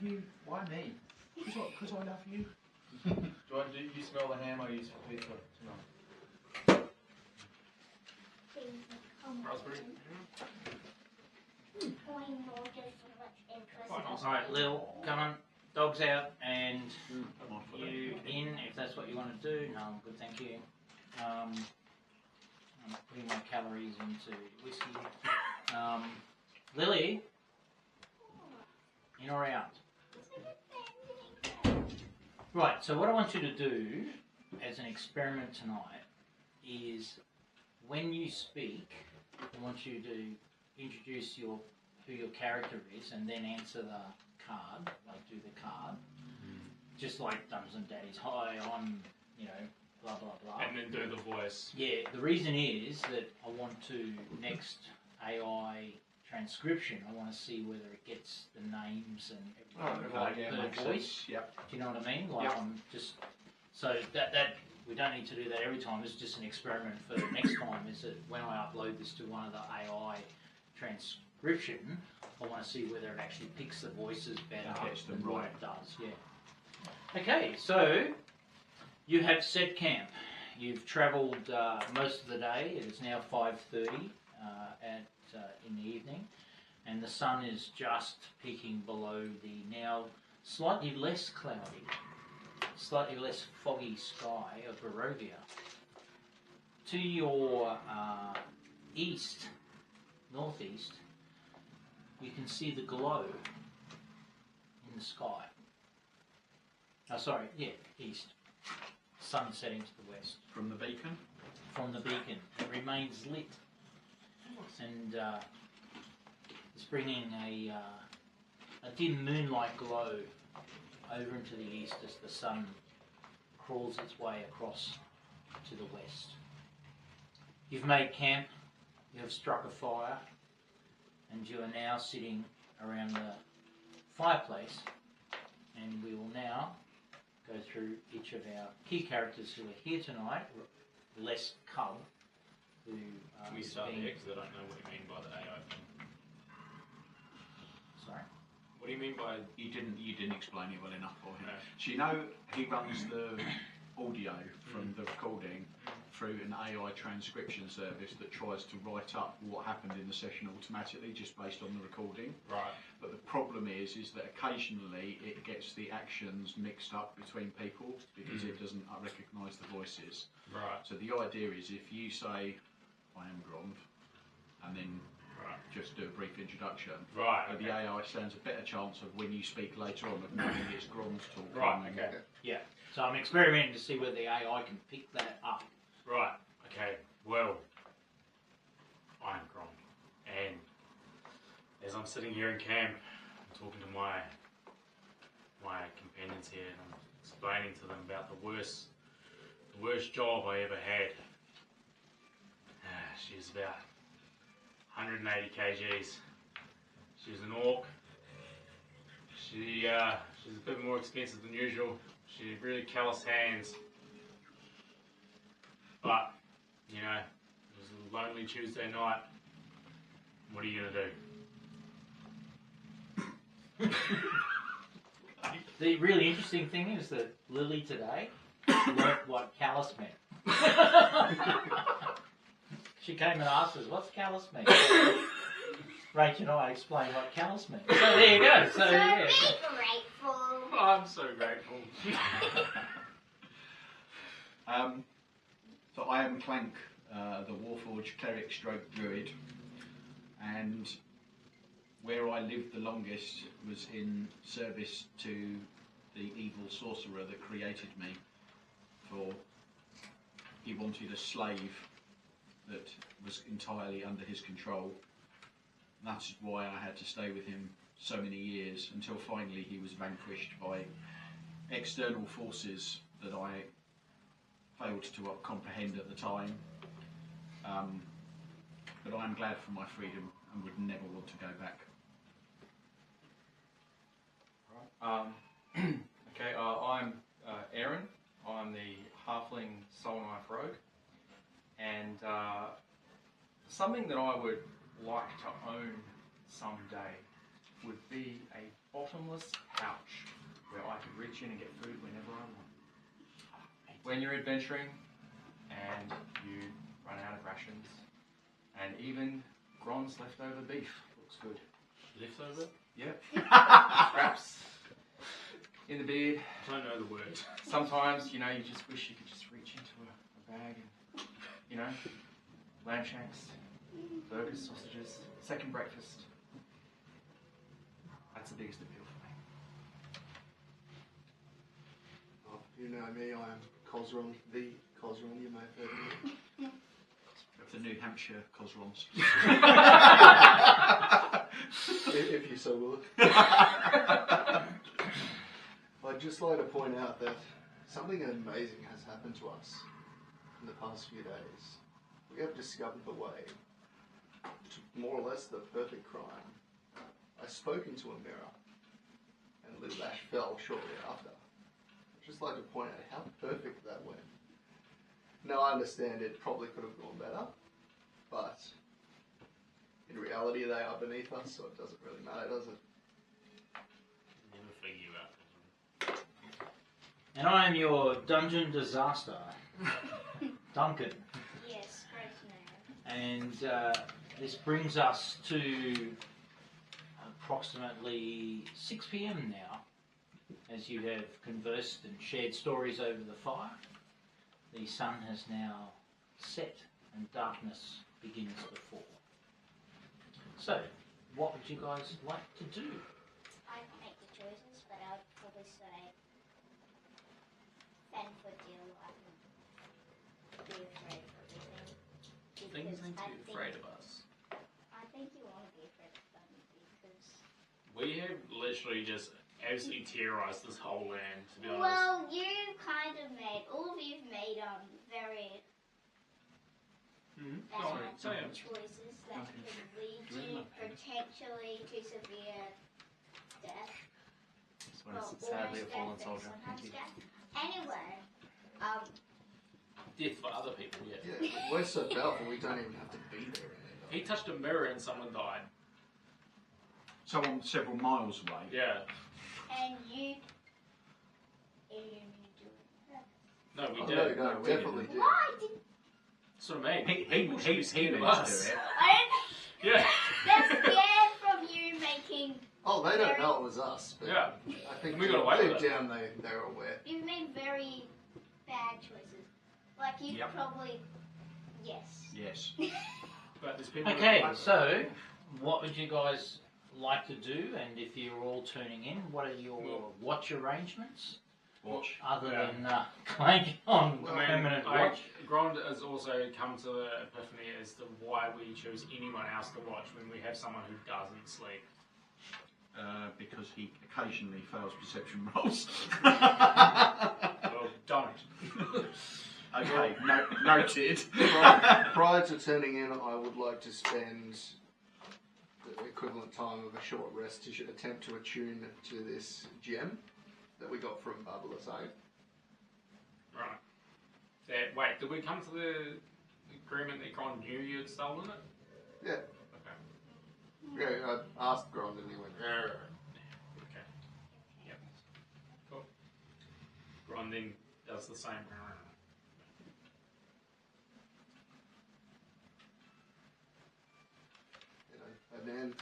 you. Why me? Because I love you. Do you smell the ham I use for pizza tonight? Raspberry? Alright, Lil, come on. Dog's out and you in, if that's what you want to do. No, I'm good, thank you. I'm putting my calories into whiskey. Lily, in or out? Right, so what I want you to do as an experiment tonight is when you speak, I want you to introduce who your character is and then answer the card, like do the card. Just like Dumbs and Daddies, hi, I'm, blah, blah, blah. And then do the voice. Yeah, the reason is that I want to, next AI transcription, I want to see whether it gets the names and everything per voice. Yep. Do you know what I mean? Like I'm just, so that we don't need to do that every time. It's just an experiment for the next time. Is that when I upload this to one of the AI transcription, I want to see whether it actually picks the voices better than what it does. Yeah. Okay, so you have set camp. You've travelled most of the day. It is now 5:30 in the evening, and the sun is just peeking below the now slightly less cloudy, slightly less foggy sky of Barovia. To your east, northeast, you can see the glow in the sky. East. Sun setting to the west. From the beacon? From the beacon. It remains lit. And it's bringing a dim moonlight glow over into the east as the sun crawls its way across to the west. You've made camp, you have struck a fire, and you are now sitting around the fireplace, and we will now go through each of our key characters who are here tonight, less Cub, who Can we start there, because I don't know what you mean by the AI thing. Sorry? What do you mean by... You didn't explain it well enough for him. No. So he runs the audio from the recording through an AI transcription service that tries to write up what happened in the session automatically just based on the recording. Right. But the problem is that occasionally it gets the actions mixed up between people because it doesn't recognise the voices. Right. So the idea is if you say, I am Grond, and then just do a brief introduction, Right. the AI stands a better chance of when you speak later on of knowing it's Grond's talking. Right, okay. Yeah. So I'm experimenting to see whether the AI can pick that up. Right, okay. Well, I'm Grom, and as I'm sitting here in camp, I'm talking to my companions here, and I'm explaining to them about the worst job I ever had. She was about 180 kgs. She was an orc. She's a bit more expensive than usual. She had really callous hands. But, it was a lonely Tuesday night. What are you going to do? The really interesting thing is that Lily today learnt what callous meant. She came and asked us, what's callous mean? Rach and I explained what callous meant. So there you go. So, yeah. Oh, I'm so grateful. So I am Clank, the Warforged cleric stroke druid, and where I lived the longest was in service to the evil sorcerer that created me. For he wanted a slave that was entirely under his control. That's why I had to stay with him so many years until finally he was vanquished by external forces that I failed to comprehend at the time. But I'm glad for my freedom and would never want to go back. Okay, I'm Aaron. I'm the halfling soul knife rogue, and something that I would like to own someday would be a bottomless pouch where I could reach in and get food whenever I want. When you're adventuring and you run out of rations, and even Gron's leftover beef looks good. Leftover? Yep. Scraps in the beard. I don't know the word. Sometimes, you just wish you could just reach into a bag and, lamb shanks, burgers, sausages, second breakfast. That's the biggest appeal for me. Oh, you know me, I am Cosron, the Cosron, you may have heard of me. Of the New Hampshire Cosrons. If you so will. I'd just like to point out that something amazing has happened to us in the past few days. We have discovered the way to more or less the perfect crime. I spoke into a mirror, and Liz Ash fell shortly after. I'd just like to point out how perfect that went. Now, I understand it probably could have gone better, but in reality they are beneath us, so it doesn't really matter, does it? Never figure you out. And I am your dungeon disaster, Duncan. Yes, great name. And this brings us to approximately 6 p.m. now, as you have conversed and shared stories over the fire. The sun has now set and darkness begins to fall. So, what would you guys like to do? I can make the choices, but I would probably say fend for dear life and be afraid of everything. Things ain't I too think- afraid of us. I think you want to be afraid of them because... We have literally just absolutely terrorised this whole land, to be honest. Well, you kind of made, all of you've made very bad choices that could lead you potentially to severe death. Just want Well, to sadly a almost fallen death, soldier. sometimes Thank you. death. Anyway, Death for other people, yeah. Yeah, we're so powerful we don't even have to be there anymore. He touched a mirror and someone died. Someone several miles away. Yeah. and you do it. No, we Oh, did. no, No, we definitely didn't. did. Why did That's what I mean. He People should be scared of needs us. to do it. I don't Yeah. They're scared from you making. Oh, they don't know it was us, but Yeah. I think We got away deep with it. down they're aware. You've made very bad choices. Like you Yep. probably. Yes. Yes. But there's people Okay, that- so what would you guys like to do? And if you're all tuning in, what are your watch arrangements? Watch. Other Yeah. than clank on I mean, permanent watch? Grond has also come to the epiphany as to why we choose anyone else to watch when we have someone who doesn't sleep. Because he occasionally fails perception rolls. Well, don't. Okay, noted. Prior to turning in, I would like to spend the equivalent time of a short rest to attempt to attune to this gem that we got from Barbarous Aid. Right. Wait, did we come to the agreement that Grond knew you had stolen it? Yeah. Okay. Yeah, I asked Grond and he went, "Arr." Okay. Yep. Cool. Grond then does the same.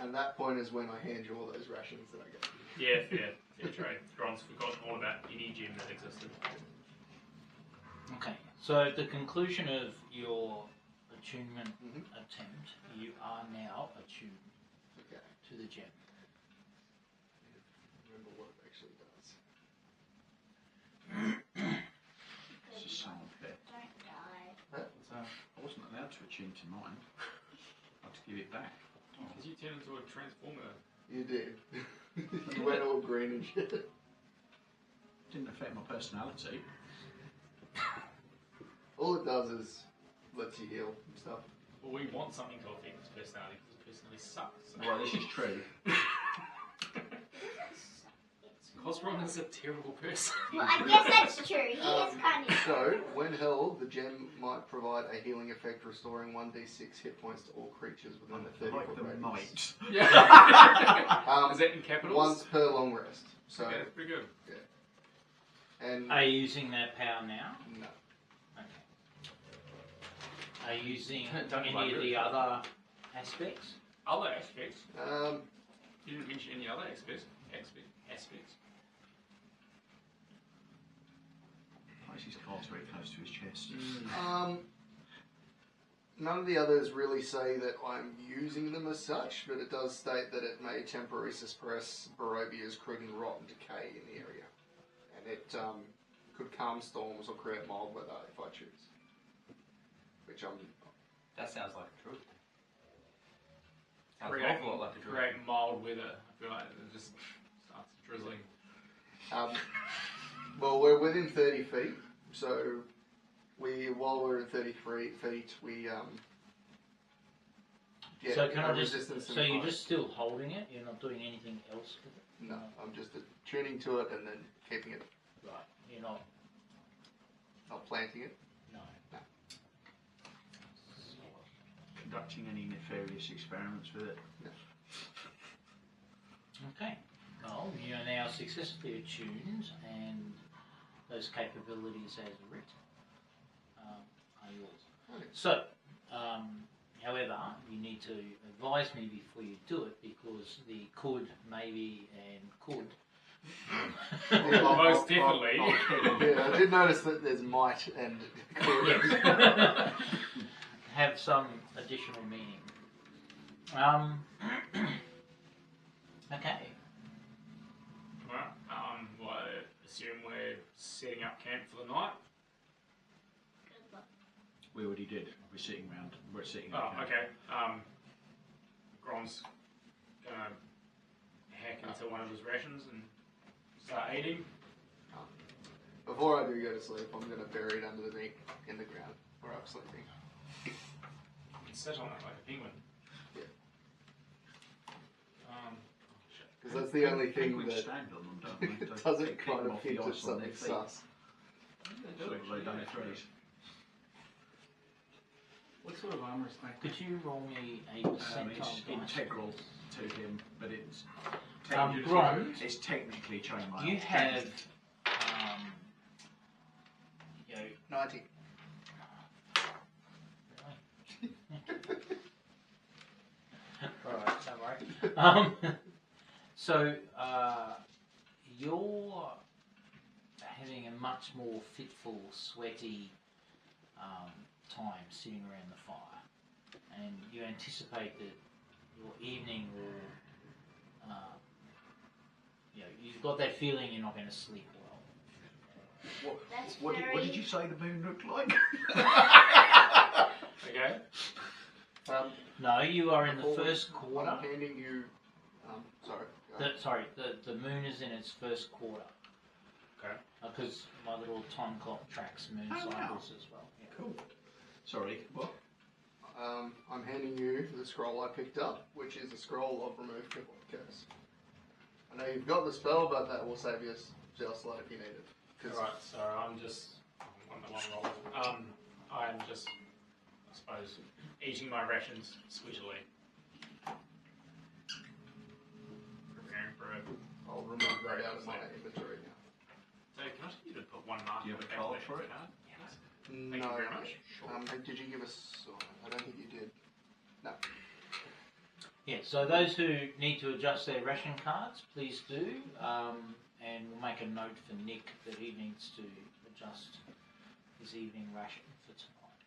And that point is when I hand you all those rations that I got. Yeah, fair. Yeah, true. Grond's forgotten all about any gem that existed. Okay, so at the conclusion of your attunement Mhm. attempt, you are now attuned Okay. to the gem. Remember what it actually does. It's a sound bit. Don't die. I wasn't allowed to attune to mine. I had to give it back. Because you turned into a transformer. You did. You went all green and shit. Didn't affect my personality. All it does is lets you heal and stuff. Well, we want something to affect his personality because his personality sucks. So. Well, this is true. It's Because What's wrong is a terrible person. Well, I guess that's true. He is kind of. So, when held, the gem might provide a healing effect, restoring 1d6 hit points to all creatures within the 30 Like foot the radius. might. Yeah. Is that in capitals? Once per long rest. So, Okay, that's pretty good. and Are you using that power now? no. Okay. Are you using Don't any like of really. the other aspects? Other aspects. Um, You didn't mention any other aspects. Place his cards very close to his chest. None of the others really say that I'm using them as such, but it does state that it may temporarily suppress Barovia's crude and rot and decay in the area. And it could calm storms or create mild weather if I choose. Which That sounds like a truth. Sounds an Create, awful lot like a truth. create mild weather. I feel like it just starts drizzling. well, we're within 30 feet, so while we're at 33 feet, we get So can I just? resistance. So you're just still holding it? You're not doing anything else with it? No, I'm just tuning to it and then keeping it, Right. You're not. not planting it. No. Conducting any nefarious experiments with it. Okay. Well, you are now successfully attuned, and those capabilities as written are yours. Okay. So, however, you need to advise me before you do it, because the could, maybe, and could. Most definitely. Yeah, I did notice that there's might and have some additional meaning. Okay. Well, I assume we're setting up camp for the night. We already did. We're sitting around. We're sitting. Oh, around. okay. Grom's gonna hack into one of his rations and start eating. Before I do go to sleep, I'm going to bury it underneath in the ground where I'm sleeping. And sit on it like a penguin. Yeah. Shit. Because that's the only thing Penguins that stand on them, don't they? They doesn't kick kind them of off the hint at ice on their something feet. sus. So they don't freeze. What sort of armor is that? Could you roll me a It's percentile dice? integral to him, but it's Grom, it's technically chainmail. you have, you know, 90. Alright, don't worry. So, you're having a much more fitful, sweaty time sitting around the fire, and you anticipate that your evening will, you know, you've got that feeling you're not going to sleep well. What did you say the moon looked like? Okay. Um, You are in the Paul, first quarter. I'm handing you. The moon is in its first quarter. Okay. Because my little time clock tracks moon Oh, wow. cycles as well. Yeah. Cool. Sorry. What? I'm handing you the scroll I picked up, which is a scroll of remove curse. I know you've got the spell, but that will save you just like if you need it. 'Cause Alright, so I'm the one rolling. I'm just, I suppose, eating my rations sweetily. Preparing for it. I'll remove that out of my inventory now. So can I just get you to put one mark Do you on have the a back of card that for it? card? Yes. No. Thank you very much. Did you give us? I don't think you did. No. Yeah, so those who need to adjust their ration cards, please do. And we'll make a note for Nick that he needs to adjust his evening ration for tonight.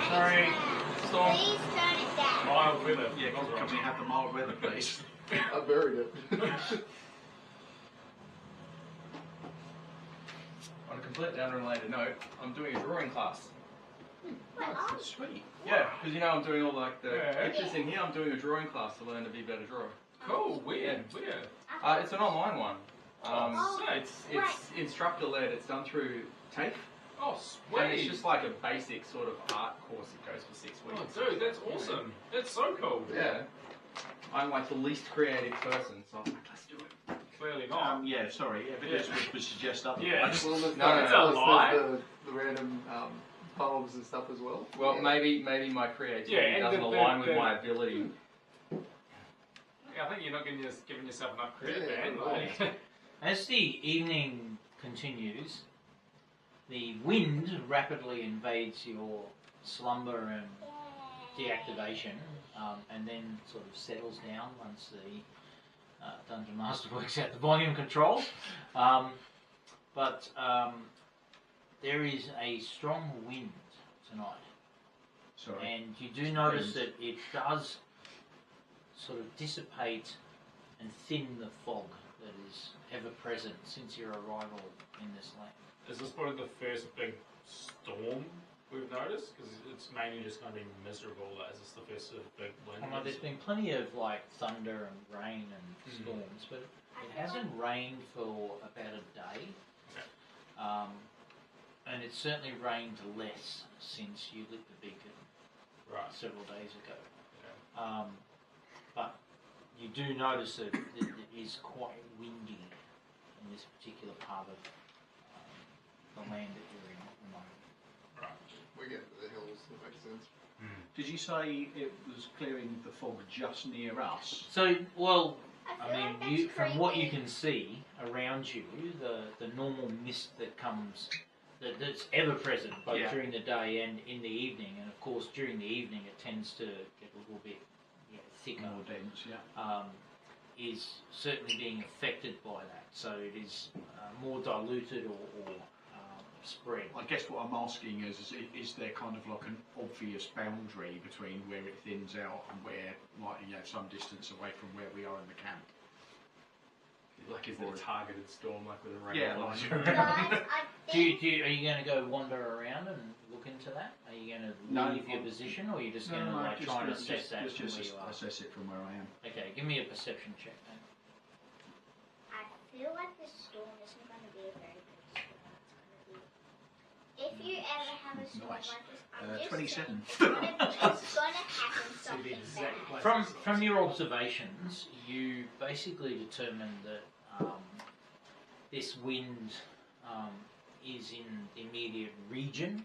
Sorry. Storm. Please turn it down. Mild weather. Yeah, can we have the mild weather, please? I buried it. On a completely unrelated note, I'm doing a drawing class. That's sweet. Yeah, because I'm doing all like the Yeah. pictures in here. I'm doing a drawing class to learn to be a better drawer. Cool. Weird. It's an online one. Oh, It's instructor led. It's done through TAFE. Oh, And it's sweet. just like a basic sort of art course that goes for 6 Oh, weeks. dude, that's awesome. That's so cool. Yeah. I'm like the least creative person, so I was like, let's do it. Clearly not. Yeah, sorry. Evidence would suggest otherwise. Yeah. Well, there's No, it's a lie. the random poems and stuff as well. Well, Yeah. maybe my creativity Yeah, and doesn't the- align with the- my ability. I think you're not giving yourself enough credit, Yeah, man. right. Like, As the evening continues, the wind rapidly invades your slumber and deactivation, and then sort of settles down once the Dungeon Master works out the volume control. But there is a strong wind tonight, Sorry. and you do notice that it does sort of dissipate and thin the fog that is ever present since your arrival in this land. is this probably the first big storm we've noticed? Because it's mainly just going to be miserable. Like, is this the first sort of big wind? Well, there's been plenty of like thunder and rain and storms, but it hasn't rained for about a day. Okay. And it's certainly rained less since you lit the beacon Right. several days ago. Yeah. But you do notice that it is quite windy in this particular part of the land that you're in at the moment. Right. We get to the hills, that makes sense. Did you say it was clearing the fog just near us? So, well, I I feel mean, like you, that's from what you creepy. can see around you, the normal mist that comes, that's ever present both Yeah. during the day and in the evening, and of course during the evening it tends to get a little bit thicker, More dense, yeah. is certainly being affected by that. So it is more diluted or spread. I guess what I'm asking is there kind of like an obvious boundary between where it thins out and where, like, some distance away from where we are in the camp? Like, is it a targeted storm, like with a rain? Yeah, flash like- around? Guys, I Are you think going to go wander around and look into that? Are you going to No, leave your I'm- position, or are you just going to just- try and let's assess that let's from just where you are? assess it from where I am. Okay, give me a perception check then. I feel like this storm isn't going to be a very good storm. It's going to be. If you ever have a storm Nice. like this, I'm just 27. saying, it's going to happen To the something exact bad. place. From your observations, you basically determined that this wind is in the immediate region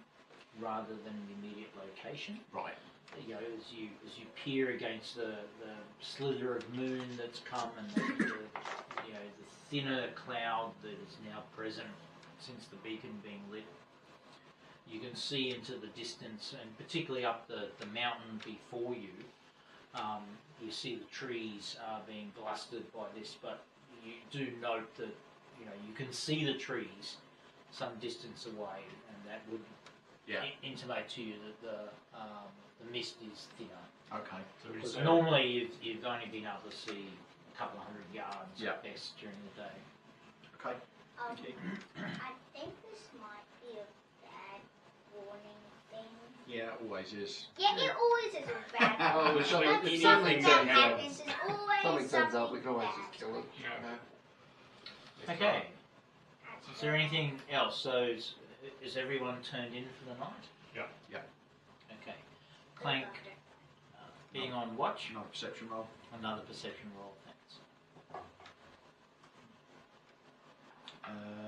rather than the immediate location. Right. As you peer against the slither of moon that's come and the thinner cloud that is now present since the beacon being lit, you can see into the distance, and particularly up the mountain before you. You see the trees are being blasted by this, but you do note that you can see the trees some distance away, and that would intimate to you that the mist is thinner. Okay. So we Because say- normally you've only been able to see a couple of 100 yards Yeah. at best during the day. Okay. Okay. I think this might be a bad warning thing. Yeah, it always is. Yeah, it always is a bad Oh, warning. it's something- Like it's something something that that happens is always Something turns up, we can always bad. just kill it. Yeah. Okay. Is there anything else? So is everyone turned in for the night? Yeah. Yeah. Okay. Clank, being on watch, Another perception roll. another perception roll, thanks.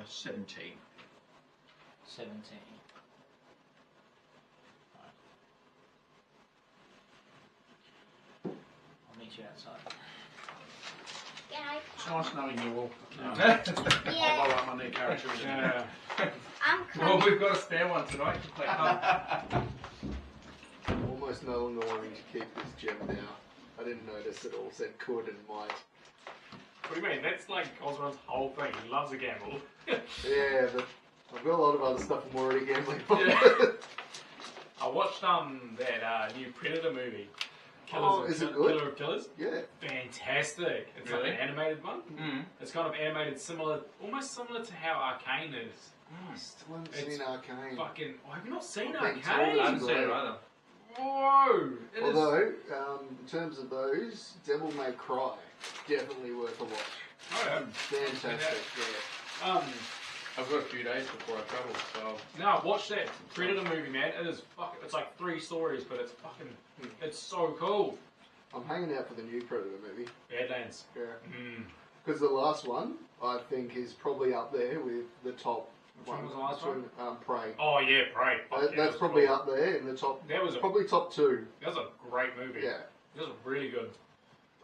17. 17. Right. I'll meet you outside. Can I It's come? nice knowing you all. Yeah, I'll roll up my new character. Isn't it? Yeah. I'm Well, coming. we've got a spare one tonight to play pub. Almost no longer wanting to keep this gem now. I didn't notice it all said could and might. What do you mean? That's like Osborne's whole thing. He loves a gamble. Yeah, but I've got a lot of other stuff I'm already gambling on. Yeah. I watched that new Predator movie. Is it good? Killer of Killers. Yeah. Fantastic. It's like Really? an animated one. Mm. It's kind of animated almost similar to how Arcane is. I still haven't It's seen Arcane. Fucking, I have not seen I've been Arcane. told I haven't seen it either. Whoa! It is. Although, in terms of those, Devil May Cry, definitely worth a watch. Oh, yeah. Fantastic, yeah. I've got a few days before I travel, so No, watch that Predator movie, man. It is fucking. It's like 3 stories, but it's fucking. It's so cool. I'm hanging out for the new Predator movie. Badlands. Yeah. Mm. Because the last one, I think, is probably up there with the top Which one was the last one? Prey. Oh yeah, Prey. Fuck yeah, That's was probably cool. up there in the top. That was a Probably top 2. that was a great movie. Yeah. That was really good.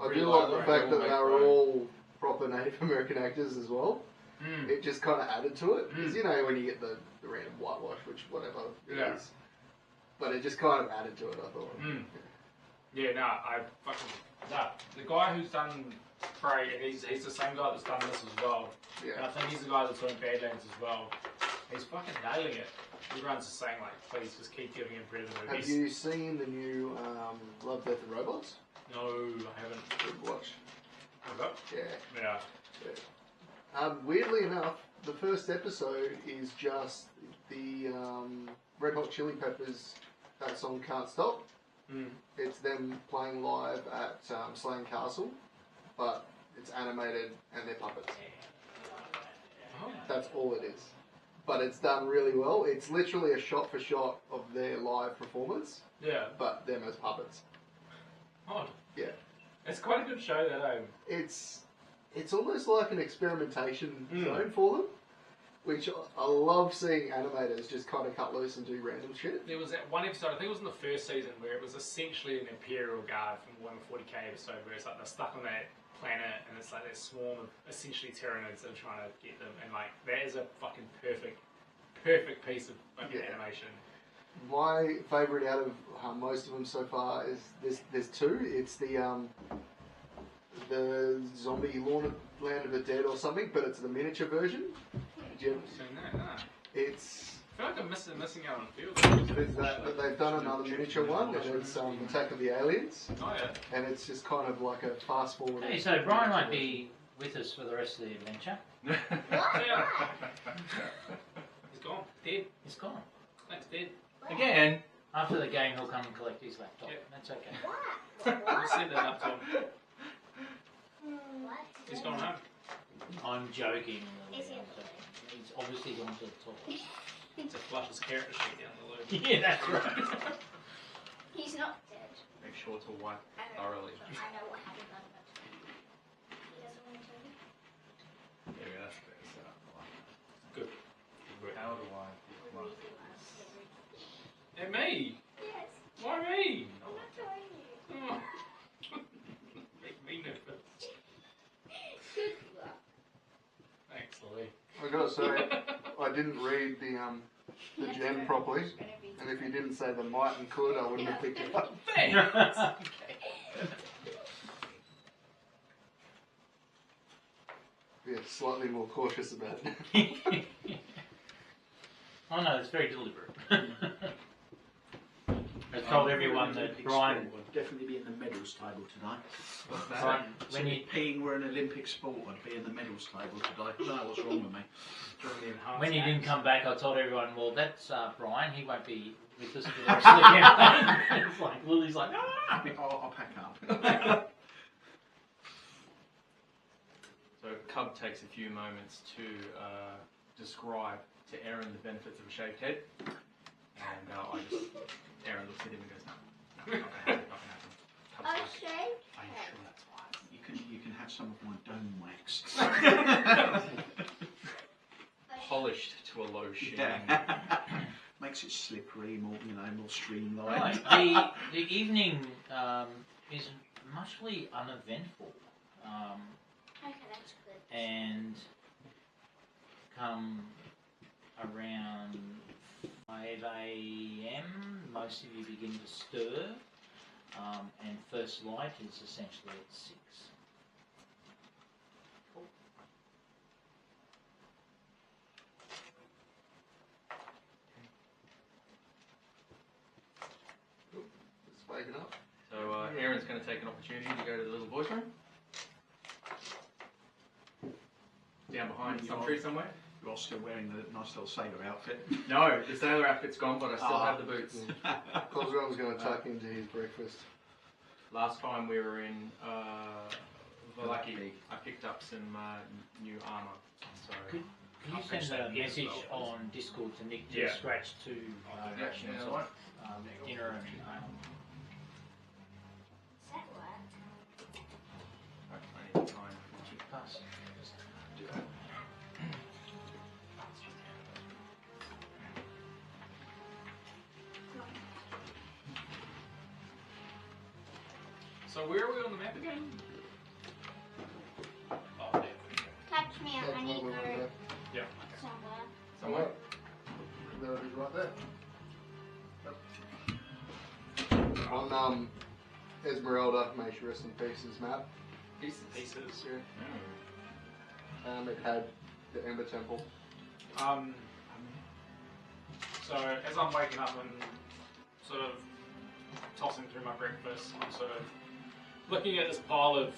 I Really do like like the Prey. fact that Devil they May were Cry. all proper Native American actors as well. Mm. It just kind of added to it. Because, you know, when you get the random whitewash, which whatever it Yeah. is. But it just kind of added to it, I thought. Mm. Yeah, no, I fucking. Nah, the guy who's done Prey, and he's the same guy that's done this as well. And I Yeah. think he's the guy that's doing Badlands as well. He's fucking nailing it. Everyone's just saying, like, please just keep giving him Predator Have movies. you seen the new Love, Death and Robots? No, I haven't. Good watch. What's up? Yeah. Yeah. Weirdly enough, the first episode is just the Red Hot Chili Peppers, that song Can't Stop. Mm. It's them playing live at Slane Castle, but it's animated and they're puppets. Oh. That's all it is. But it's done really well. It's literally a shot for shot of their live performance, Yeah. but them as puppets. Odd. Yeah. It's quite a good show, that, It's almost like an experimentation Mm. zone for them, which I love seeing animators just kind of cut loose and do random shit. There was that one episode, I think it was in the first season, where it was essentially an Imperial Guard from one 40k episode, where it's like they're stuck on that planet and it's like that swarm of essentially Tyranids that are trying to get them, and like that is a fucking perfect piece of fucking Yeah. animation. My favourite out of most of them so far is there's 2. It's the zombie Land of the Dead or something, but it's the miniature version. Did you ever- I've seen that, nah. It's I feel like I'm missing out on a few. there's that, but they've done another miniature one, and it's Attack of the Aliens, Oh yeah. and it's just kind of like a fast forward. Hey, so Brian won't be with us for the rest of the adventure. Yeah. He's gone. Dead. He's gone. Thanks, dead. again. After the game, he'll come and collect his laptop. Yep. That's okay. What? We'll send that up to him. What? He's gone home. I'm joking. Is he? He's obviously gone to the toilet. To flush his character sheet down the loo. Yeah, that's right. He's not dead. Make sure to wipe I know. thoroughly. I know what happened on that. He doesn't want to tell me. There we go. That's better set up. Good. Good. How do I We pick one? redo us. And me? Yes. Why me? I'm not telling you. Oh. Make me nervous. Good luck. Thanks, Lily. I gotta say, I didn't read the gem properly, It's gonna be- and if you didn't say the might and could, I wouldn't have picked it up. Thanks. Yeah, slightly more cautious about it. Oh no, it's very deliberate. I told everyone that Brian, I'd definitely be in the medals table tonight. Brian, So when you peeing were an Olympic sport, I'd be in the medals table today. I don't know what's wrong with me. During the enhanced when you didn't games. come back, I told everyone, well, that's Brian. He won't be with us for the rest of the campaign. It's like Lily's like, ah. I'll pack up. So Cub takes a few moments to describe to Aaron the benefits of a shaved head, and Aaron looks at him and goes, no, not gonna happen, not gonna happen. Cub A says, shaved are you head. sure that's wise? You can have some of my dome wax. Polished to a low sheen. Makes it slippery, more more Right. streamlined. The evening is muchly uneventful, Okay, that's good. and come around 5 a.m. most of you begin to stir, and first light is essentially at 6. Just waking up. So Aaron's going to take an opportunity to go to the little boys' room. Down behind some tree somewhere. You're still wearing the nice little sailor outfit. No, the sailor outfit's gone, but I still have the boots. Cosgrove going to tuck into his breakfast. Last time we were in Valaki, I picked up some new armour. So Can you send a message on Discord to Nick to Yeah. scratch to rations yeah, of what? dinner and Does that work? I need to try and cheap pass. do that. So where are we on the map again? Oh, there we go. Touch me up. I need to go Yeah. somewhere. Somewhere. There it is right there. On Esmeralda, may she rest in pieces map. Pieces. It had the Ember Temple. So as I'm waking up and sort of tossing through my breakfast, I'm sort of looking at this pile of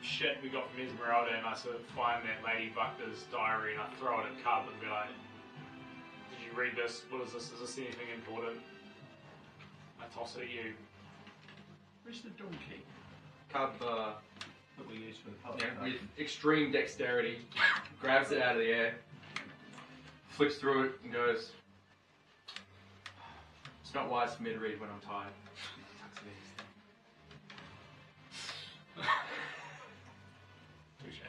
shit we got from Esmeralda, and I sort of find that Lady Bucker's diary and I throw it at Cub and be like, "Did you read this? What is this? Is this anything important?" I toss it at you. Where's the donkey Cub, that we use for the pub? with extreme dexterity, grabs it out of the air, flicks through it, and goes, "It's not wise for me to read when I'm tired." Tucks it in his thing. Touche.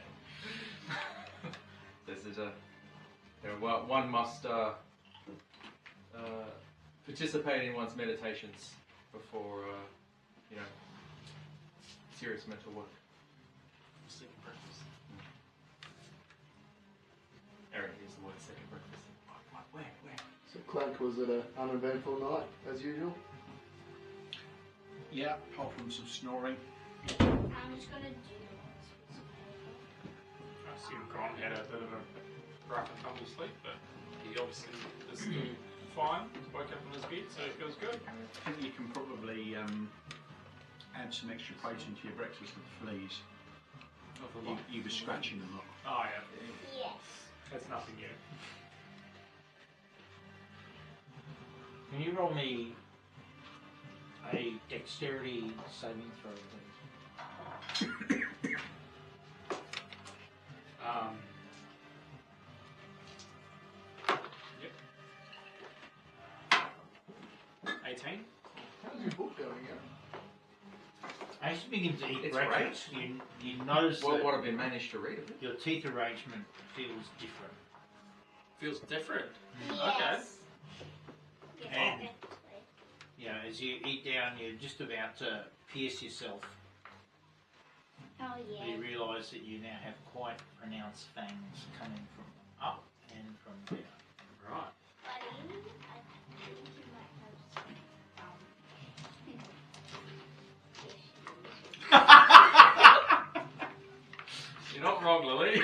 This is one must participate in one's meditations before serious mental work. Second breakfast. Aaron used the word second breakfast. Where? So Clank, was it an uneventful night as usual? Yeah, apart from some snoring. I'm just gonna do this. I assume Gron had a bit of a rough and tumble sleep, but he obviously is still fine. Woke up on his bed, so it feels good. I think you can probably add some extra protein to your breakfast with the fleas. You were scratching them up. Oh yeah, Yes. that's nothing new. Can you roll me a dexterity saving throw, please? Yep. 18. How's your book going, Aaron? As you begin to eat It's breakfast, you notice What that have you managed to read of it? your teeth arrangement feels different. Feels different. Yes. Yes, And- definitely. You know, as you eat down, you're just about to pierce yourself. Oh yeah. You realise that you now have quite pronounced fangs coming from up and from down. Right. Buddy, I think you might have some You're not wrong, Lily.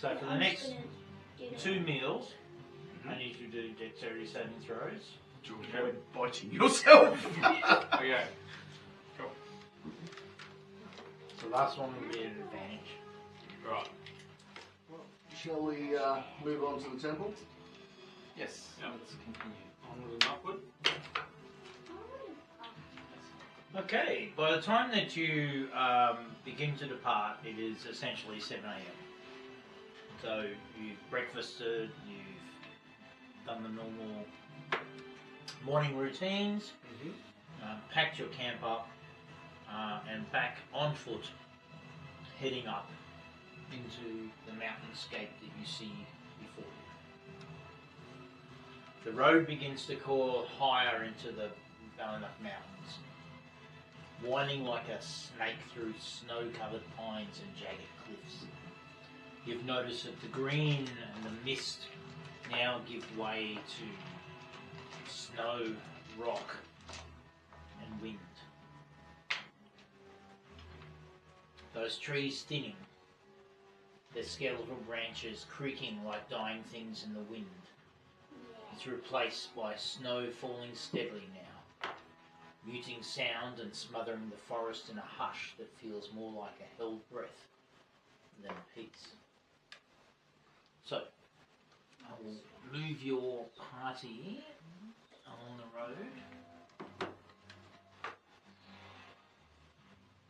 So for the I'm next just gonna do the- 2 meals, I need you to do dexterity saving throws. To avoid biting yourself. Okay. Cool. The last one will be an advantage. Right. Shall we move on to the temple? Yes. Yeah. Let's continue. Onward and upward. Okay, by the time that you begin to depart, it is essentially 7 a.m. So you've breakfasted, you've done the normal morning routines, packed your camp up, and back on foot, heading up into the mountainscape that you see before you. The road begins to coil higher into the Valanock Mountains, winding like a snake through snow-covered pines and jagged cliffs. You've noticed that the green and the mist now give way to snow, rock, and wind. Those trees thinning, their skeletal branches creaking like dying things in the wind. It's replaced by snow falling steadily now, muting sound and smothering the forest in a hush that feels more like a held breath than peace. So, I will move your party along the road.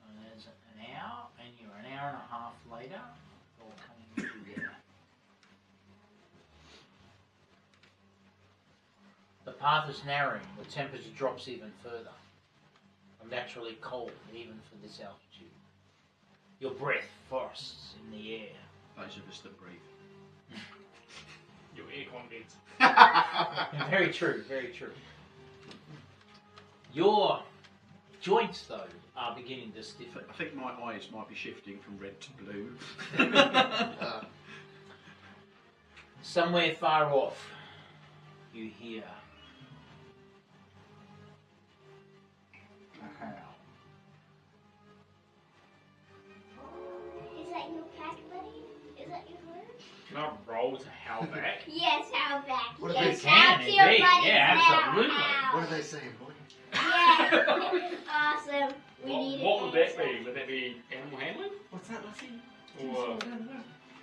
And there's an hour, and you're an hour and a half later, all coming together. The path is narrowing, the temperature drops even further. Naturally cold, even for this altitude. Your breath forests in the air. Those of us that breathe. Your aircon beds. Very true, very true. Your joints, though, are beginning to stiffen. I think my eyes might be shifting from red to blue. Somewhere far off, you hear a howl. Is that your pack, buddy? Is that your word? Can I roll to howl back? Yes, how back? What Yes, if they can, that's your indeed. buddy Yeah, now. absolutely. How? What are they saying, boy? Yeah. Awesome. We need What an would that answer. be? Would that be animal handling? What's that, Lassie? Or,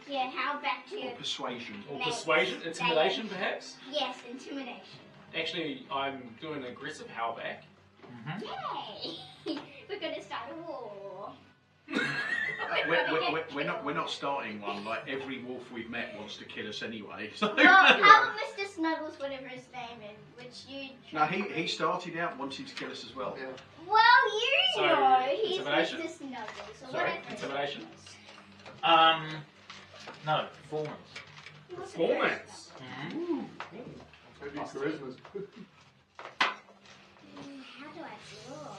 Yeah, how back to Or your... persuasion. or Mate. persuasion? Intimidation, perhaps? Yes, intimidation. Actually, I'm doing an aggressive howl back. Yay! We're gonna start a war. We're not starting one. Like every wolf we've met wants to kill us anyway. So. Well, how about Mr. Snuggles, whatever his name is, which you... No, he started out wanting to kill us as well. Yeah. Well, you So, know he's intimidation? Mr. Snuggles, so Sorry, whatever. intimidation? No, performance. Performance. Maybe charisma's. How do I draw?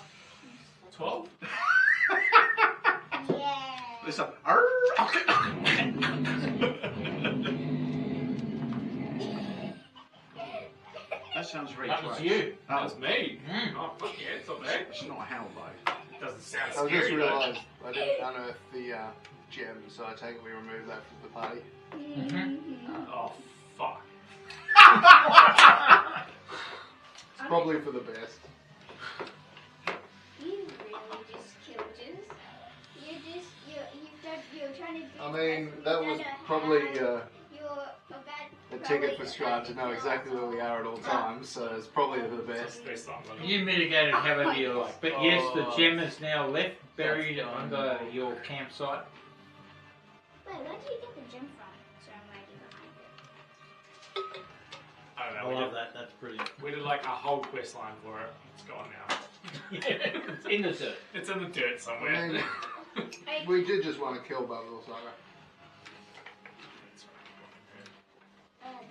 12? Yeah. Listen. That sounds very That was close. you. That was me. Mm. Oh, fuck yeah, it's not bad. It's not a howl though. It doesn't sound I just scary though. realised I didn't unearth the gem, so I take it we removed that from the party. Oh, fuck. It's probably for the best. You really just killed us. You're trying to do I mean, this, that you was don't know probably how. You're about a ticket for Scribe to know exactly where we are at all times, so it's probably for the best. That's not what You mitigated however you like. But yes, the gem is now left, buried That's fine. under your campsite. Wait, where did you get the gem from? So I'm right behind it. I don't I know. love that, that's brilliant. We did like a whole quest line for it. It's gone now. It's in the dirt. It's in the dirt somewhere. I mean, we did just want to kill Bubble Saga.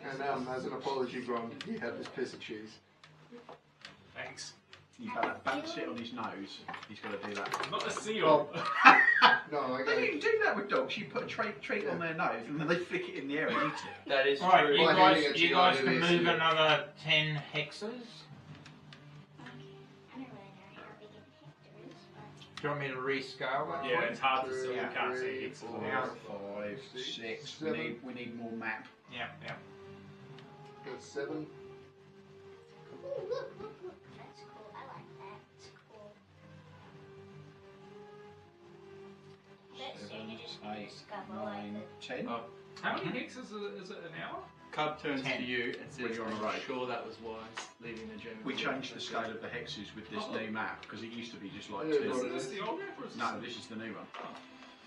And as an apology, Grom, you have this piece of cheese. Thanks. You balance it on his nose. He's got to do that. Not a seal. No, I No, go. you do that with dogs. You put a treat on their nose and then they flick it in the air and eat it. That is Alright, true. you By guys, handing it to you you, guys I can do this, move yeah. another 10 hexes. Okay. I don't really know how big a hector is, but... Do you want me to rescale that? Yeah, it's hard to see. You Two, can't see three, it. four, Yeah. 5, 6. We seven. need more map. Yeah, yeah. Got 7. Ooh, look. That's cool. I like that. It's cool. That's soon you're just gonna 8, discover like 9, the... 10. Oh, How many hexes is it an hour? Cub turns 10. to you and When says, you're on the "I'm road." sure that was wise, leaving the gem." We changed the scale of the hexes with this new map because it used to be just like Yeah, 2. got Is it. this the old map or is this No, this is the new one.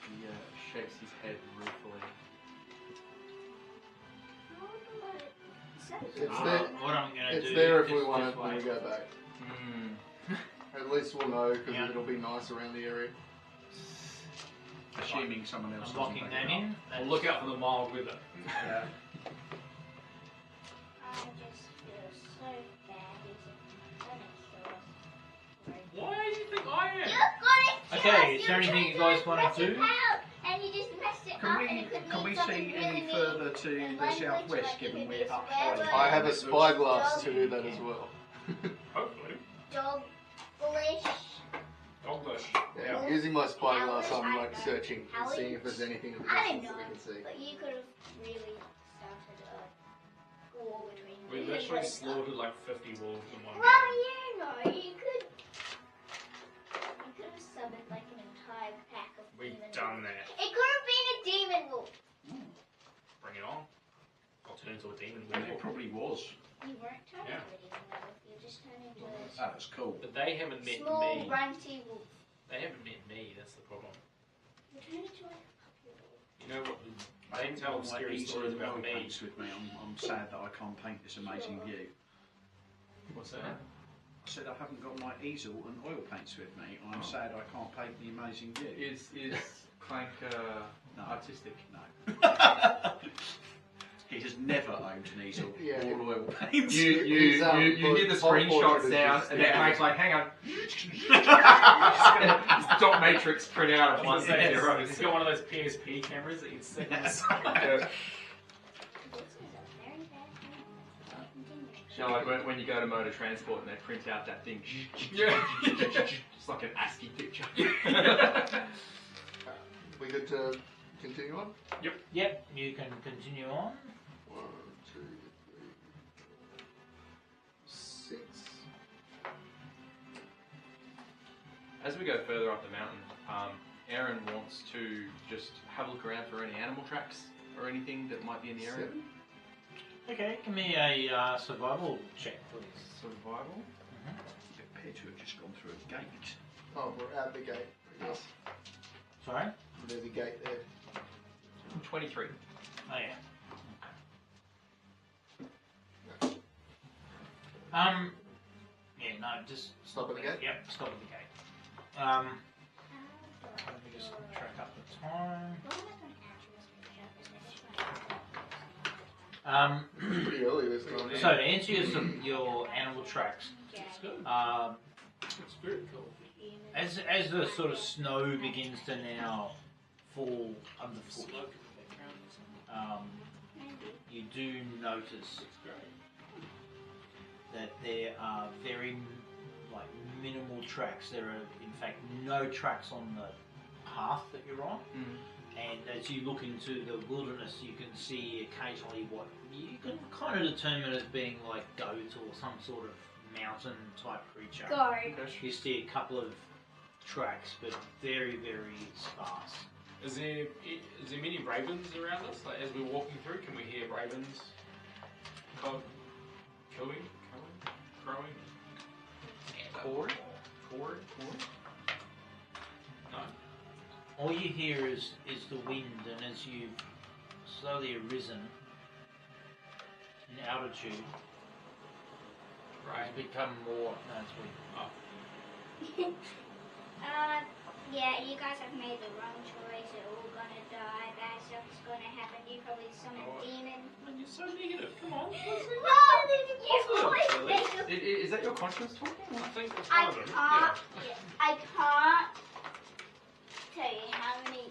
He shakes his head ruefully. It's Uh, there. what I'm going to It's do there if we just want this it when we way. go back. Hmm. At least we'll know because Yeah. it'll be nice around the area. Assuming someone else I'm doesn't locking pick that it up. in. Well, look out for the mild weather. Yeah. I just feel so bad. He's gonna kill us. Why do you think I am? You're gonna kill Okay, us. is there You're anything you trying guys to wanna mess it do? out, and you just messed it Can up, we and it could can we mean something see any really further mean. to And the language, southwest like, given it we're could be up swear high? I have a words, spyglass to do that as well. Hopefully. dog, bullish. Doglish. Yeah, using my spyglass, I'm like searching and seeing if there's anything in the I don't distance that we know, can see. but you could have really started a war between We you and literally Rosa. slaughtered like 50 wolves in one Well, go. you know, you could That was cool. But they haven't met Small, me. runty wolf. They haven't met me. That's the problem. You turn into like a puppy wolf. You know what? I They haven't tell got my scary easel stories and about oil me. paints with me. I'm sad that I can't paint this amazing view. What's that? I said I haven't got my easel and oil paints with me. I'm sad I can't paint the amazing view. Is Clank No. artistic? No. He has never owned an easel Yeah. or oil paints. You He's, hear the whole portrait screenshots is down, just- and then yeah. Clank's like, hang on. Dot matrix print out of one He's set zeros. got one of those PSP cameras that you stick on the side. Yeah. This is a very bad thing. Continue. You know, like when you go to motor transport and they print out that thing. It's like an ASCII picture. We good to continue on? Yep, you can continue on. 1, 2, 3, 4, 6. As we go further up the mountain, Aaron wants to just have a look around for any animal tracks or anything that might be in the area. 7. Okay, give me a survival check, please. Survival. You appear to have just gone through a gate. Oh, we're at the gate. Yes. Sorry? There's a gate there. 23. Oh yeah. Yeah, no, just Stop at the gate? Yep, stop at the gate. Let me just track up the time. What am I going to answer this? Pretty early this time. So to answer your animal tracks, It's good. It's very cool. as the sort of snow begins to now fall underfoot, Smoke in the background or something. you do notice It's great. that there are very minimal tracks. There are in fact no tracks on the path that you're on. And as you look into the wilderness, you can see occasionally what you can kind of determine as being like goat or some sort of mountain type creature. Go. You see a couple of tracks, but very, very sparse. Is there many ravens around us? Like as we're walking through, can we hear ravens crowing? Cawing? No. All you hear is the wind, and as you've slowly arisen in altitude, Right. it's become more. No, it's wind. Yeah, you guys have made the wrong choice. You're all gonna die. Bad stuff is gonna happen. You probably summon Oh. demon. You're so negative. Come on. No, you always make a Is that your conscience talking? I think it's I one of them. can't. I can't tell you how many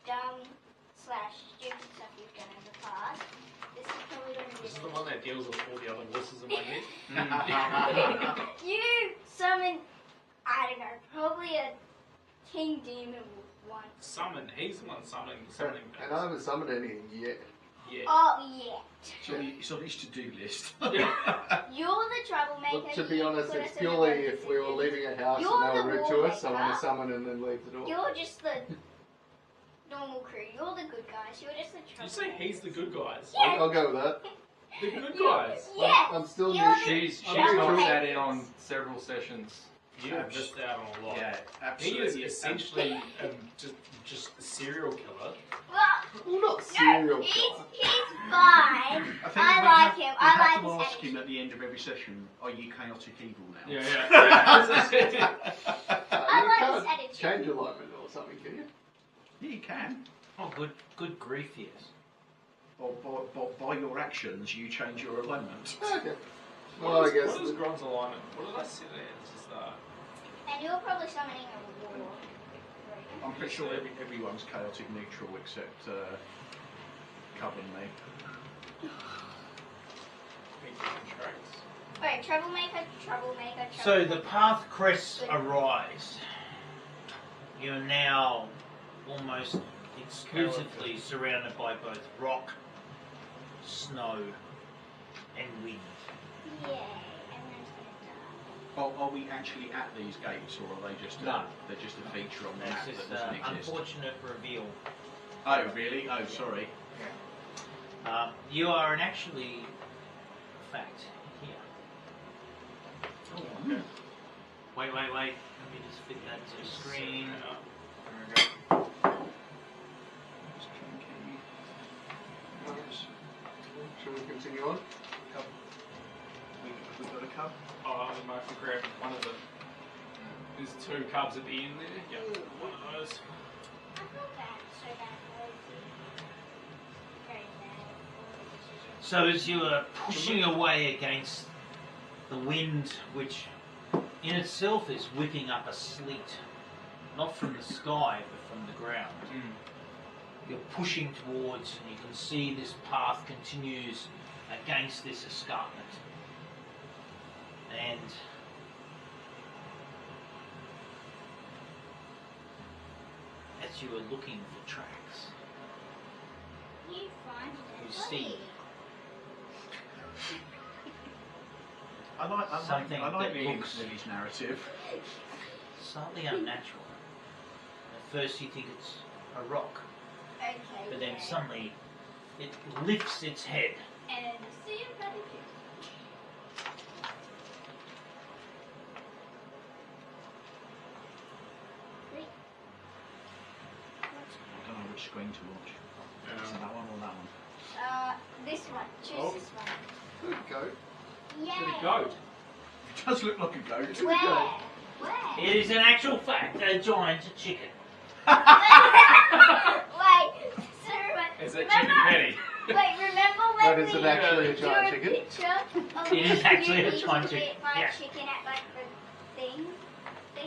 dumb / stupid stuff you've done in the past. This is probably going to be. This is the one that deals with all the other voices in my head. You summoned, I don't know, probably a king demon once. Summon. He's the one summoning And I haven't summoned anything yet. Yeah. Oh yeah. It's on his to-do list. You're the troublemaker. Look, to be You honest, put it's us in the purely wrong if we were position. leaving a house You're and they the were rude to us, I want wallmaker. to summon and then leave the door. You're just the normal crew. You're the good guys. You're just the You troublemaker. say he's the good guys. Yeah. I'll go with that. The good guys. Yeah. I'm still You're new. the She's I'm not new. sat in on several sessions. You have missed out on a lot. Yeah, He absolutely. is essentially just a serial killer. Well, Well, not no, serial he's killer. fine. I think I we like have, him. We I have like to his ask him energy. at the end of every session, are you chaotic evil now? Yeah. You I like can't his attitude. change alignment or something, can you? Yeah, you can. Oh, good grief, yes. By your actions, you change your alignment. Okay. Well, I guess. What is Gron's alignment? What did I say there? It's just And you're probably summoning a war. I'm pretty sure everyone's chaotic neutral except Coven me. contracts. Alright, troublemaker. So the path crests arise. You're now almost exclusively surrounded by both rock, snow, and wind. Yay, everyone's gonna die. Are we actually at these gates, or are they just No. they're just a feature on the map That's just that doesn't exist? unfortunate reveal. Oh, really? Oh, sorry. You are actually, in fact, here. Oh, Wait. Let me just fit that to the screen. There we go. Shall we continue on? We've got a cub. Oh, I might have grabbed one of them. There's 2 cubs at the end there. Yep, one of those. I feel bad, so bad for Lucy. Very bad. So as you are pushing away against the wind, which in itself is whipping up a sleet, not from the sky but from the ground, you're pushing towards, and you can see this path continues against this escarpment. And as you are looking for tracks, You find it. you see I like Something that Lily's looks- narrative. something unnatural. At first you think it's a rock, Okay. but then suddenly it lifts its head. And see you, buddy. I don't know which screen to watch. Is it that one or that one? This one. Choose Oh. this one. Good go. Yeah. Goat. It does look like a goat. Where? Where? It is an actual fact, a giant chicken. Wait. So Is it remember- chicken patty? Wait, remember when That is we an actually a drew giant a chicken. picture of It is actually a you giant eating chicken, fried yeah. chicken at like the thing?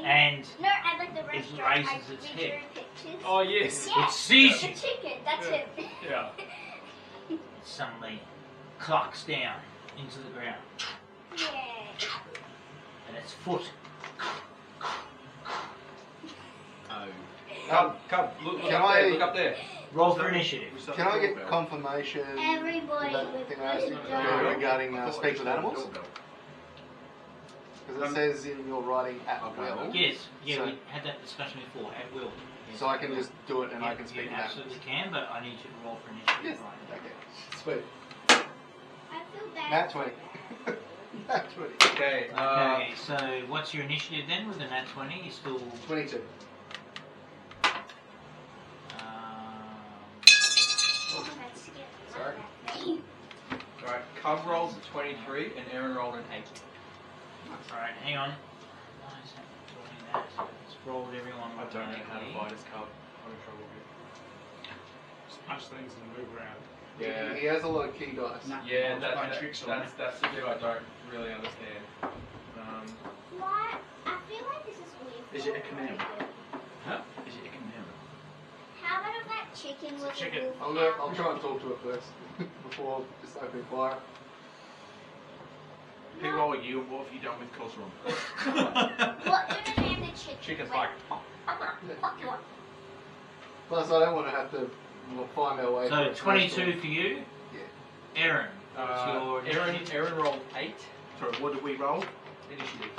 And No, at like the restaurant. raises its we head. drew pictures. Oh, yes. Yeah, it sees the you. chicken. That's Yeah. it. Yeah. It suddenly clucks down into the ground, Yeah. and its foot Oh. Cub, look Can up I- there, look up there. roll for initiative. Was that Can the I get doorbell? confirmation Everybody that with thing I asked you to doorbell. do regarding I thought speak it with was animals? the doorbell. Because it says in your writing at Okay. will, Yes, yeah, So- we had that discussion before, at will. Yes, so I at can will. just do it and I Yeah, can speak you with animals. absolutely can, but I need you to roll for initiative Yes. right now. Okay. Sweet. I feel bad. Nat 20. Nat 20. Okay, Okay, so what's your initiative then with the nat 20? You're still... 22. Oh, that's scary. Sorry? That alright, Cub rolls a 23 and Aaron rolled an 8. Alright, hang on. Why is that doing that? It's rolled everyone I don't know how to automatically. fight his Cub. I'm in trouble with Just punch things and move around. it. Yeah. He has a lot of key dice. Nah. Yeah, Playing tricks on that's the bit I don't really understand. Why? I feel like this is weird. Is it a canary? Huh? Is it a canary? How about if that chicken was chicken. a wolf? I'll try and talk to it first before just opening fire. Who are you and what have you done with Cosron? What do they name the chicken? Chicken's Wait, like, what? Plus, I don't want to have to find our way. So through a 22 for you? Yeah. Aaron, what's your initiative? Aaron rolled 8 Sorry, what did we roll? initiative.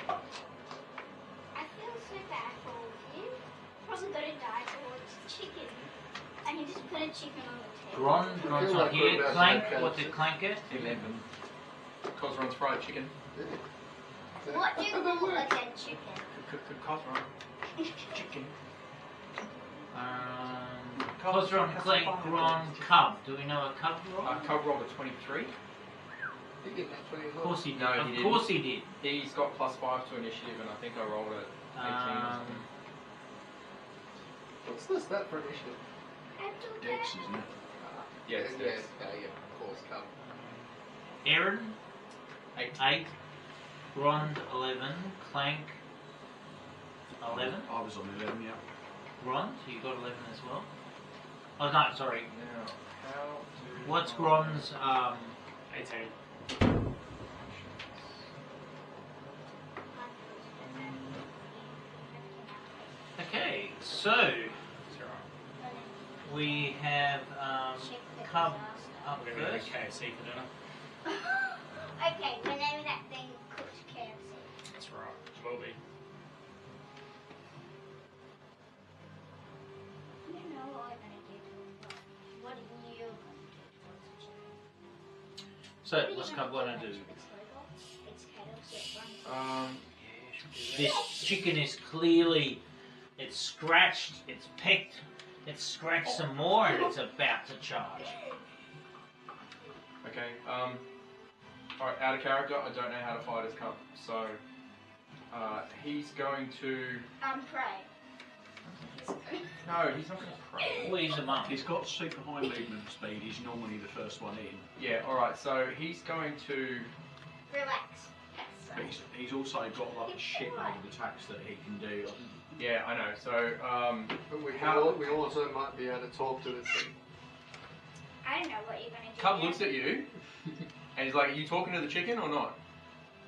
I feel so bad for all of you. Probably gonna die towards chicken. I can just put a chicken on the table. Gron's feel not like we're here. about to Clank, have what did Clank get? 11. Cosron's fried chicken. What do you call a dead chicken? Cosron. Chicken. Cosron, Clank, Gron, Cub. Do we know a Cub roll? Cub rolled a 23. You get that 20 as Of well. course he did. No, he Of didn't. course he did. He's got +5 to initiative, and I think I rolled a 18 or something. What's the stat for initiative? I do Dex, that. isn't it? Yeah, it's yeah, Dex. yeah, of course, cup. Aaron, 8. 8. Grond, 11. Clank, 11. I was on 11, yeah. Grond, you got 11 as well. Oh no, sorry. Now, how do What's I- Gron's 18. Okay, so we have Cub up We're going to first. KFC for dinner. Okay, we're naming that thing cooked KFC. That's right. Will be. You know what I'm gonna do to him. What are you gonna do towards the chicken? So What are you what's gonna Cub gonna when do? the chicken's legal? It's KFC. This chicken is clearly, it's scratched, it's picked, it's scratched some more, and it's about to charge. Okay. Alright, out of character, I don't know how to fight his cub. So, he's going to... Pray. No, he's not going to pray. Well, he's a monk. He's got super high movement speed. He's normally the first one in. Yeah, alright, so he's going to... Relax. But he's also got like a shitload of attacks that he can do. Yeah, I know. So, But we How- also might be able to talk to this thing. I don't know what you're going to do. Cub yet. looks at you, and he's like, "Are you talking to the chicken or not?"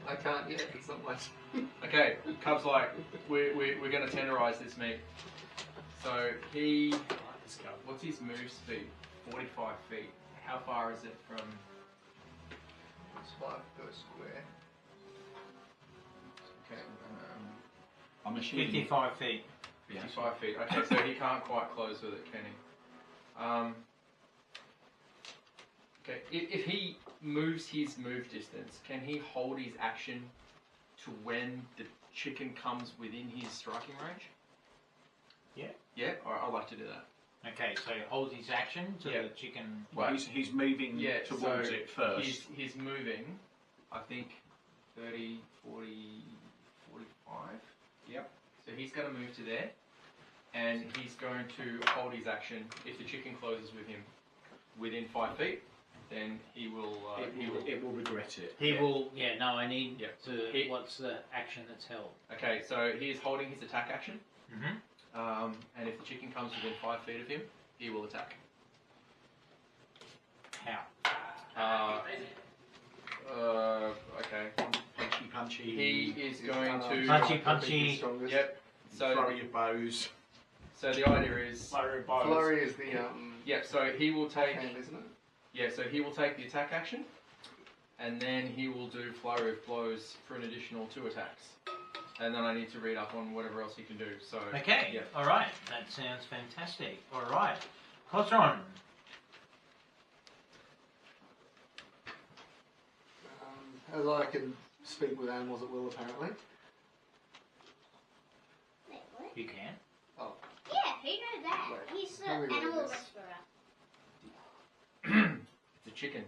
I can't yet. It's not much. Okay, Cub's like, "We're going to tenderize this meat." So he, This guy. what's his move speed? 45 feet. How far is it from? It's 5 per square. Okay, I'm assuming. 55 feet. 55 feet. Okay, so he can't quite close with it, can he? Okay, if he moves his move distance, can he hold his action to when the chicken comes within his striking range? Yeah. Yeah, alright, I'd like to do that. Okay, so he holds his action to Yeah. the chicken. Well, he's moving Yeah, towards so it first. He's moving, I think, 30, 40, 45. Yep. So he's going to move to there, and he's going to hold his action. If the chicken closes with him within 5 feet, then he will. It will regret it. He Yeah. will, yeah, no, I need Yeah. to, He- what's the action that's held? Okay, so he is holding his attack action, Mm-hmm. and if the chicken comes within 5 feet of him, he will attack. How? Okay. Punchy, punchy. He is going to. Punchy, punchy. Strongest. Yep. So, Flurry of bows. so the idea is. Flurry of bows. Flurry is the Yep. So he will take. hand, isn't it? Yeah. So he will take the attack action, and then he will do flurry of blows for an additional 2 attacks. And then I need to read up on whatever else he can do. So. Okay, Yeah. alright, that sounds fantastic. Alright, Cosron. As I can speak with animals at will, apparently. Wait, what? You can. Yeah, who knows that? Wait, He's the tell me what it animal is. whisperer. It's a chicken.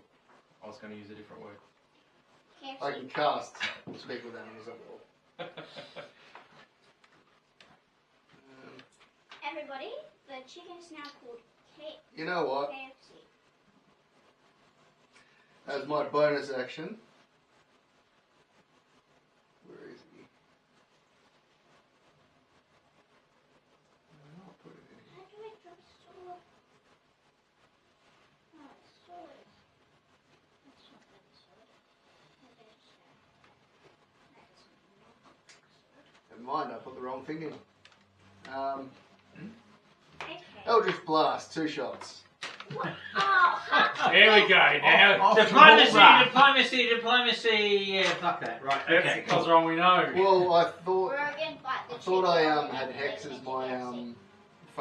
I was going to use a different word. I can KFC. cast speak with animals at will. Everybody, the chicken is now called You know what? KFC. As my bonus action. Where is he? I'll put it in here. How do I drop sword? Oh, it's sword. That's not the sword. Okay, so that is not Never mind, I put the wrong thing in. sword. Okay. Eldritch Blast, 2 shots. What? Oh, There we go. Now, Diplomacy, yeah, fuck that, right, okay. that's the Cosron we know. Well, I we're thought again fight the I thought I chicken. had Hex as my I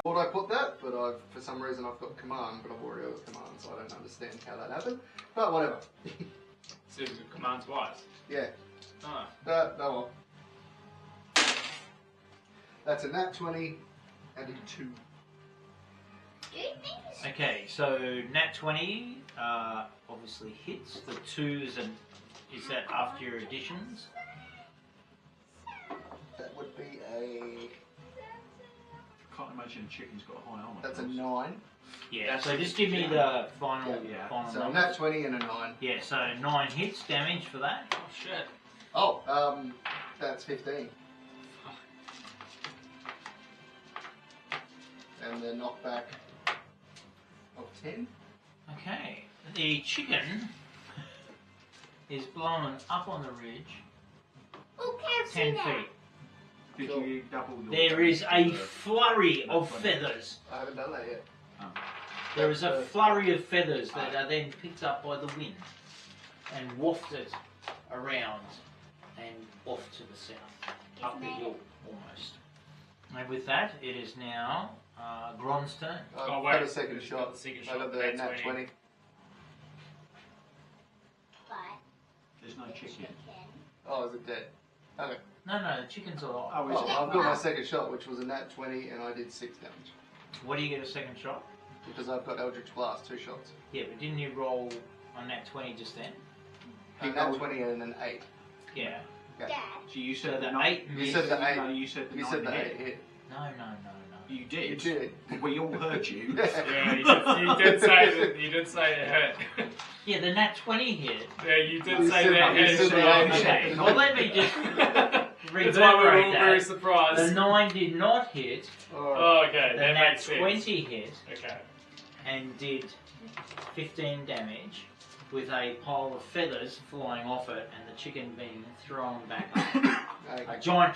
thought I put that, but I've for some reason I've got command, but I've already got command, so I don't understand how that happened. But whatever. So it was a command twice. Yeah. Ah. No. That's a nat 20 and a 2. Do things? Okay, so nat 20 obviously hits. The 2 is is that after your additions? That would be a. Can't imagine a chicken's got high armor. That's a 9. Yeah, so just give me the final, Yeah. final So number. nat 20 and a 9. Yeah, so 9 hits damage for that. Oh shit. Oh, that's 15. And the knockback of 10. Okay, the chicken is blown up on the ridge Oh, KFC 10 now. feet. Did you double your? There is a flurry of feathers. I haven't done that yet. There is a flurry of feathers that are then picked up by the wind and wafted around and off to the south, up the hill almost. And with that, it is now Gron's turn. I've Oh, had wait. a second shot. The second I shot, got the nat nat 20. 20. But There's no chicken. Oh, is it dead? Okay. No, the chicken's alive. Oh, is Oh, it? I've got my second shot, which was a nat 20, and I did 6 damage. What do you get a second shot? Because I've got Eldritch Blast, 2 shots. Yeah, but didn't you roll on that 20 just then? He nat 20 and an 8. Yeah. Dad. So you So said the the 8 You missed. said the 8. No, you said the You 9 said the hit. 8 hit. No. You did. You did. We all heard you. Yeah, you did say that. You did say it hurt. Yeah, the nat 20 hit. Yeah, you did You say said that that, you hurt. said the Okay, eight. well let me just That's why we're reverberate all very that. surprised. The 9 did not hit, Oh, okay, the that nat makes sense. 20 hit Okay. and did 15 damage with a pile of feathers flying off it and the chicken being thrown back up. A Okay. giant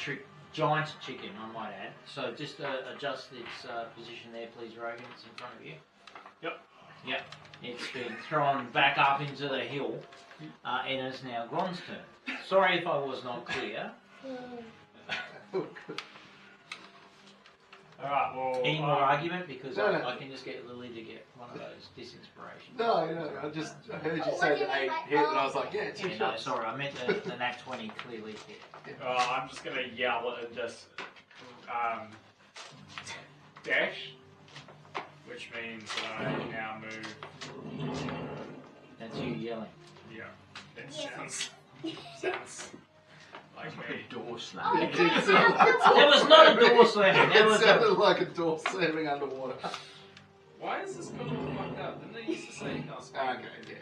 chicken, I might add. So just adjust its position there, please, Rogan. It's in front of you. Yep. It's been thrown back up into the hill, and it's now Gron's turn. Sorry if I was not clear. Alright, well. Any more argument? Because No, no. I can just get Lily to get one of those disinspirations. No, I heard you say the 8 hit, and I was like, yeah, 2 Yeah, no, shots. sorry, I meant the nat 20 clearly hit. I'm just gonna yell it and just. Dash. Which means that I now move. That's you yelling. Yeah. That Yes. sounds like Like me. a door Oh, slam. It can did I sound have the There was not a door slamming. There It was a sounded like a door slamming underwater. Why is this got all fucked up? Didn't they used to say you can't scream? Okay, yeah.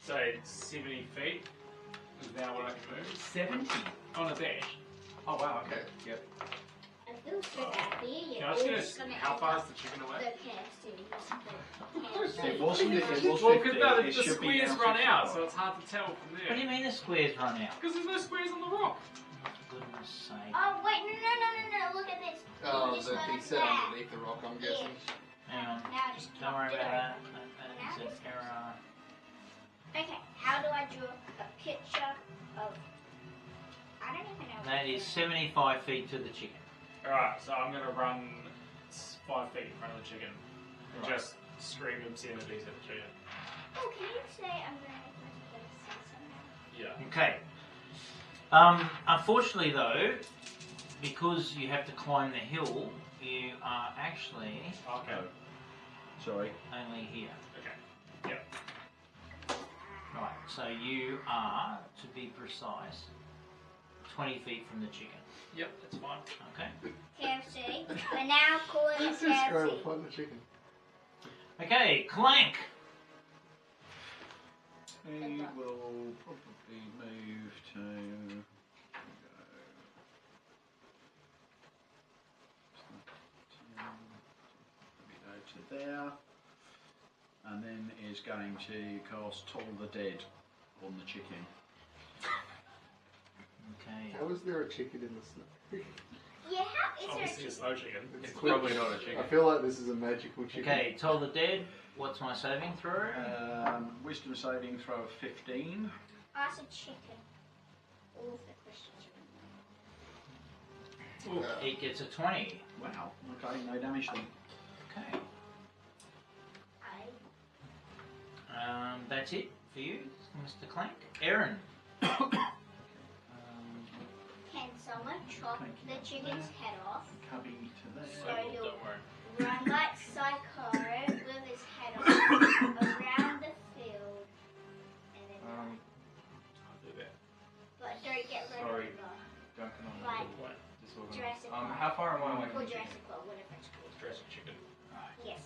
So 70 feet is now what I can move 70. on a dash. Oh wow. Okay. Yep. I feel so happy. Can I just get how far is the chicken The away? KFC. It wasn't. It was Well, 50. because no, It the should be squares now run 55. out, so it's hard to tell from What do you there. mean the squares run out? Because there's no squares on the rock. For goodness sake. Oh wait, no! Look at this. Oh, You just that went he like said that. underneath the rock, I'm guessing. Hang on. Now I just Don't worry knocked it about over. that. That is an error. Okay, how do I draw a picture of? I don't even know. That is 75 feet to the chicken. Alright, so I'm going to run 5 feet in front of the chicken and Right. just scream obscenities at the chicken. Oh, can you say I'm gonna make myself say something? Yeah. Okay. Unfortunately, though, because you have to climb the hill, you are actually Okay. Sorry. only here. Okay. Right. So you are, to be precise, 20 feet from the chicken. Yep, that's fine. Okay. KFC. We're now calling it Let's just go and KFC. find the chicken. Okay. Clank. He will probably move to. Go to there, and then is going to cast Toll the Dead on the chicken. Okay. How is there a chicken in the snow? Yeah, how is there a Obviously, a chicken? snow chicken. It's probably not a chicken. I feel like this is a magical chicken. Okay. Toll the dead. What's my saving throw? Wisdom saving throw of 15. Ask a chicken. All of the questions. It gets a 20. Wow. Okay, no damage then. Okay. I That's it for you, Mr. Clank. Aaron. can someone chop the chicken's head off? Cubby to there. So you'll Don't worry. run like Psycho with his head off around the field, and then I'll do that. but don't get rid Sorry. of Duncan on Like the What? disorganized. Jurassic Park. How far am I away or from the chicken? Jurassic World, whatever it's called. Jurassic chicken. Yes.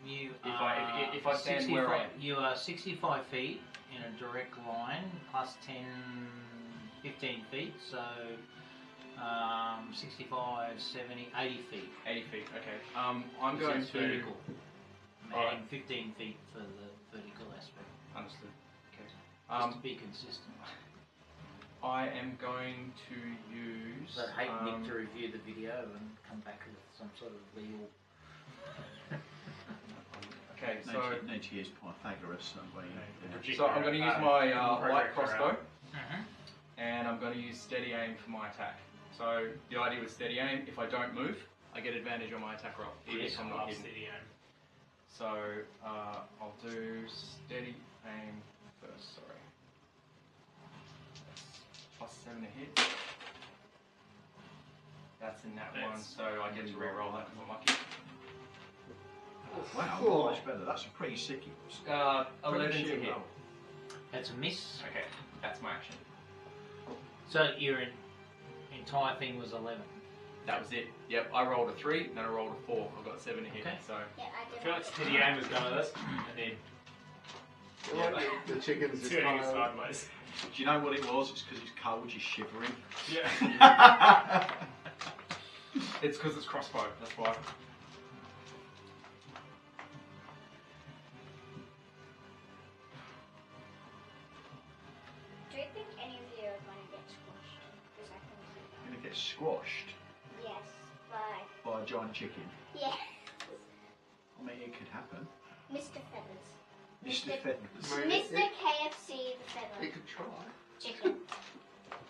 You If are I stand where I am. You are 65 feet in a direct line, plus 10, 15 feet, so 65, 70, 80 feet. 80 feet, okay. I'm going It's to... vertical. Alright. And 15 feet for the vertical aspect, Understood. Okay. just to be consistent. I am going to use... But I hate Nick to review the video and come back with some sort of legal... Okay, so... Need to use Pythagoras that way. Yeah. So I'm going to use my light crossbow, Mm-hmm. and I'm going to use steady aim for my attack. So the idea with steady aim, if I don't move, I get advantage on my attack roll, even Yes, if I'm I not love hidden. steady aim. So I'll do steady aim first. Sorry. 7 to hit. That's in that one, That's- so I get to re-roll that because I'm lucky. Wow, Oh. much better. That's a pretty sicky. 11 to shit hit. roll. That's a miss. Okay, that's my action. So your entire thing was 11. That was it. Yep, I rolled a 3, then I rolled a 4. I got 7 to hit. Okay. So Yeah, I I did. feel like Steady Aim was done with this, and then I feel like the chickens just turning kind it of. sideways. Do you know what it was? It's because it's cold. You're shivering. Yeah. it's because it's crossbow. That's why. Do you think any of you are going to get squashed? Because I can see You're gonna get squashed that. Yes, by. by a giant chicken. Yes. I mean, it could happen. Mr. Feathers. Mr. Feathers. Mr. KFC the Feather You could try. Chicken.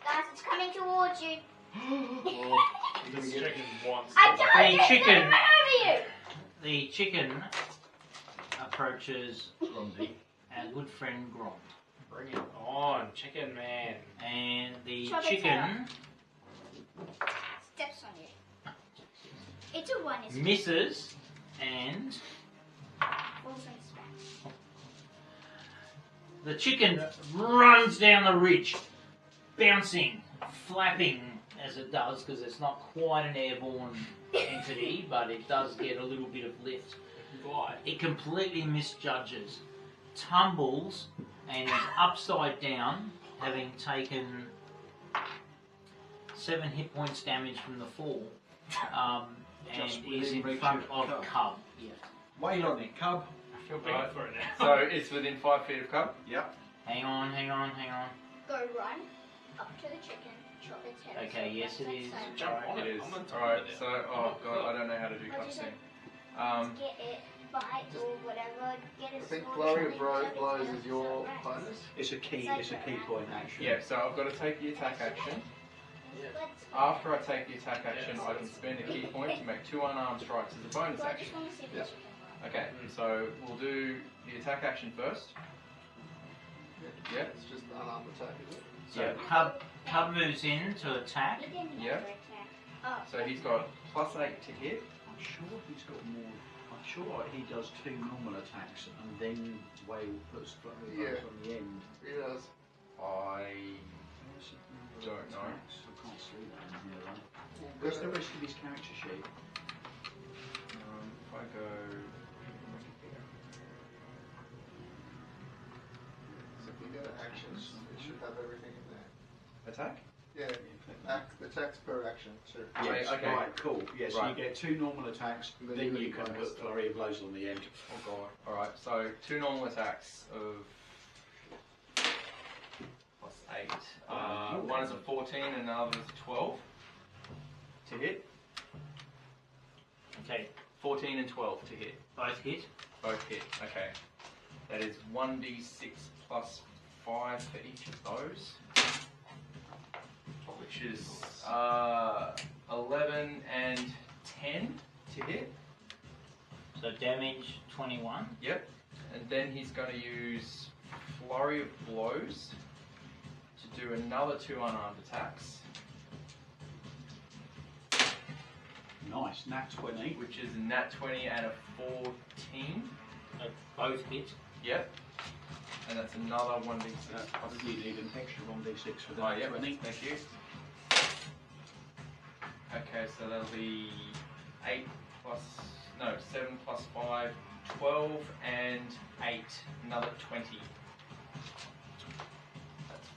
Guys, it's coming towards you. Or you're This gonna get. chicken wants. I to- don't The get chicken. over you. The chicken approaches Grondy. our good friend Grom. Bring it on, chicken man. And the Chop its chicken head Steps on you. It's a one, isn't it? misses and Falls on its back. the chicken runs down the ridge, bouncing, flapping as it does, because it's not quite an airborne entity, but it does get a little bit of lift. Glide. It completely misjudges, tumbles, and is upside down, having taken 7 hit points damage from the fall, and Just is within in reach front of of Cub. Cub. Yeah. Wait on it, cub. I feel bad for it now. So it's within 5 feet of Cub. Yep. Hang on. Go run up to the chicken, chop its head. off, Okay, so yes it is. outside. Jump on It it. is. I'm on top Alright, of it. so, oh god, I don't know how to do What'd you say? cutscene. Get it, bite or whatever. Get I a think sword, flurry chop of it, chop its blows head is off, your so right. bonus. It's a key. It's a key point action. Yeah, so I've got to take the attack action. Let's go. After I take the attack action, I can spend a key point to make 2 unarmed strikes as a bonus So I action. just want to see if Yeah. the chicken bites. Okay, so we'll do the attack action first. Yeah. It's just an unarmed attack, is it? So Yeah. Cub moves in to attack. He didn't Yeah. never attack. Oh, So he's got +8 to hit. I'm sure he's got more. I'm sure he does 2 normal attacks and then Whale puts flurry Yeah. on the end. He does. I Don't know. I can't see that in here. Right? We'll Where's the go- rest of his character sheet? if I go So if you go to actions, it should have everything in there. attack. Yeah, attacks per action, sure. Yes, okay. right, cool. Yeah, so Right. you get 2 normal attacks, And then, then you you can bonus put flurry of blows on the end. Oh god. Alright, so 2 normal attacks of +8. One is a 14 and another is a 12 to hit. Okay, 14 and 12 to hit. both hit. Both hit. Okay. That is 1d6 plus 5 for each of those. Which is 11 and 10 to hit. So damage 21. Yep. And then he's going to use Flurry of Blows to do another 2 unarmed attacks, Nice, nat 20. which is a nat 20 and a 14. So both hit. Yep. And that's another 1d6 I plus think you need an extra 1d6 for the Oh, nat yeah, 20. thank you. Okay, so that'll be 7 plus 5, 12, and 8, another 20. That's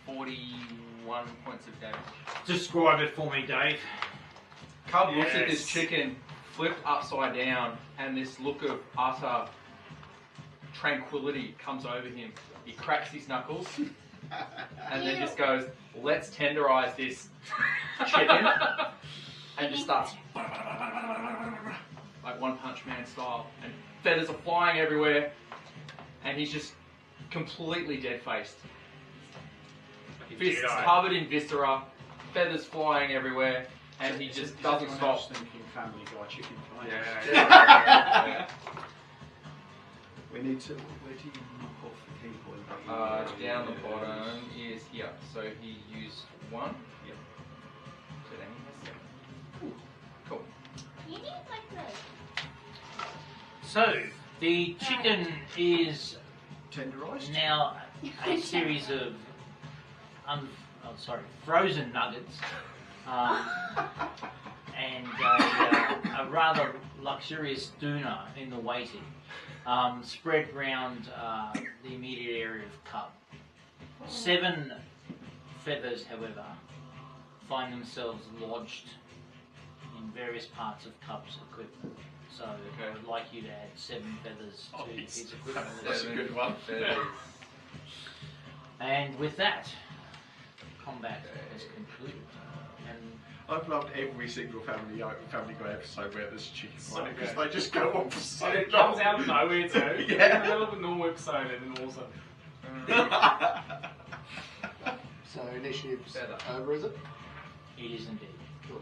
41 points of damage. Describe it for me, Dave. Cub looks at this Yes. chicken flipped upside down, and this look of utter tranquility comes over him. He cracks his knuckles, and then just goes, "Let's tenderize this chicken," and just starts like One Punch Man style, and feathers are flying everywhere, and he's just completely dead-faced. Like a Fists Jedi. covered in viscera, feathers flying everywhere, and he Is just it- doesn't is stop. everyone else thinking Family Guy chicken fight? Yeah. We need to. Where do you knock off the key point? Down the bottom is here. So he used 1. Yep. So then he has 7. Cool. You need like this. So, the chicken is Tenderised. now a series of frozen nuggets, and a rather luxurious doona in the waiting, spread round the immediate area of cub. 7 feathers, however, find themselves lodged in various parts of cub's equipment. So I would like you to add 7 feathers to his equipment. That's a good one. Feathers. And with that, combat is concluded. And I've loved every single Family Guy episode where there's chicken So on it because good. they just go on for so And it long. comes out of nowhere too. Yeah. In the middle of a normal episode and then awesome. So initiative's Feather. over, is it? it is indeed. Cool.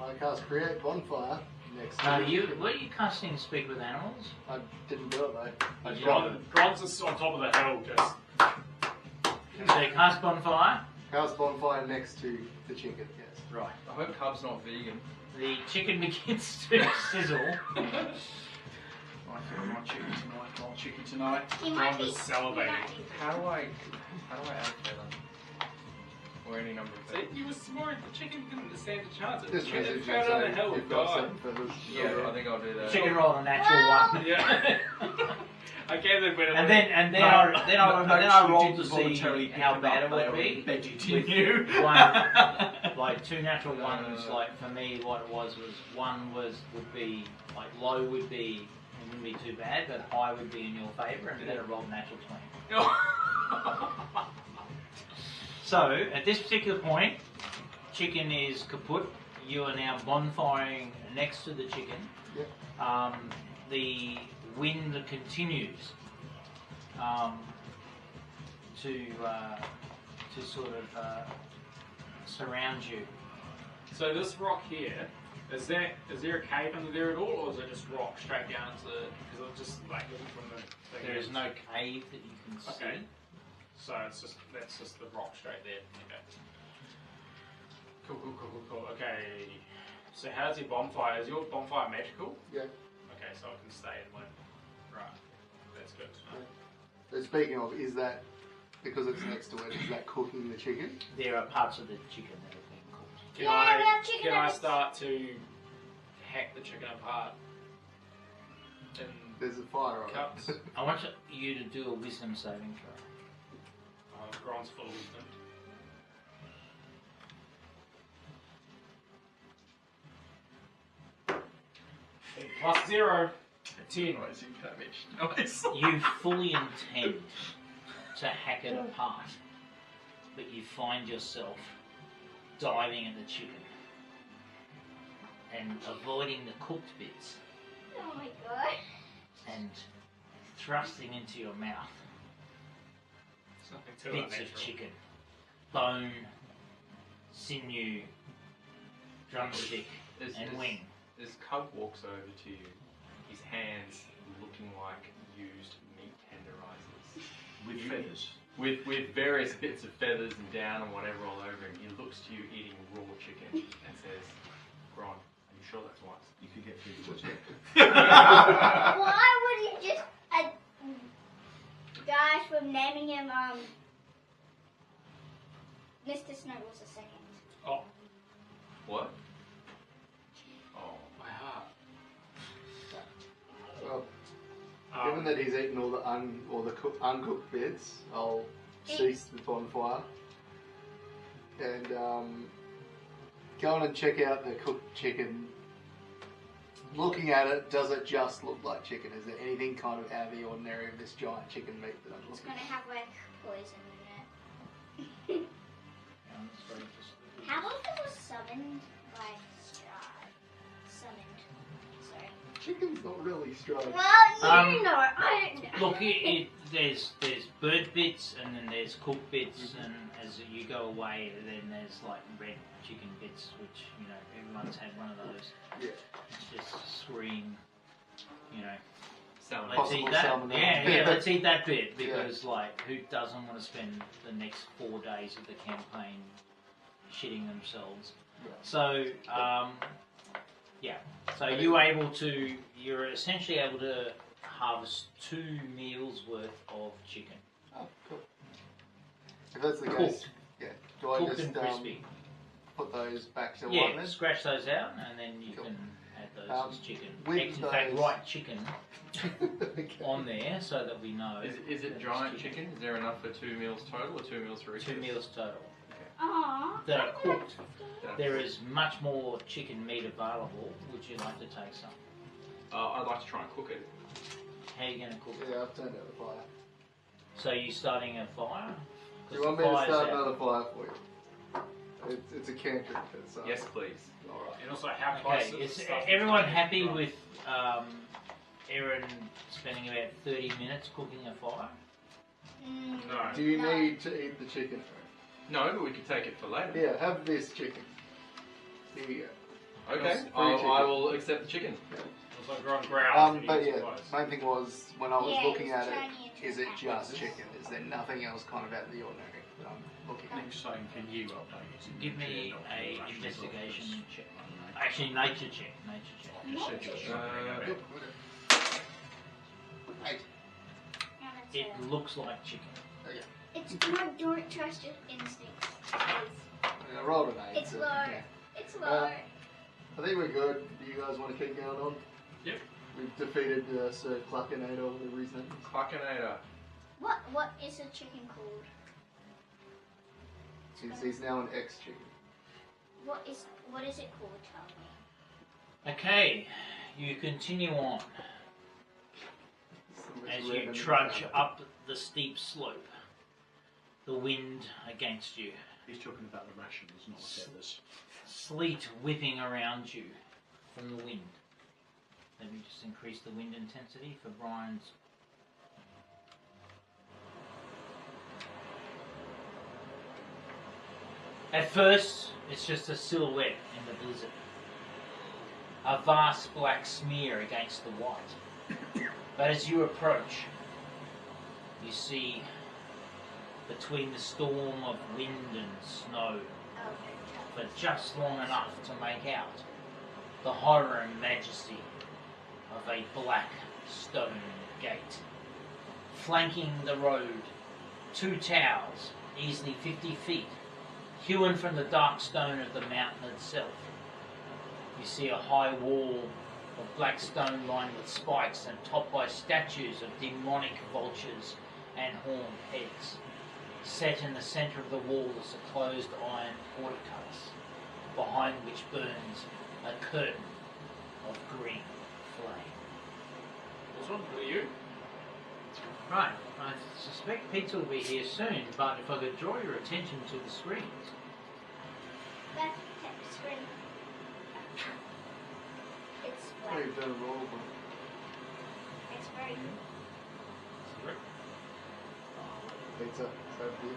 I cast create bonfire next to Were you casting speak with animals? I didn't do it though. Grog's is on top of the hill, just. So you cast bonfire. Cast bonfire next to the chicken, yes. Right. I hope Cub's not vegan. The chicken begins to sizzle. I feel my chicken tonight, not chicken tonight. He might Grog be is salivating. How do I add a feather? Or any number of See, feathers? you were smart. The chicken didn't stand a chance. This It message fell on the is hill you've and got died. 7 feathers. Yeah, I think I'll do that. Chicken rolled a natural one. Yeah. I gave it when it And then No, I rolled to you didn't see voluntarily pick how them bad up, it would they were be. embedded With in you. one, like 2 natural ones. Like for me, what it was 1 would be like low would be it wouldn't be too bad, but high would be in your favour, and then it rolled natural 20. So at this particular point, chicken is kaput. You are now bonfiring next to the chicken. Yep. The wind continues to sort of surround you. So this rock here, is there a cave under there at all, or is it just rock straight down to the? Because it's just like looking from the thing. There is no cave that you can see. Okay. So that's just the rock straight there. Okay. Cool. Okay. So how's your bonfire? Is your bonfire magical? Yeah. Okay, so I can stay in one. Right. That's good. So speaking of, is that, because it's next to it, is that cooking the chicken? There are parts of the chicken that are being cooked. Can Yeah, we have chicken can I nuggets. start to hack the chicken apart? And There's a fire on cups. it. I want you to do a wisdom saving throw. Grant's full of wisdom. +0. 10. Rising damage. Nice. You fully intend to hack it apart, but you find yourself diving at the chicken and avoiding the cooked bits Oh my god. and thrusting into your mouth There's nothing too bits of unnatural. chicken, bone, sinew, drumstick, and wing. As Cub walks over to you, his hands looking like used meat tenderizers. With feathers. With various bits of feathers and down and whatever all over him, he looks to you eating raw chicken and says, Gron, are you sure that's wise? You could get through the Why would you just guys for naming him Mr. Snuggles II? Oh, What? Oh. my heart. Well, given that he's eaten all the uncooked bits, I'll cease the bonfire and go on and check out the cooked chicken. Looking at it, does it just look like chicken? Is there anything kind of out of the ordinary of this giant chicken meat that I'm It's looking gonna have like poison in it. How about if it was summoned by Strive? Summoned. Sorry. at? Chicken's not really strong. Well, you know, I don't know. Look, there's bird bits and then there's cooked bits, and as you go away, then there's like red chicken bits, which everyone's had one of those. Yeah. It's just scream, Salmon. Let's Possible eat that. salmon. Yeah, let's eat that bit Yeah. because, like, who doesn't want to spend the next 4 days of the campaign shitting themselves? Yeah. So, yeah. So you're essentially able to harvest 2 meals worth of chicken, Oh, cool. If that's the case, cooked, yeah. Do I cooked just and crispy. put those back to Yeah, one then? scratch those out, and then you Cool. can add those Um, as chicken. with In fact, those- write chicken Okay. on there so that we know. Is that it it's giant chicken? Is there enough for 2 meals total or 2 meals for each? 2 meals total Aww. that are cooked. Yeah. There is much more chicken meat available. Would you like to take some? I'd like to try and cook it. How are you going to cook it? Yeah, I've turned out the fire. So you starting a fire? Do you want me to start another fire for you? It's a cantrip. Yes, please. Alright. And also, how close Okay, is is the stuff everyone to happy dry? with Erin spending about 30 minutes cooking a fire? No. Do you No. need to eat the chicken? No, but we could take it for later. Yeah, have this chicken. Here you go. Okay, Free I chicken. will accept the chicken. Also, ground ground. But yeah, main thing was when I was Yeah, looking it's at it, turning into is a it packet. just chicken? Is there nothing else kind of out of the ordinary that I'm looking at? Next time, can you update us? in Give the me chat, a not the investigation check. office? Actually, nature check. Nature check. You said you were struggling a bit. Eight. It looks like chicken. It's not, don't trust your instincts. I rolled an 8. It's so, low. yeah. It's low. I think we're good. Do you guys want to keep going on? Yep. We've defeated Sir Cluckinator, whatever his name is. Cluckinator. What is a chicken called? He's now an ex-chicken. What is it called? Tell me. Okay, you continue on as you Ribbon. trudge up the steep slope. The wind against you. He's talking about the rations, not the feathers. Sleet whipping around you from the wind. Let me just increase the wind intensity for Brian's. At first, it's just a silhouette in the blizzard. A vast black smear against the white. But as you approach, you see between the storm of wind and snow for just long enough to make out the horror and majesty of a black stone gate. Flanking the road, 2 towers, easily 50 feet, hewn from the dark stone of the mountain itself. You see a high wall of black stone lined with spikes and topped by statues of demonic vultures and horned heads. Set in the centre of the wall is a closed iron portcullis, behind which burns a curtain of green flame. This one for you. Right, I suspect pizza will be here soon, but if I could draw your attention to the screens. That screen. It's Oh, black. you've done a roll one. It's very good. Pizza. So for you.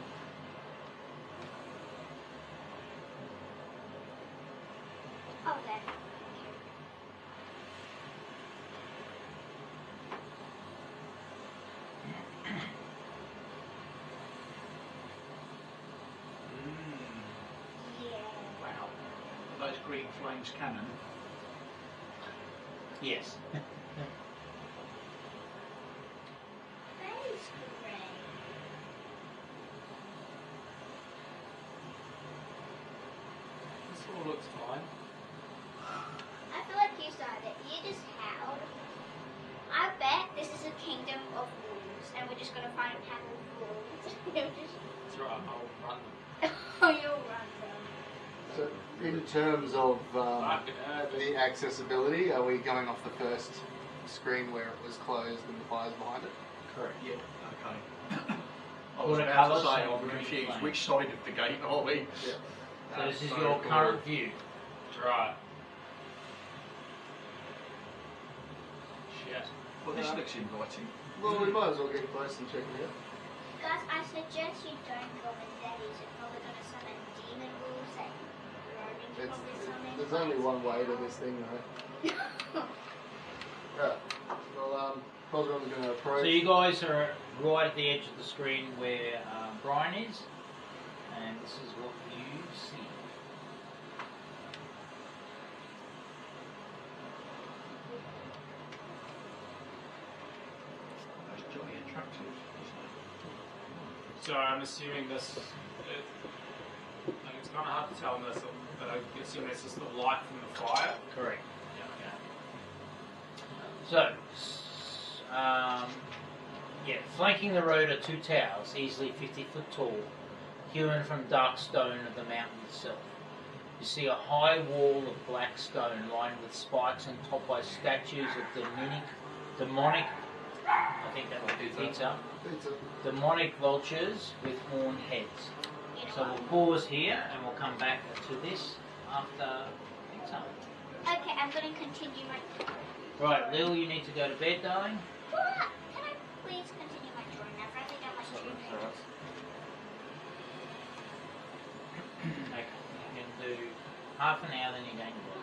Oh, there. Yeah. Wow. Are those green flames cannon? Yes. Thanks, Greg. This all looks fine. I feel like you started it. You just howled. I bet this is a kingdom of wolves, and we're just gonna find a pack of wolves. That's right, I'll run them. Oh, you'll run them. So, in terms of Fucking the accessibility, are we going off the first screen where it was closed and the fire's behind it? Correct. Yeah, okay. I was about to Watercolours say, and I'm green confused. flame. Which side of the gate are we? Yeah. So this is So your cool. current view. That's right. Shit. Well, this looks inviting. Well, we might as well get close and check it out. Guys, I suggest you don't go in there. You're probably gonna summon demon wolves that Rogan's It's, probably summoning. there's only one way to this thing, though. Yeah. Well, Cosmo's going to approach. So you guys are right at the edge of the screen where Brian is, and this is what you see. That's jolly attractive, isn't So I'm assuming this. Like it's kind of hard to tell on this, but I assume this is the light from the fire. Correct. Yeah. So, flanking the road are two towers, easily 50 foot tall, hewn from dark stone of the mountain itself. You see a high wall of black stone lined with spikes and topped by statues of demonic, I think that would be pizza, demonic vultures with horned heads. So we'll pause here and we'll come back to this after pizza. Okay, I'm going to continue my. Right, Lil, you need to go to bed, darling. What? Can I please continue my drawing? I've only done my 2 pages. Okay, you can do half an hour, then you're going to bed.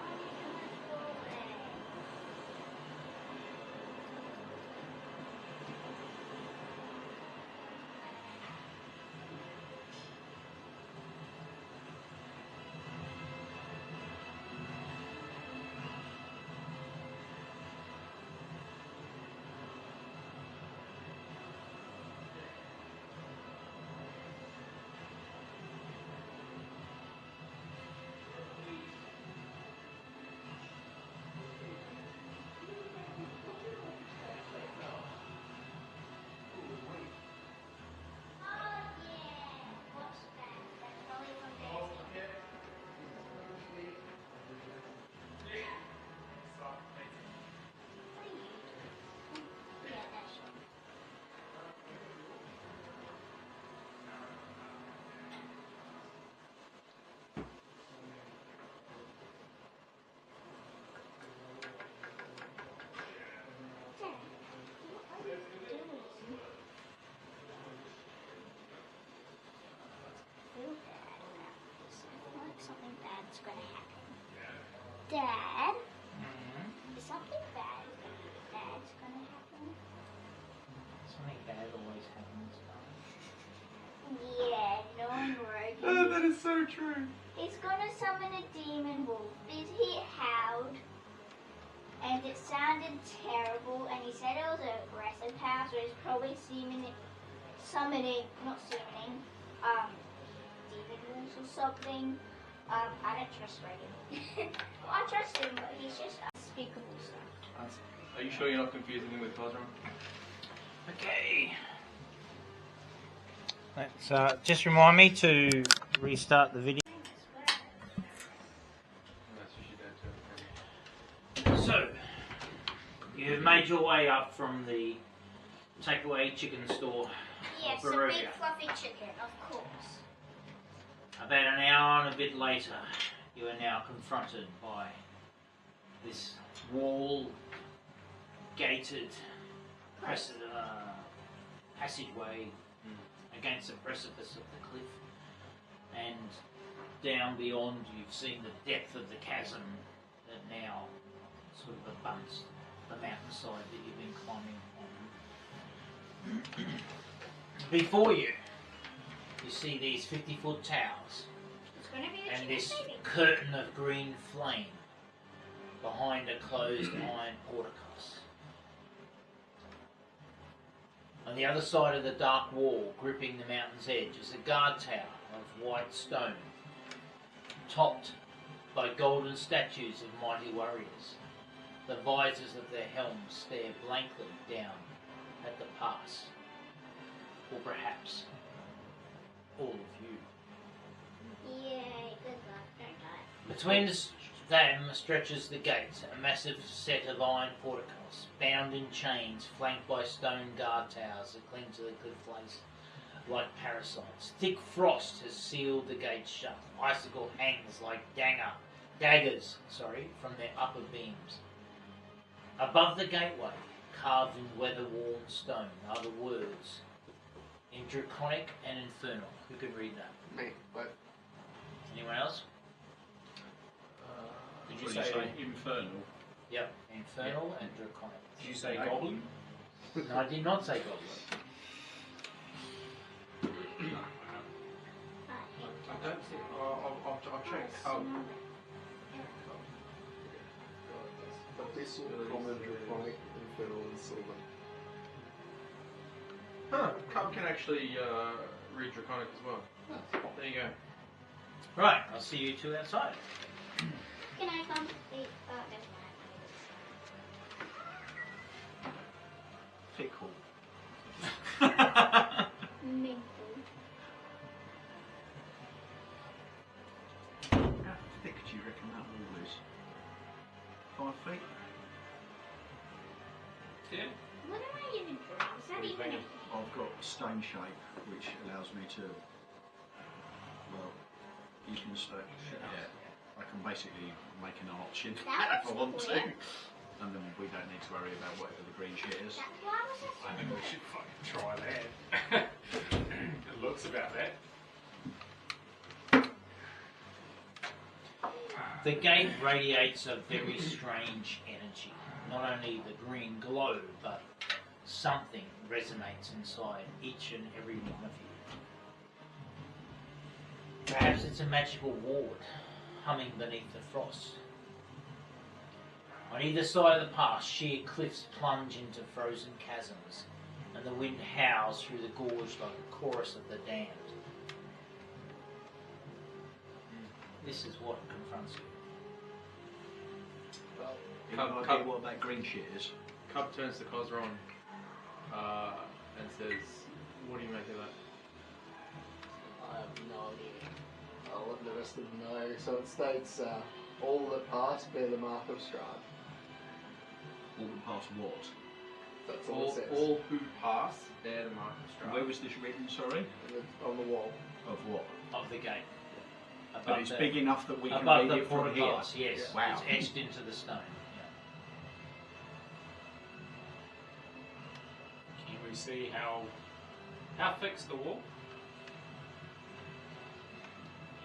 Something bad's gonna happen. Dad, is something bad's gonna happen? Something bad always happens. Yeah, knowing Rogan. That is so true. He's gonna summon a demon wolf. He howled, and it sounded terrible. And he said it was an aggressive howl, so he's probably summoning, demon wolves or something. I don't trust Reagan. Well, I trust him, but he's just unspeakable stuff. Are you sure you're not confusing him with Cosmo? Okay. Let's just remind me to restart the video. That's what she did too. So, you've made your way up from the takeaway chicken store. Yes, of a Barovia. big fluffy chicken, of course. About an hour and a bit later, you are now confronted by this wall-gated passageway against the precipice of the cliff, and down beyond you've seen the depth of the chasm that now sort of abuts the mountainside that you've been climbing on. Before you, you see these 50-foot towers It's going to be the and chicken this baby. curtain of green flame behind a closed iron porticos. On the other side of the dark wall, gripping the mountain's edge, is a guard tower of white stone, topped by golden statues of mighty warriors. The visors of their helms stare blankly down at the pass, or perhaps all of you. Yay, good luck, don't die. Between them stretches the gate, a massive set of iron porticos, bound in chains, flanked by stone guard towers that cling to the cliff face like parasites. Thick frost has sealed the gate shut. Icicle hangs like daggers from their upper beams. Above the gateway, carved in weather-worn stone, are the words in Draconic and Infernal. Who can read that? Me, but Anyone else? Did What you did say infernal? Yep. Infernal and Draconic. Did you say goblin? No, I did not say goblet. I don't see it. I'll check. Abyssal, common, draconic, infernal, and silver. Huh, Cub can actually read Draconic as well. There you go. Right, I'll see you two outside. Can I come? Never Fickle. mind. Mingle. How thick do you reckon that wall is? 5 feet? Yeah. What am I even drawing? Is that What do you even think? I've got a stone shape which allows me to, well, you can start, yeah, I can basically make an arch in That if I want looks to. weird. And then we don't need to worry about whatever the green shit is. That's why was I I think we should fucking try that. It looks about that. The gate radiates a very strange energy. Not only the green glow, but something resonates inside each and every one of you. Perhaps it's a magical ward humming beneath the frost. On either side of the pass, sheer cliffs plunge into frozen chasms, and the wind howls through the gorge like a chorus of the damned. This is what confronts you. Well, You have no idea what that green shit is? Cub turns to Cosron and says, "What do you make of that?" I have no idea. I'll let the rest of them know. So it states, all that pass bear the mark of Strahd. All the past what? That's all it says. All who pass bear the mark of Strahd. Where was this written, sorry? On the wall. Of what? Of the gate. But it's big enough that we can above read the it from here. portcullis, yes. Wow. It's etched into the stone. Can we see how thick's the wall?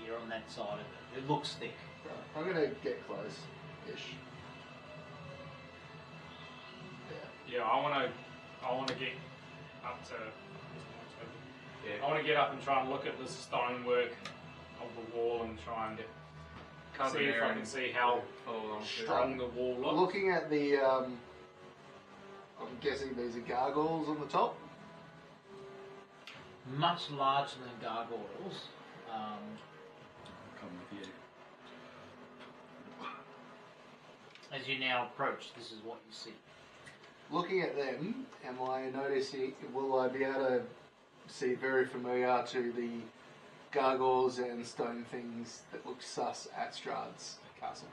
Here on that side of it. It looks thick. Right. I'm going to get close-ish. Yeah, I want to get up to. Yeah. I want to get up and try and look at the stonework of the wall and try and Cub see and if I Aaron can see how follow along too. strong the wall looks. Looking at the, I'm guessing these are gargoyles on the top. Much larger than gargoyles. Come with you. As you now approach, this is what you see. Looking at them, am I noticing, will I be able to see very familiar to the gargoyles and stone things that look sus at Strahd's castle?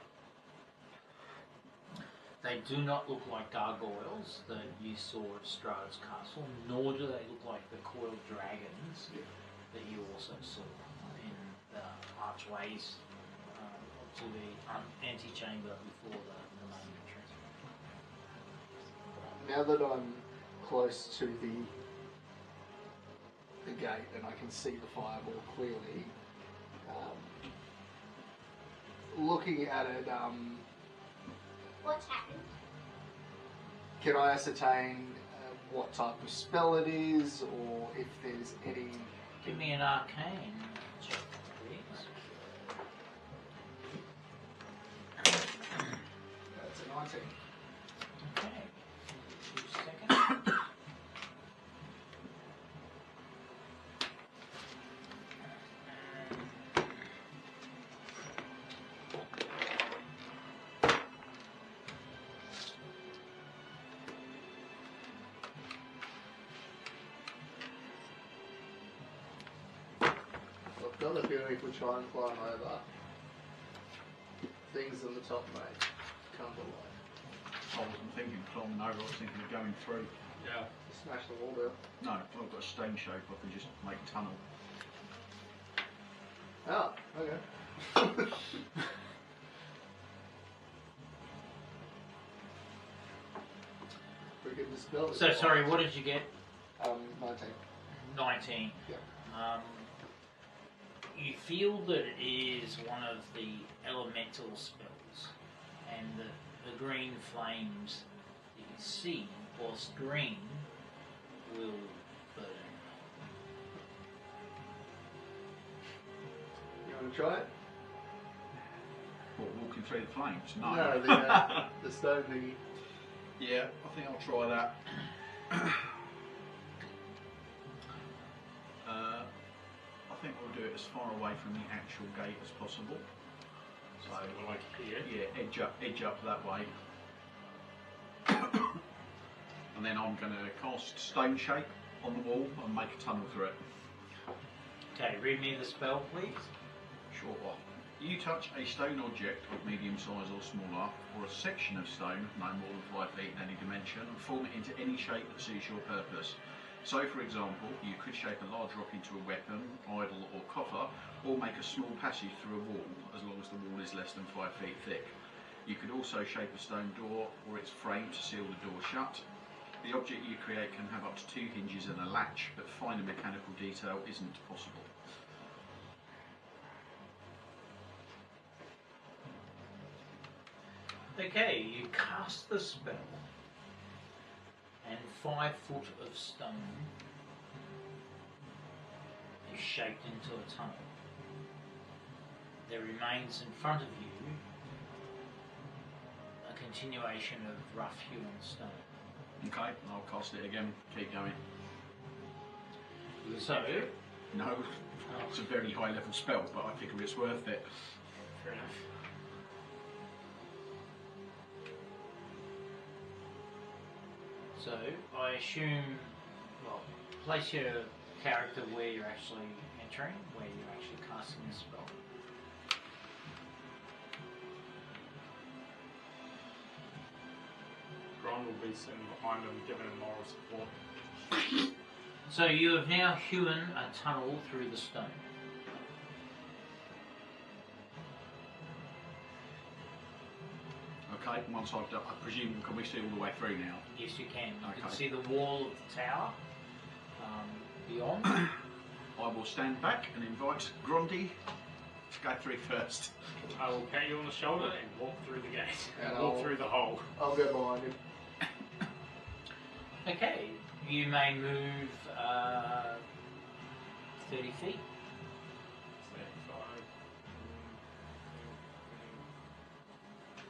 They do not look like gargoyles that you saw at Strahd's castle, nor do they look like the coiled dragons that you also saw in the archways to the antechamber before the main entrance. Now that I'm close to the gate and I can see the fireball clearly, looking at it, What's happened? can I ascertain what type of spell it is, or if there's any? Give me an arcane check, please. That's a 19. Okay. 2 seconds. I've got a feeling if we try and climb over, things on the top may come to life. I wasn't thinking climbing over, I was thinking of going through. Yeah. Smash the wall down. No, I've got a stone shape, I can just make a tunnel. Ah, okay. We can dispel it. So, sorry, what did you get? 19. 19. Yeah. You feel that it is one of the elemental spells, and the green flames that you see whilst green will burn. You want to try it? What, walking through the flames? No. No, the stone thingy. Yeah, I think I'll try that. I think we'll do it as far away from the actual gate as possible. So, Like here. yeah, edge up that way. And then I'm going to cast stone shape on the wall and make a tunnel through it. Okay, read me the spell, please. Sure. You touch a stone object of medium size or smaller, or a section of stone no more than 5 feet in any dimension, and form it into any shape that suits your purpose. So, for example, you could shape a large rock into a weapon, idol or coffer, or make a small passage through a wall, as long as the wall is less than 5 feet thick. You could also shape a stone door or its frame to seal the door shut. The object you create can have up to 2 hinges and a latch, but finer mechanical detail isn't possible. Okay, you cast the spell, and 5 foot of stone is shaped into a tunnel. There remains in front of you a continuation of rough hewn stone. Okay, I'll cast it again. Keep going. So, No, it's a very high level spell, but I figure it's worth it. Fair enough. so I assume, well, place your character where you're actually entering, where you're actually casting the spell. Gron will be sitting behind him, giving him moral support. So you have now hewn a tunnel through the stone. Okay, once I've done, I presume, can we see all the way through now? Yes, you can. You can Okay. see the wall of the tower beyond. I will stand back and invite Grundy to go through first. I will pat you on the shoulder and walk through the gate. And walk I'll- through the hole. I'll go behind him. Okay, you may move 30 feet. 35.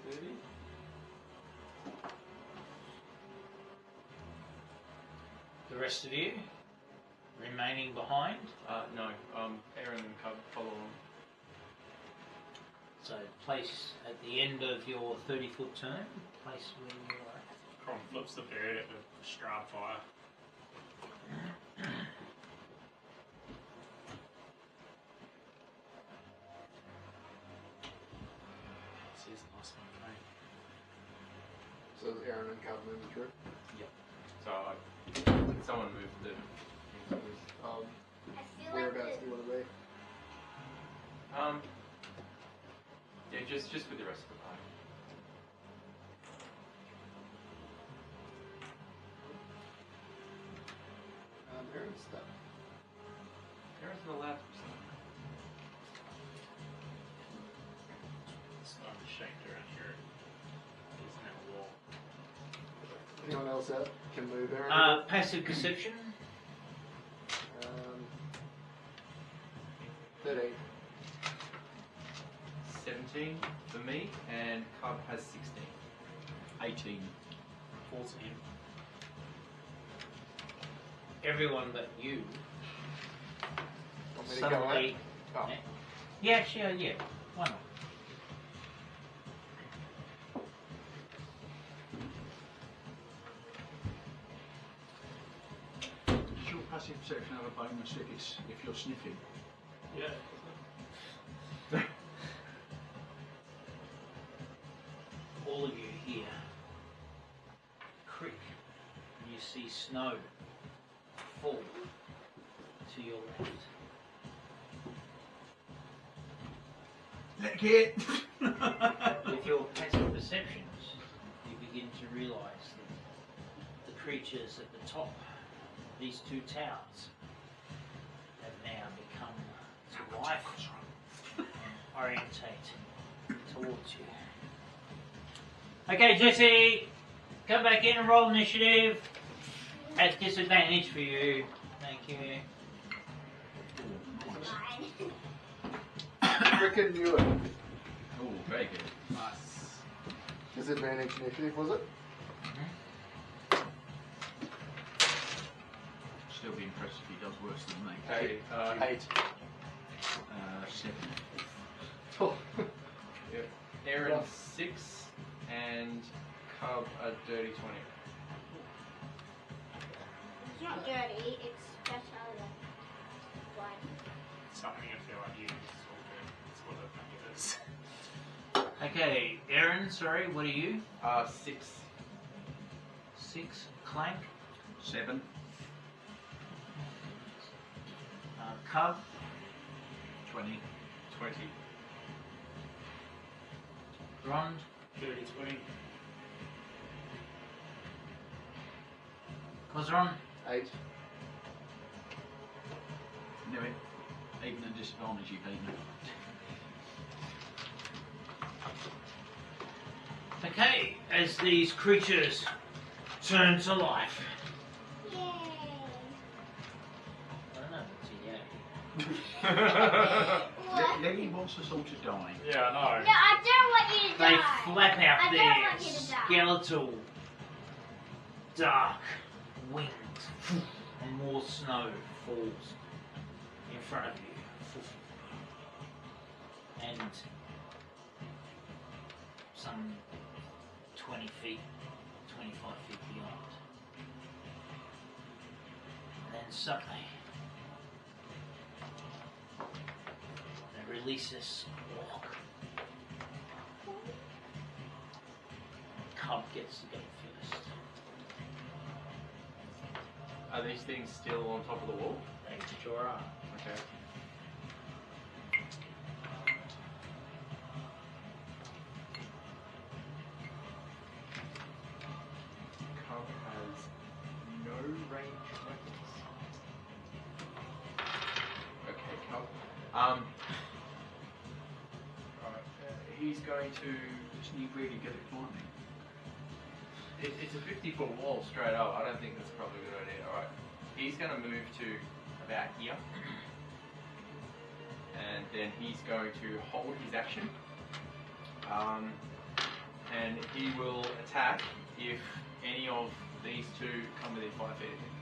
30. The rest of you remaining behind. No, Aaron and Cub follow on. So place at the end of your 30-foot turn, place where you are. Gron flips the bird at the strad fire. This is the last one, okay? So is Aaron and Cub moving through? So someone moved the. I feel like Whereabouts do you want to be? Yeah, just with the rest of the party. Aaron's stuck. Aaron's not allowed to be stuck. It's starting to shake around here. There's no wall. Anyone else out can move Aaron? Passive perception. 13. 17 for me, and Cub has 16. 18. 14. Everyone but you Want me to go suddenly. out? Oh. Yeah, actually, yeah. Why not? Does your passive perception have a bonus if you're sniffing? Yeah. All of you hear creak, and you see snow fall to your left. Let it. With your passive perceptions, you begin to realise that the creatures at the top of these 2 towers have now become to life and orientate towards you. Okay, Jesse, come back in and roll initiative. At disadvantage for you. Thank you. Frickin' knew it. Oh, very good. Nice. Disadvantage initiative, was it? Still be impressed if he does worse than me. Okay, 8. 7. Oh. Yep. Aaron 6 and Cub a dirty 20. It's not dirty, it's better than one. Something I feel like you is all good. It's what I think it is. Okay, Aaron, sorry, what are you? 6. 6. Clank. 7. Cub. 20. 20. Grond. 30, 20. Cosron. 8. Knew it. Even at disadvantage, you beat me. Okay, as these creatures turn to life. Yay! I don't know what's a yay. What? Lily wants us all to die. Yeah, I know. No, I don't want you to They die. flap out I don't their want you to die. skeletal, dark wings, and more snow falls in front of you. And some 20 feet, 25 feet beyond. And then suddenly, they release a squawk. Cub gets to go first. Are these things still on top of the wall? They sure are. Okay. Cub has no ranged weapons. Okay, Cub. Right. He's going to. Isn't he really good at climbing? It's a 50-foot wall straight up. I don't think that's probably a good idea. Alright. He's going to move to about here. And then he's going to hold his action. And he will attack if any of these two come within 5 feet of him.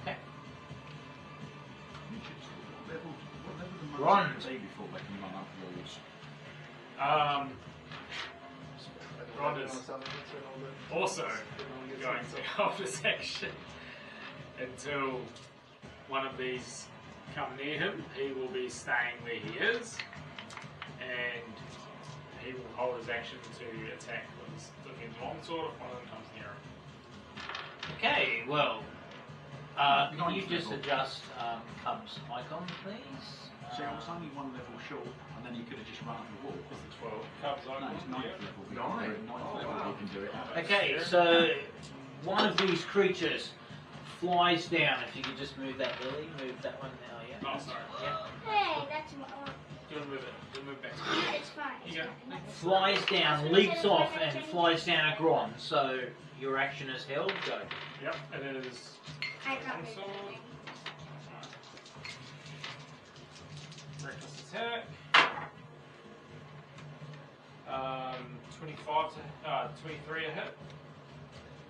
Okay. What level do Run. monsters be before they can run up walls? Rod is also going to hold a section until one of these come near him. He will be staying where he is, and he will hold his action to attack with his longsword if one of them comes near him. Okay, well, can you Ninth just level. adjust Cub's icon, please? See, I was only one level short, and then you could have just run up the wall. Is it 12? Cubs No, it's icon? 9th level. We Nine? can do it. 9th Oh, level, wow. we can do it. Okay, so one of these creatures flies down. If you could just move that, Lily, move that one now, yeah? Oh, sorry. Yeah. Hey, that's my. Do you want to move it? Do you want to move back? It's fine. It's Yeah. fine. Flies down, leaps off, and flies down a Gron. So your action is held. Go. Yep, it is. I can't move Longsword. anything. Reckless attack. 23 a hit.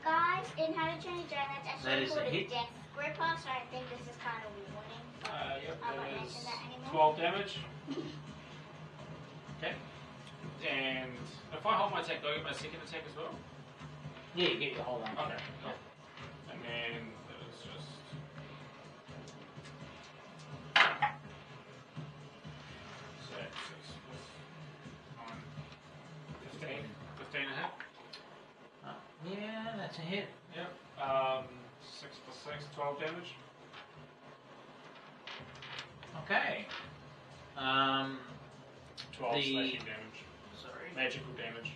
Guys, in How to Train Your Dragon, that's That actually is a called a hit. death gripper, so I think this is kind of warning. But Yep, I won't it mention is that anymore. 12 damage. Okay. And if I hold my attack, do I get my second attack as well? Yeah, you get your whole arm. Okay, cool. And then that is just. So, 6 plus 9. 15. 15 a hit. Yeah, that's a hit. Yep. 6 plus 6, 12 damage. Okay. 12 The- slashing damage. Sorry. Magical damage.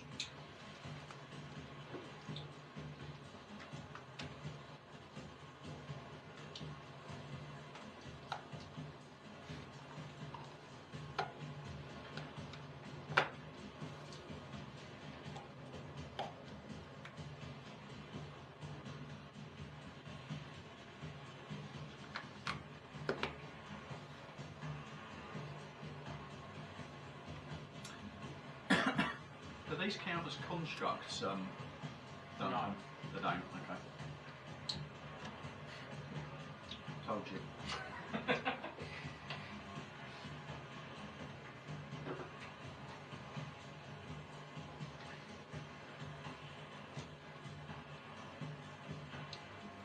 these count as constructs? Don't No. They don't. Okay. Told you.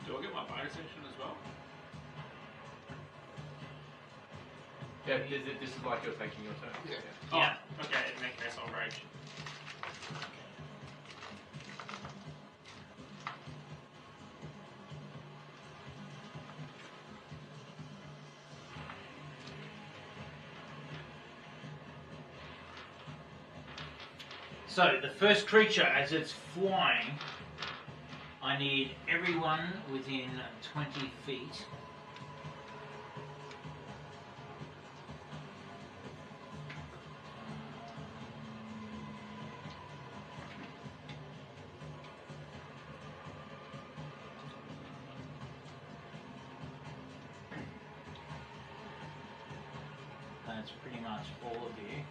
Do I get my bonus action as well? Yeah, this is like you're taking your turn. Yeah. Yeah. Oh, okay, in that case I'll rage. So the first creature, as it's flying, I need everyone within 20 feet. That's pretty much all of you.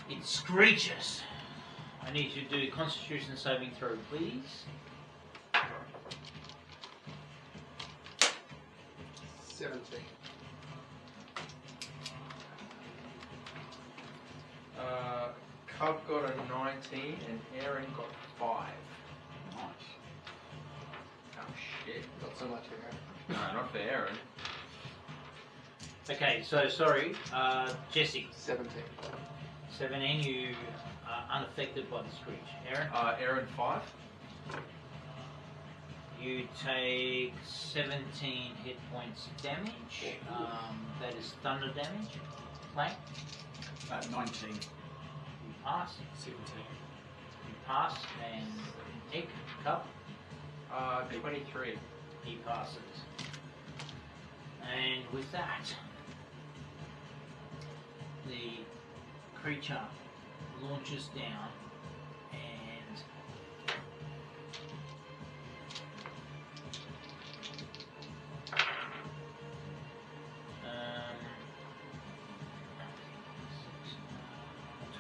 It screeches. I need you to do Constitution saving throw, please. 17. Cub got a 19 and Aaron got 5. Nice. Oh shit. Not so much here. No, not for Aaron. Okay, so sorry, Jesse. 17. 17, you are unaffected by the screech. Aaron, Aaron 5. you take 17 hit points damage. That is thunder damage. Clank, 19. you pass. 17. You pass. And Nick, Cup, 23. he passes. And with that, the creature launches down and um,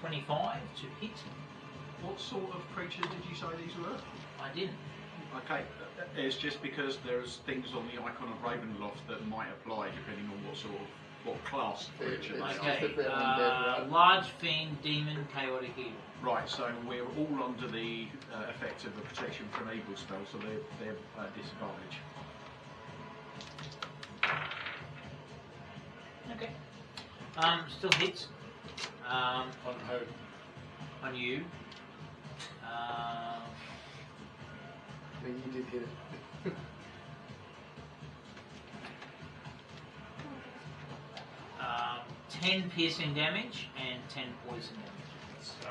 25 to hit. What sort of creatures did you say these were? I didn't. Okay, it's just because there's things on the icon of Ravenloft that might apply depending on what class creature they are. Okay, They're undead, right? large fiend, demon, chaotic evil. Right, so we're all under the effect of a protection from evil spell, so they're at disadvantage. Okay. Still hits. On who? On you. No, you did hit it. 10 piercing damage and 10 poison damage. So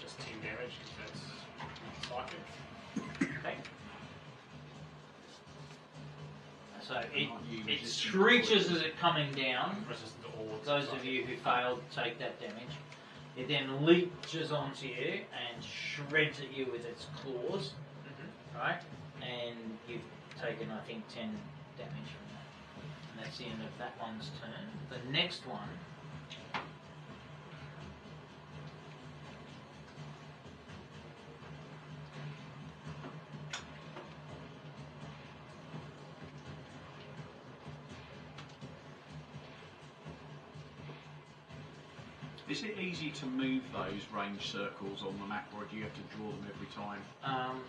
just 10 damage because that's psychic. Okay. So it Resistant screeches poison. as it coming down. Resistant to all. Those of you who failed take that damage. It then leeches onto you and shreds at you with its claws. Right? And you've taken, I think, 10 damage from that. And that's the end of that one's turn. The next one. Is it easy to move those range circles on the map, or do you have to draw them every time?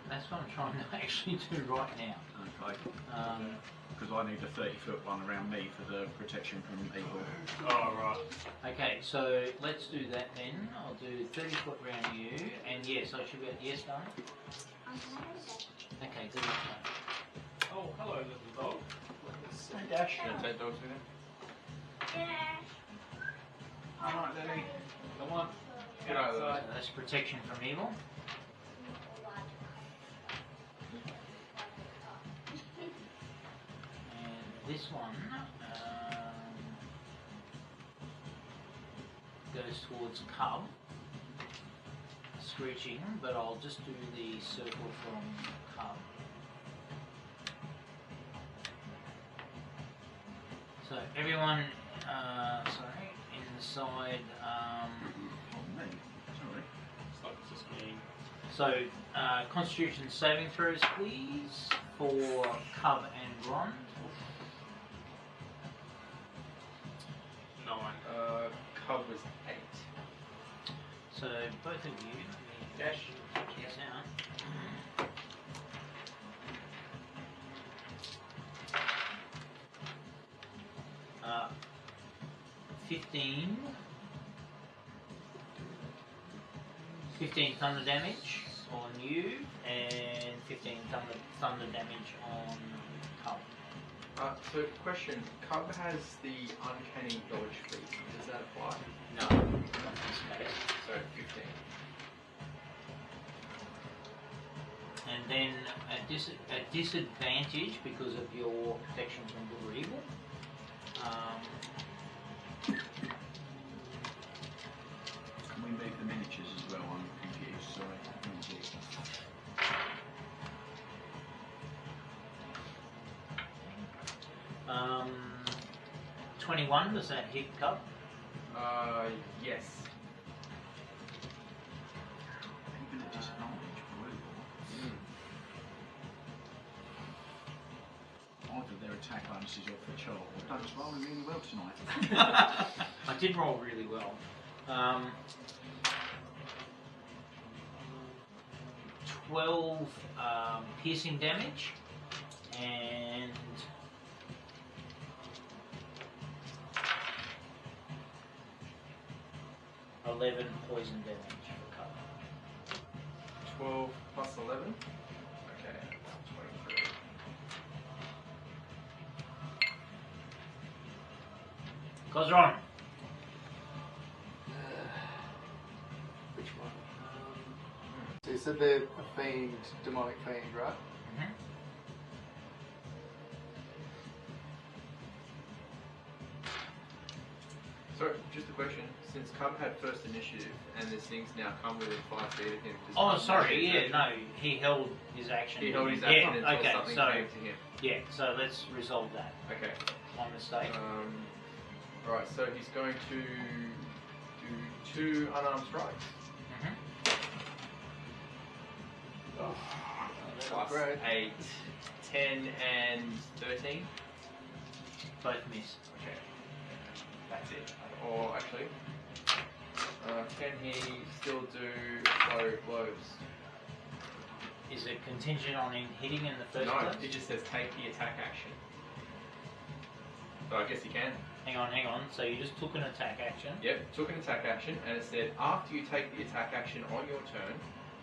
That's what I'm trying to actually do right now. Okay. Um, Because I need a 30-foot one around me for the protection from evil. Oh, right. Okay, so let's do that then. I'll do 30 foot round you, and yes, I should be at yes done. Okay, good luck. Oh, hello, little dog. Hey, Dash. Can I take dogs with him? Yeah. Alright, Lily. Come on. Get out of there. So that's protection from evil. And this one goes towards Cub, screeching, but I'll just do the circle from Cub. So everyone, sorry, inside. Oh, me. Sorry. It's like it's just me. So Constitution saving throws, please, for Cub and Ron. 9. Cub was 8. So both of you, let me Dash. check this out. 15 thunder damage on you, and 15 thunder damage on Cub. So question, Cub has the uncanny dodge feat. Does that apply? No, not in this case. So 15. And then a disadvantage because of your protection from good or evil. Can we move the miniatures as well? I'm confused. Sorry. Um, 21, does that hit Cub? Yes. Even a disadvantage, brutal. Either their attack bonuses off the chart or Doug's rolling really well tonight. I did roll really well. 12 piercing damage and 11 poison damage for Cub. 12 plus 11. Okay, 23. Cosron. Which one? So you said they're a fiend, demonic fiend, right? So, just a question. Since Cub had first initiative and these things now come within 5 feet of him, does Oh, Cub sorry, make his yeah, action? no, he held his action. He held his Yeah, action until okay, something so, came to him. yeah, so let's resolve that. Okay. My mistake. Alright, so he's going to do 2 unarmed strikes. Plus Great. 8, 10 and 13. Both miss. Okay. That's it. Or actually, can he still do flurry of blows? Is it contingent on him hitting in the first No, place? it just says take the attack action. So I guess he can. Hang on. So you just took an attack action. Yep, took an attack action, and it said after you take the attack action on your turn,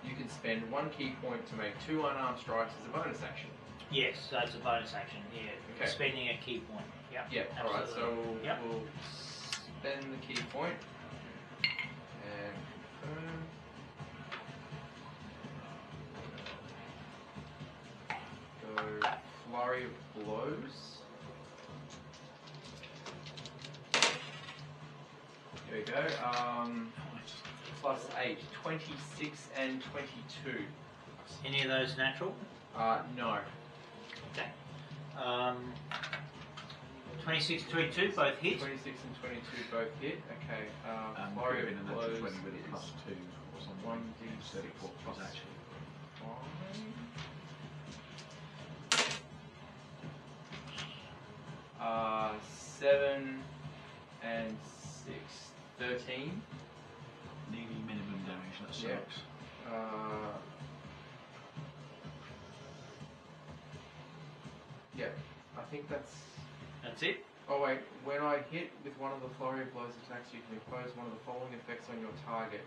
you can spend 1 key point to make 2 unarmed strikes as a bonus action. Yes, so it's a bonus action. Yeah, Okay. spending a key point. Yeah. Yep, alright, so absolutely. Yep. we'll spend the key point and confirm. Go flurry of blows. Here we go. Plus 8, 26 and 22. Any of those natural? No. Okay. 26, 22, both hit. 26 and 22 both hit. Okay. Flurry Flurry in of a natural blows 20 with a is plus 2 or something. 1d6 instead of what was actually. 7 and 6, 13. Nearly minimum damage, that sucks. Yeah. Yeah, I think that's... That's it. Oh wait, when I hit with one of the flurry of blows attacks, you can impose one of the following effects on your target.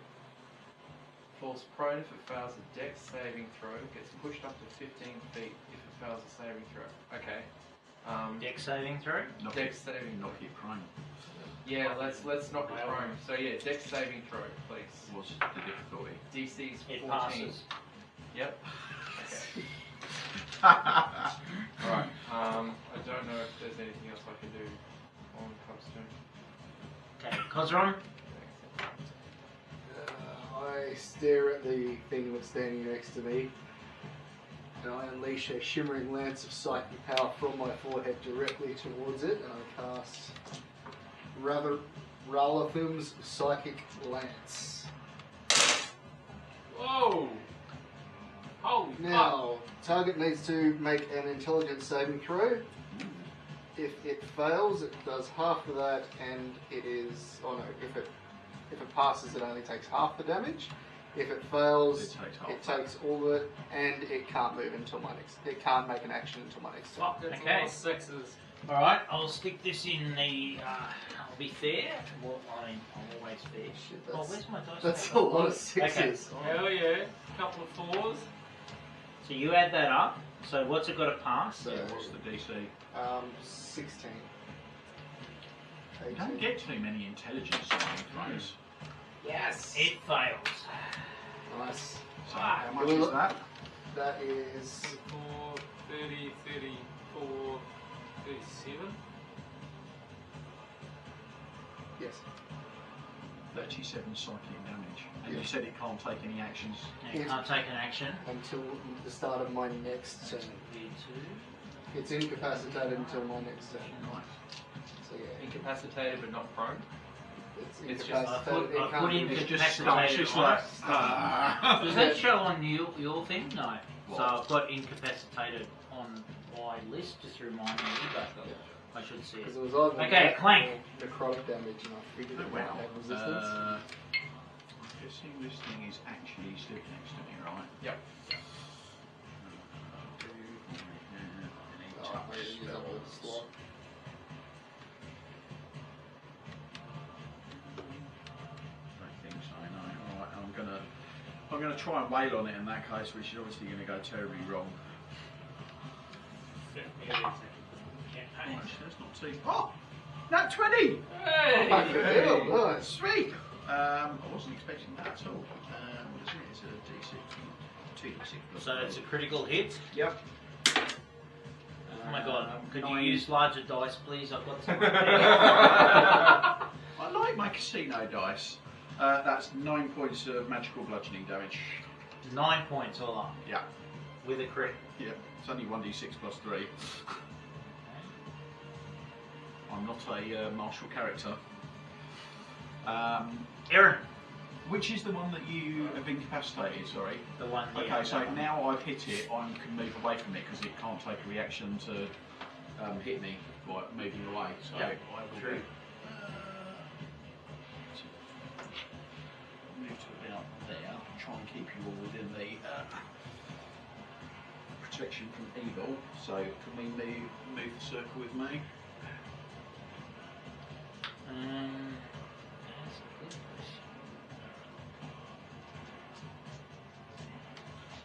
Falls prone if it fails a dex saving throw, gets pushed up to 15 feet if it fails a saving throw. Okay. Deck saving throw. Knock Dex it, saving knock it prone. Yeah, let's knock it Well, prone. So yeah, dex saving throw, please. What's the difficulty? DC's 14. It passes. Yep. Okay. Alright, I don't know if there's anything else I can do on Cubstone. Okay, Cosron. I stare at the thing that's standing next to me and I unleash a shimmering lance of psychic power from my forehead directly towards it, and I cast Ralathum's Psychic Lance. Whoa! Holy fuck! Now, target needs to make an intelligence saving throw. If it fails, it does half of that, and it is. Oh no! If it passes, it only takes half the damage. If it fails, it takes all of it, and it can't move until my next. It can't make an action until my next turn. Fuck, that's Okay. a lot of sixes. Alright, I'll stick this in the. I'll be fair. Well, I mean, I'm always fair. Shit, Oh, that's, where's my dice? that's a lot of sixes. Hell yeah. Couple of fours. So you add that up. So what's it got to pass? So, What's the DC? 16. You don't get too many intelligence saving throws. Yes! It fails. Nice. So how much is that? That is 4, 30, 34, 37. yes. 37 psychic damage. And Yeah. you said it can't take any actions. Yeah, you can't take an action. Until the start of my next turn. V2. It's incapacitated until my next turn. Nice. So yeah, Incapacitated but not prone. it's It's just- incapacitated. I it can't put in do It's anything. just stuck. It's just like. Does that show on your thing? No. What? So I've got incapacitated on my list, just to remind me, but I should see it. Because it was either Okay, that clank. or necrotic damage, and I figured Oh, it might wow. have resistance. I'm guessing this thing is actually stood next to me, right? Yep. Any Oh, touch I use that spells? little slot. Don't think so, no. Alright, I'm gonna try and wail on it in that case, which is obviously gonna go terribly wrong. Oh, actually, that's not too. Oh! Nat 20! Hey! Yeah, nice. Sweet! I wasn't expecting that at all. What is it? It's a D6. 2D6 plus So it's a critical hit. Yep. Oh my god, could you 9. use larger dice, please? I've got some. I like my casino dice. That's 9 points of magical bludgeoning damage. 9 points all up Yeah. with a crit. Yep. It's only 1d6 plus 3. I'm not a martial character. Aaron, Which is the one that you have incapacitated, sorry? the one. Okay, yeah, so that one. now I've hit it, I can move away from it because it can't take a reaction to hit me by moving away. So Yeah, I will true. move to about there, try and keep you all within the protection from evil. So can we move the circle with me? That's a good question.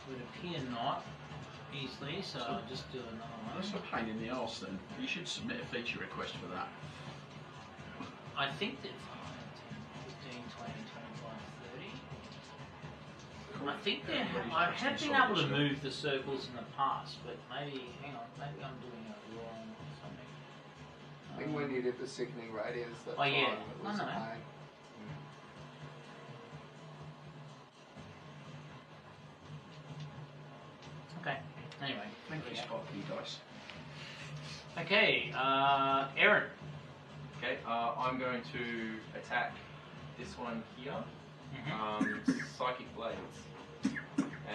Would appear not easily, so I'll just do another That's a one. pain in the arse then. You should submit a feature request for that. I think that 15, 20, 25, 30. I think I have been able to move the circles in the past, but maybe, hang on, maybe I'm doing it wrong or something. I think when you did the sickening radiance that Oh, time, yeah. it was I a know. pain. Okay, anyway. Thank you, Sparky Dice. Okay, Aaron. Okay, I'm going to attack this one here. Psychic Blades.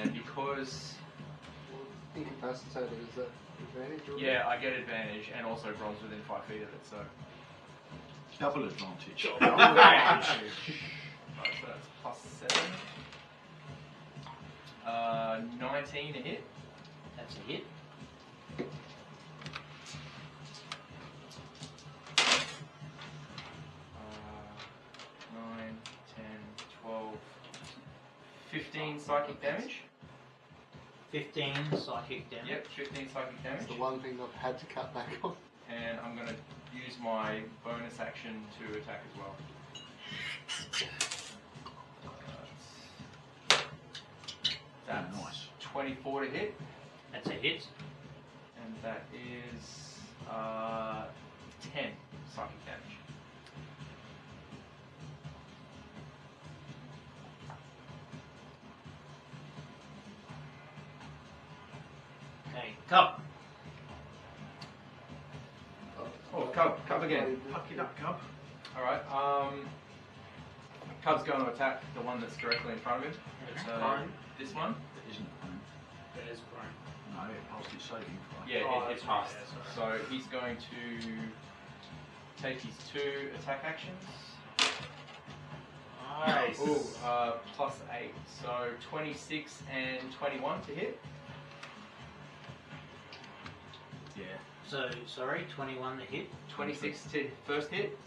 And because, Incapacitated, is that advantage? Or yeah, I get advantage and also Gron's within 5 feet of it, so. Double advantage. Right, so that's plus 7. 19 a hit. That's a hit. Uh, 9, 10, 12, 15 psychic damage. 15 psychic damage. Yep, 15 psychic damage. It's the one thing I've had to cut back on. And I'm going to use my bonus action to attack as well. That's Nice. 24 to hit, That's a hit. and that is 10 psychic damage. Cub. Oh, Cub again. Puck it up, Cub. Alright, Cub's going to attack the one that's directly in front of him. It's Prone. this one. It isn't prone. It is prone. No, it passed its saving throw. Yeah, Oh, it that's passed. right, So he's going to take his 2 attack actions. Nice. Ooh, plus 8. So 26 and 21 to hit. Yeah. So, sorry, 21 to hit. 26 to first hit.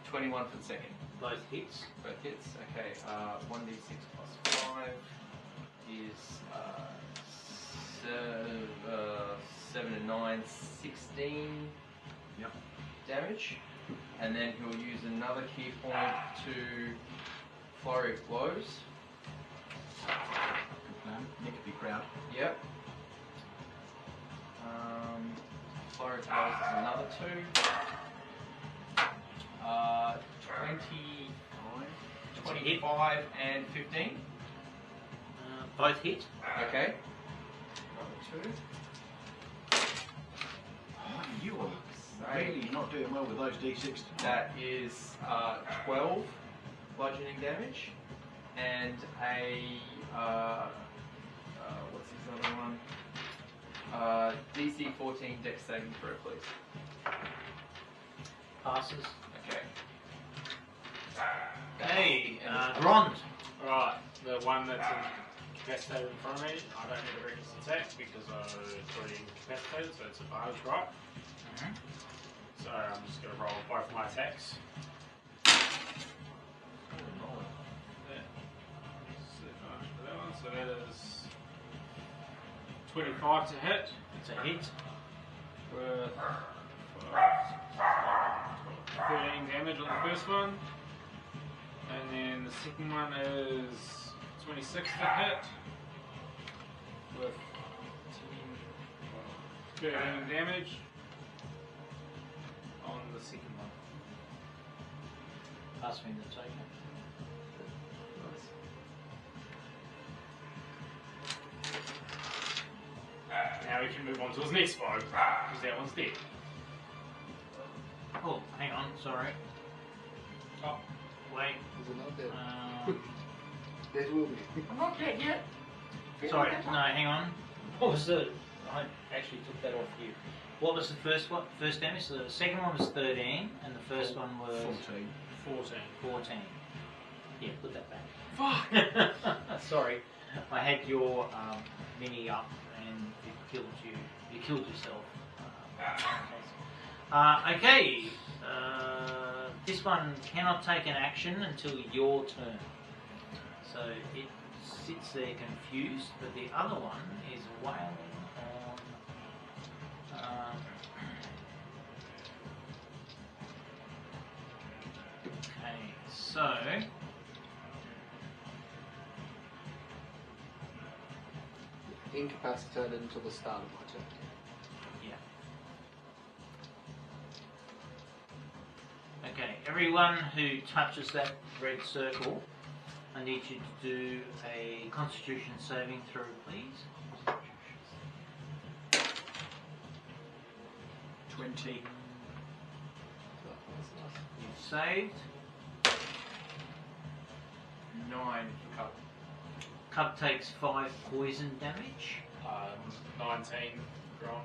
21 for the second. Both hits. Both hits. Okay. 1d6 plus 5 is 7 and 9, 16 Yep. damage. And then he'll use another key point to flurry of blows. Good plan. Nick would be proud. Yep. Flurry of blows is another 2. 25 and 15. Both hit. Okay. Another 2. You are really not doing well with those d6. That is 12 bludgeoning damage, and a what's his other one? DC 14 Dex saving throw, please. Passes. Okay. Hey, Grond. Right, the one that's incapacitated in front of me, I don't need a reckless attack because it's already incapacitated, so it's advantage, right? So I'm just going to roll both my attacks. So that is 25 to hit. It's a hit. With 13 damage on the first one. And then the second one is 26 to hit. With 13 damage on the second one. Pass me the token. Now we can move on to his next foe, because that one's dead. Oh, hang on, sorry. Oh, Wait. Is it not dead? Um, Dead will be. I'm not dead yet. sorry, no, hang on. What was the... I actually took that off you. What was the first one? First damage? So the second one was 13, and the first one was... 14. 14. Yeah, put that back. fuck! Sorry, I had your mini up and it killed you. You killed yourself. Okay, this one cannot take an action until your turn. So it sits there confused, but the other one is wailing on. Okay, so. Incapacitated until the start of my turn. Yeah. Okay, everyone who touches that red circle, I need you to do a Constitution saving throw, please. 20. You've saved. 9 for Cup. Cub takes 5 poison damage. 19 drawn.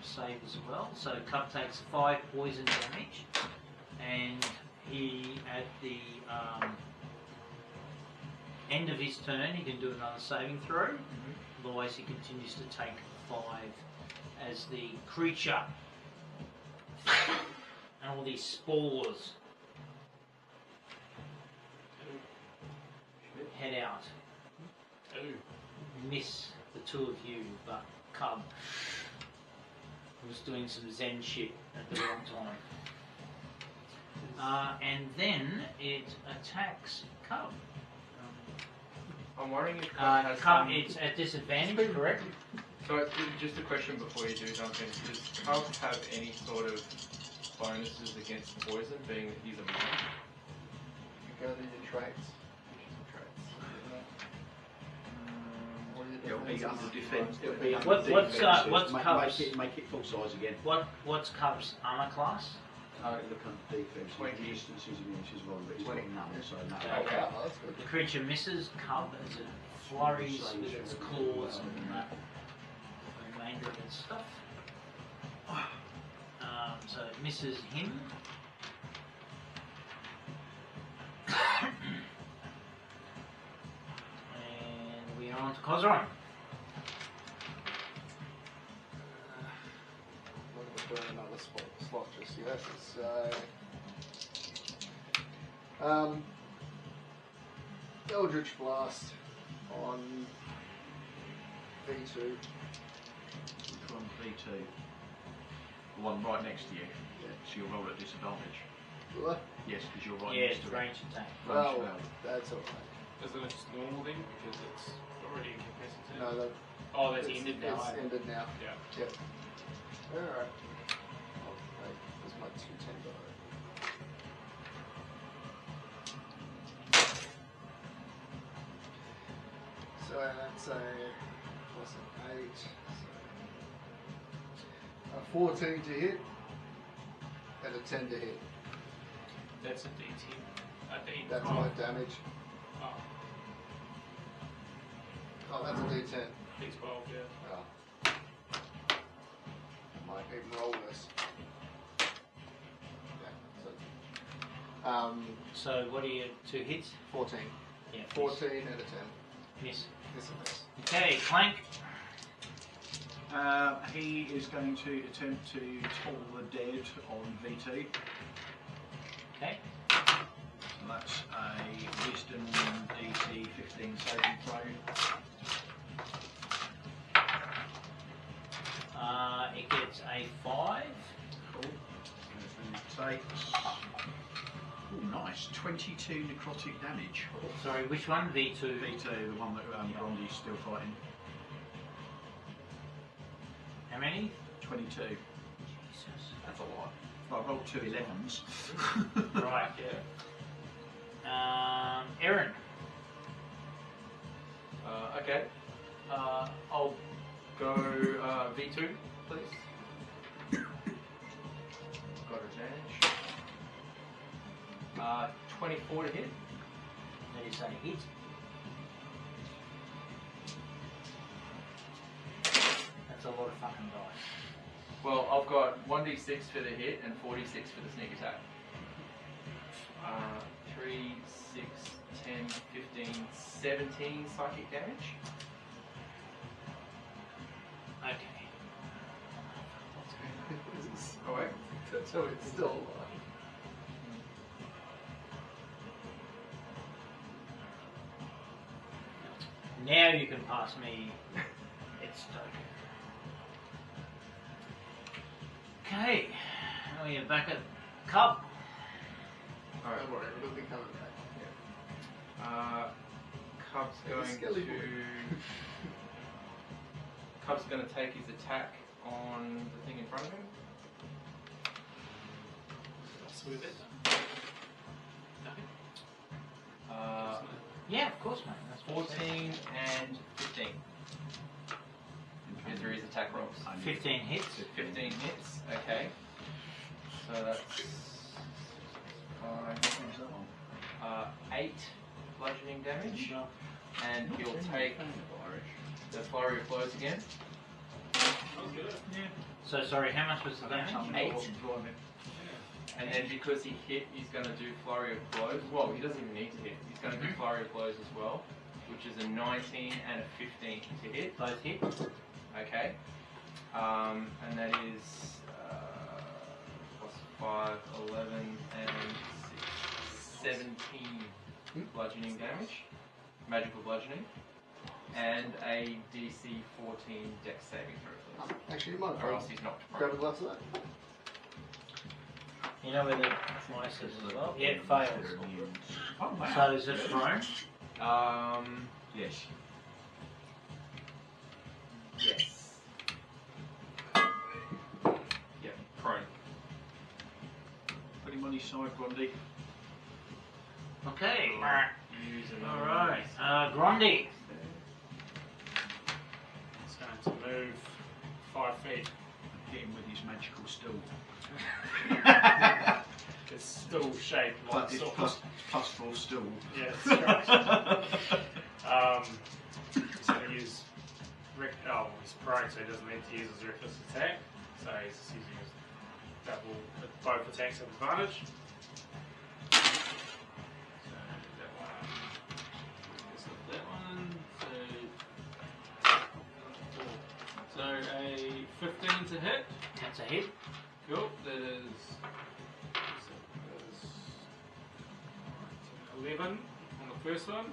Save as well. So Cub takes 5 poison damage, and he at the end of his turn he can do another saving throw. Otherwise, he continues to take 5 as the creature and all these spores head out. Ooh. Miss the two of you, but Cub was doing some Zen shit at the wrong time. And then it attacks Cub. I'm wondering if Cup has Cub, some... it's at disadvantage, correct? So just a question before you do, Duncan. Does Cup have any sort of bonuses against poison, being that he's a monk? You go to your traits. Traits. What are you Yeah, doing? be under defence. It'll be under What's defensive. Cubs? Make it full size again. What's Cubs armor class? Look under defence. 20. Distances and inches long, but it's 20. got none, so no. Okay. Oh, that's good. The creature misses Cub as it flurries with its claws and the remainder of its stuff. So it misses him. And we are on to Kozron. I'm going to burn another slot just yet. So, Eldritch Blast on V2. Which one? V2. The one right next to you. Yeah. So you'll roll at disadvantage. Will I? Yes, because you're right Yeah, next it's to it. range attack. Well, spell. that's alright. Isn't it just normal then? Because it's already incapacitated. No, that, Oh, that's it's, ended now. It's eh? ended now. Yeah. Yep. Alright. Oh, wait, there's my 210 die. So that's a plus an 8. So a 14 to hit and a 10 to hit. That's a D10. A D12. That's my damage. Oh, Oh, that's a D10. D12, yeah. Oh. Might even roll this. Yeah, So what are you, 2 hits? 14. Yeah, 14 and a 10. Miss. Yes, it is. Okay, Clank. He is going to attempt to toll the dead on V2. Okay. So that's a Wisdom DC 15 saving throw. It gets a 5. Cool. And it takes. Oh, nice. 22 necrotic damage. Sorry, which one? V2. V2, the one that Grondy's still fighting. How many? 22. Jesus. That's a lot. I rolled 2 11s. Right. Aaron. Okay. I'll go V2, please. Got advantage. 24 to hit. That is a hit. That's a lot of fucking dice. Well, I've got 1d6 for the hit and 46 for the sneak attack. 3, 6, 10, 15, 17 psychic damage. Okay. Oh wait. So it's still alive. Now you can pass me its token. Okay. Now we are back at Cub. Alright. Don't worry, it'll be coming back. Cub's Yeah, going Skelly to. boy. Cub's going to take his attack on the thing in front of him. Smooth it. Nothing. Yeah, of course, mate. That's what I 14 and 15. Because there is attack rolls. said. 15 hits. 15 hits, okay. So that's 8 bludgeoning damage. And he'll take the flurry of blows again. Sounds good. So sorry, how much was the damage? 8. And then because he hit, he's going to do flurry of blows. Well, he doesn't even need to hit. He's going to do flurry of blows as well, which is a 19 and a 15 to hit. Both hit. Okay. And that is plus 5, 11, and 6, 17 bludgeoning damage. Magical bludgeoning. And a DC 14 dex saving throw, please. Actually, you might Or else he's knocked grab prone. a glass of that. You know where the dice is as well? Yeah, it fails. Oh, wow. So is it thrown? Yes. Yes. Yep, prone. Put him on his side, Grondy. Okay. Use another Alright. Grondy. move 5 feet. Hit him with his magical stool. It's still shaped like It's sword. plus 4 stool. Yeah, that's right. He's going to use. He's prone, so he doesn't need to use his reckless attack. So he's just using his double. Both attacks have advantage. So that one. Let's look at that one. So a 15 to hit. That's a hit. Cool. That is 11 on the first one.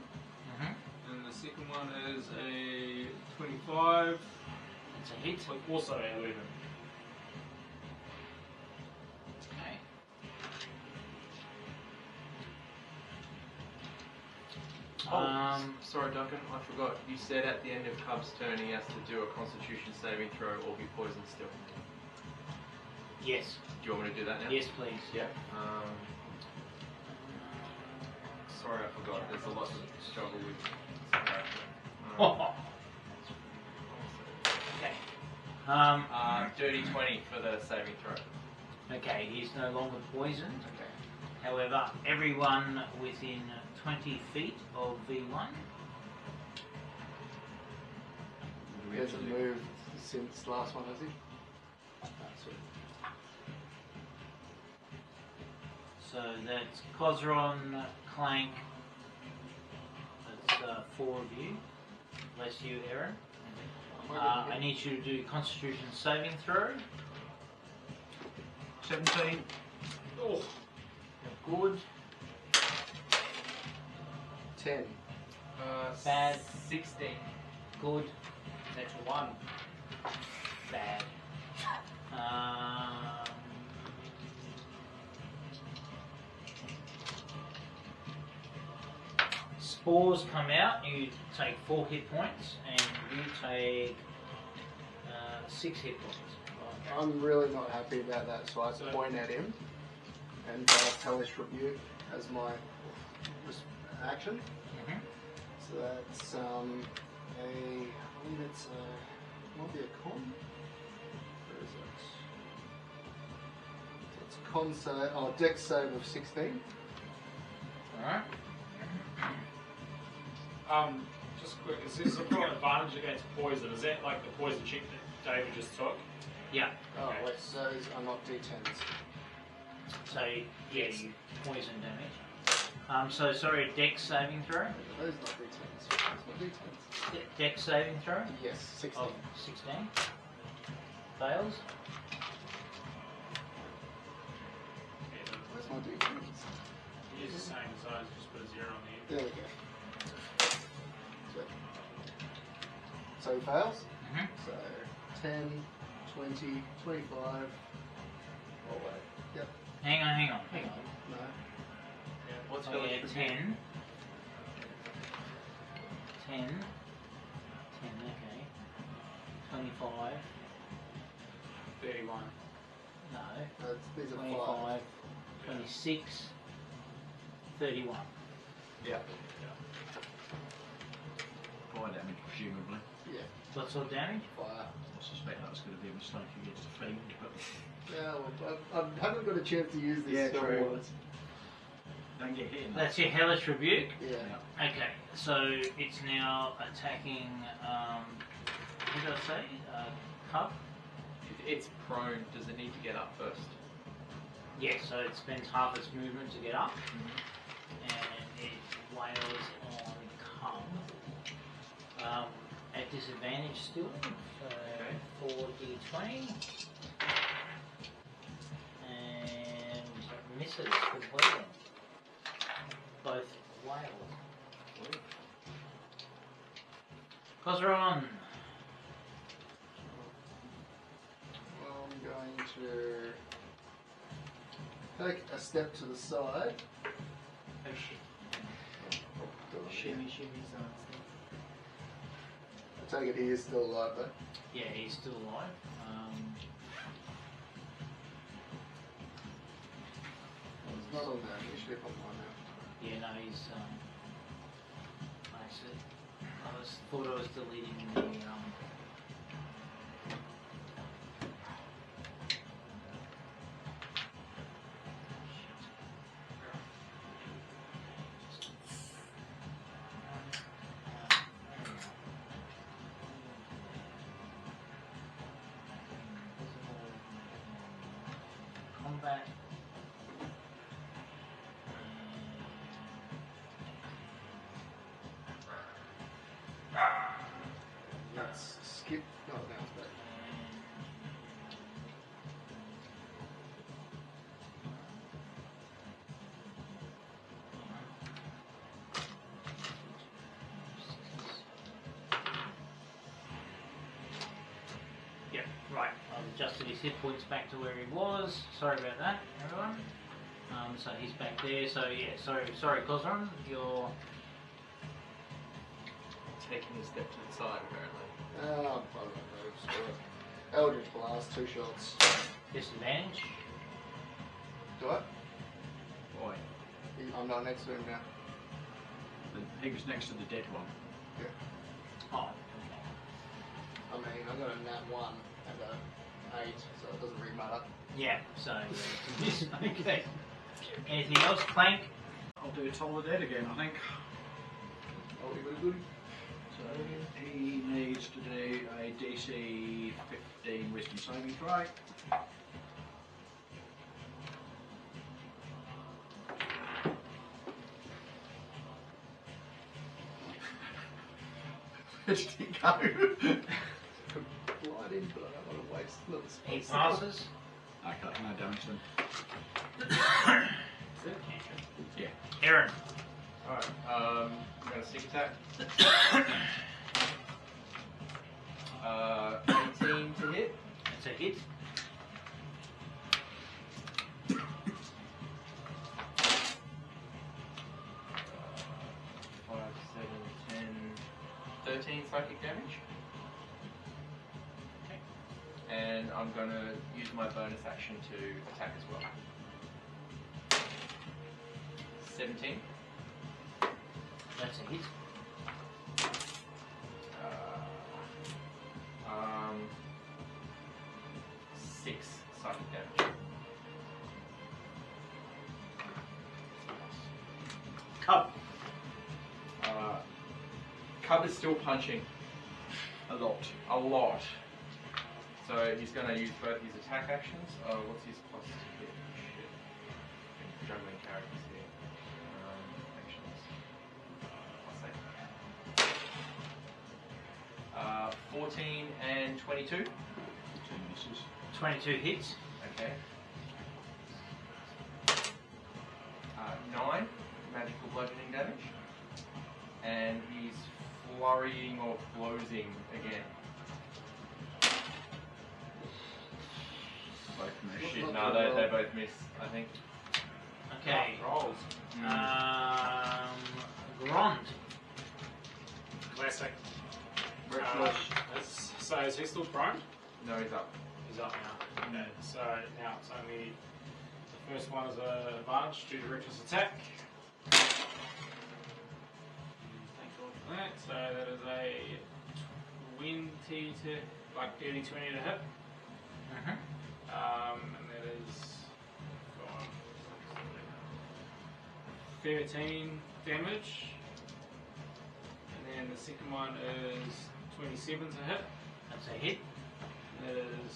And the second one is a 25. That's a hit. But also a 11. Okay. Sorry, Duncan, I forgot. You said at the end of Cub's turn he has to do a Constitution saving throw or be poisoned still. Yes. Do you want me to do that now? Yes, please. Yeah. Sorry, I forgot. There's a lot to struggle with. Okay. Dirty 20 for the saving throw. Okay, he's no longer poisoned. Okay. However, everyone within 20 feet of V1 He hasn't moved since last one, has he? So that's Kozron, Clank, that's 4 of you, less you, Aaron. I need you to do Constitution saving throw. 17. Oh, Good. 10. Bad. 16. Good. that's 1. Bad. Spores come out, you take 4 hit points, and you take 6 hit points. I'm really not happy about that, so I point at him and Hellish Rebuke as my action. Mhm. So that's I believe it's might be a con. Where is it? So it's con save, dex save of 16. Alright. Just quick, is this a pro advantage against poison? Is that like the poison check that David just took? Yeah. Oh, Okay. wait, those are not d10s. So, yeah, you poison damage. So, sorry, dex saving throw? Those are not d10s. Those are not d10s. Dex saving throw Yes, 16. of 16. Fails. Where's my d10s? Use the same size, just put a 0 on the There we go. So he fails. Mhm. So 10, 20, 25. Oh wait. Yep. Hang on. No. What's Oh, Hellish yeah, Rebuke? 10. 10, okay. 25. 31. No. These are 25. 26. 31. Yeah. Fire damage, presumably. Yeah. What sort of damage? Fire. I suspect that was going to be a mistake against a fiend, but Yeah, well, I haven't got a chance to use this Yeah, spell true. once. don't get hit in that. That's your Hellish Rebuke. Yeah. Okay, so it's now attacking, what did I say? Cub? If it's prone, does it need to get up first? Yeah, so it spends half its movement to get up, and it wails on Cub. At disadvantage still, so 4d20. And misses completely. Both wails. Kozron! Well, I'm going to take a step to the side. Oh shit. Shimmy. I take it he is still alive though. Yeah, he's still alive. It's not on the initiative on mine now. Yeah, no, he's thought I was deleting the combat. Let's skip. No, now it's back. Yep, right. I've adjusted his hit points back to where he was. Sorry about that, everyone. So he's back there. So yeah, sorry, Cosron, you're Taking a step to the side, apparently. I'm probably going to move. Screw it. Eldritch Blast, 2 shots. disadvantage. Do I? Why? I'm not next to him now. He was next to the dead one. Oh, I mean, I got a nat 1 and a 8, so it doesn't really matter. yeah. So it's a miss. Okay. Anything else, Clank? I'll do a Toll of the Dead again, I think. Oh, you got a goodie? So he needs to do a DC 15 Wisdom saving throw. Where did he go? Blind in, but I don't want to waste little He space. passes. Okay, no damage then. Yeah. Aaron. Alright, I'm going to sneak attack. 18 to hit. That's a hit. Five, 7, 10, 13 psychic damage. Okay. And I'm going to use my bonus action to attack as well. 17. That's a hit. 6 psychic damage. Cub. Cub is still punching A lot. a lot. So he's going to use both his attack actions. What's his plus to hit? Shit. I'm juggling characters here. Actions. 14 and 22. 2 misses. 22 hits. Okay. 9 magical bludgeoning damage. And he's flurrying or closing again. Both miss. Shit, no, they both miss, I think. Okay. Rolls. Grond. Classic. Reckless. So is he still prone? No, he's up. He's up now. Okay, so now it's only the first one is an advantage due to reckless attack. Thank God for that. So that is a 20 to like 30, 20 to hit. And that is 13 damage. And then the second one is 27 to hit. That's a hit. That is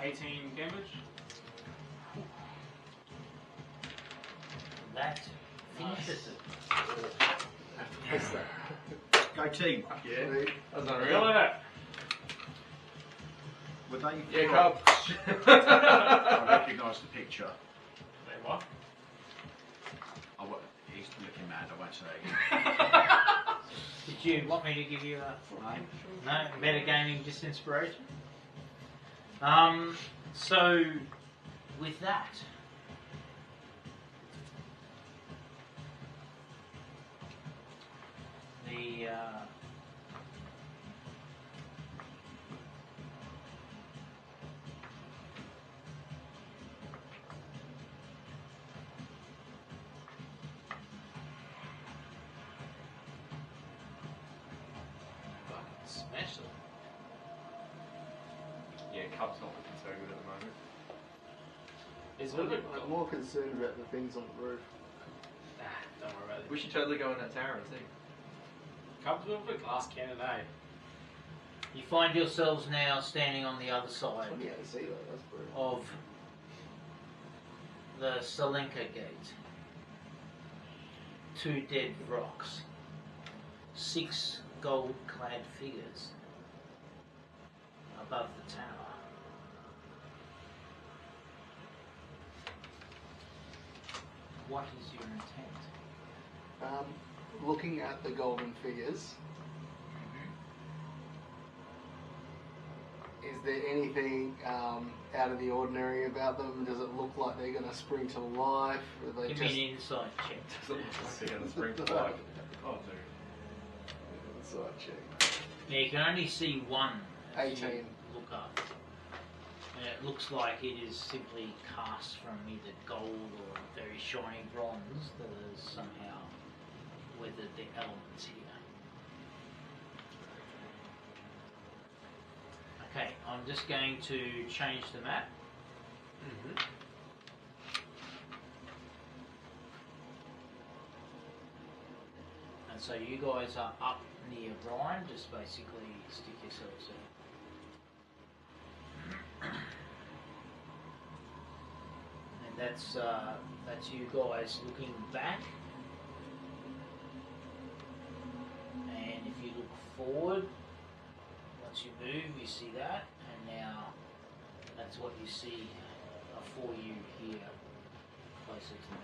18 damage. That finishes it. What's that? Go team. Yeah. Sweet. That was Look unreal. at that. Were they? Yeah, Cub. I recognise the picture. Wait, what? He's looking mad, I won't say it. Did you want me to give you a no metagaming just inspiration? So with that, the Smash it. Yeah, Cub's not looking so good at the moment. It's a little bit. I'm more concerned about the things on the roof. Don't worry about it. We should totally go in that tower and see. Cubs with a glass cannon, eh? You find yourselves now standing on the other side Let me out to see that. That's brilliant. of the Salenka Gate. 2 dead rocks. 6 gold-clad figures above the tower. What is your intent? Looking at the golden figures, is there anything out of the ordinary about them? Does it look like they're going to spring to life? Or are they Give just me an insight check. Doesn't look like they're going to spring to life. Oh, dude. inside check? Yeah, you can only see one as you 18. look up. And it looks like it is simply cast from either gold or very shiny bronze that has somehow weathered the elements here. Okay, I'm just going to change the map. And so you guys are up near Brian, just basically stick yourselves in. And that's you guys looking back. And if you look forward, once you move, you see that, and now that's what you see for you here, closer to me.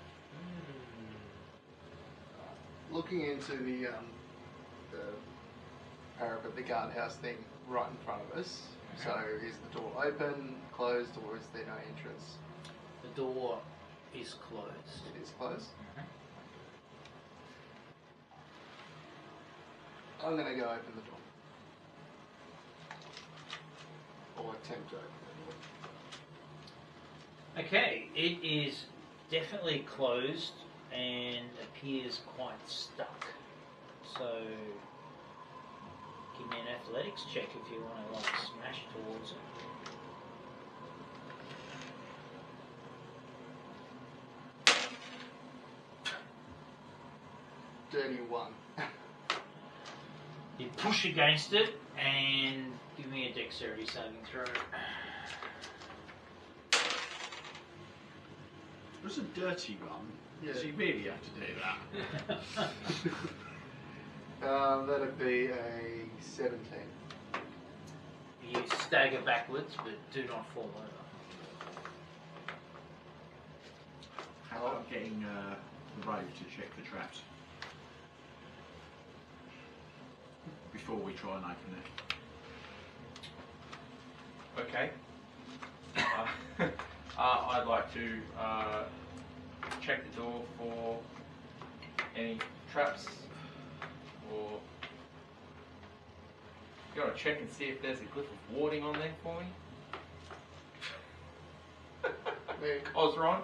Looking into the parapet, the guardhouse thing right in front of us. So is the door open, closed, or is there no entrance? The door is closed. It is closed. I'm going to go open the door. Or attempt to open the door. Okay, it is definitely closed and appears quite stuck. So give me an athletics check if you want to like smash towards it. Dirty 1. You push against it and give me a dexterity saving throw. It was a dirty one. Yeah. Does he really have to do that? That'd be a 17. You stagger backwards but do not fall over. How about getting the road to check for traps before we try and open it? Okay. I'd like to check the door for any traps, or you want to check and see if there's a glyph of warding on there for me. Osron.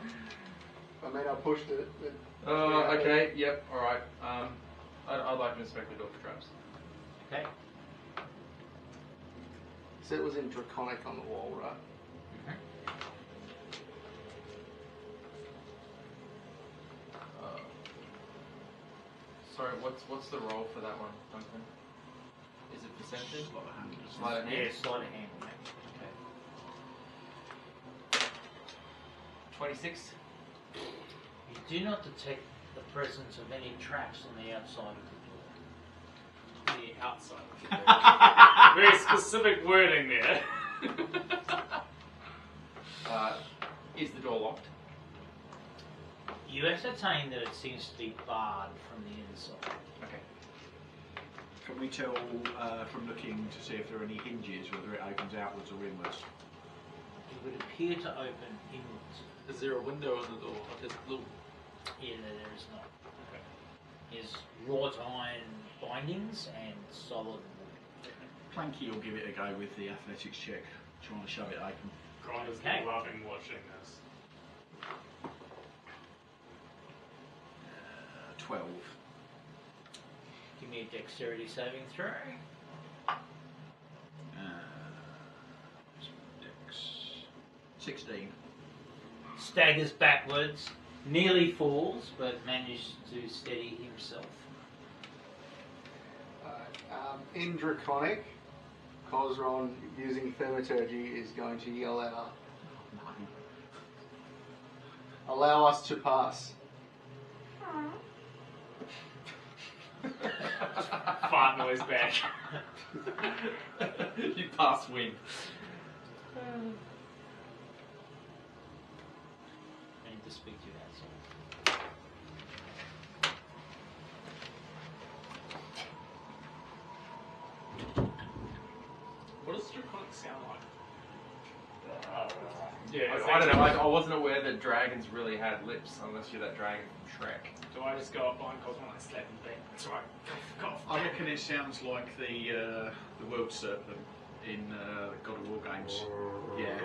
I mean, I pushed it. But Okay. Yep. All right. I'd like to inspect the door for traps. Okay. So it was in Draconic on the wall, right? Sorry, what's the roll for that one, Duncan? Is it percentage? Sleight of hand. Sleight of hand? Yeah, sleight of hand. Okay. 26. You do not detect the presence of any traps on the outside of the door. The outside of the door. Very specific wording there. Is the door locked? You ascertain that it seems to be barred from the inside. Okay. Can we tell from looking to see if there are any hinges, whether it opens outwards or inwards? It would appear to open inwards. Is there a window on the door? Like a little... Yeah, there is not. Okay. There's wrought iron bindings and solid wood. Planky will give it a go with the athletics check, trying to shove it open. Grant is Okay. loving watching this. 12. Give me a dexterity saving throw. Dex 16. Staggers backwards, nearly falls, but managed to steady himself. In Draconic, because Cosron, using thaumaturgy, is going to yell out, "Allow us to pass." Fart noise back. You pass wind. I need to speak to you outside. What does draconic sound like? Yeah, I don't know. I wasn't aware that dragons really had lips, unless you're that dragon from Shrek. Do I just go up behind Cosmo and slap him back? That's right. Cough. I reckon it sounds like the world serpent in the God of War games. Yeah.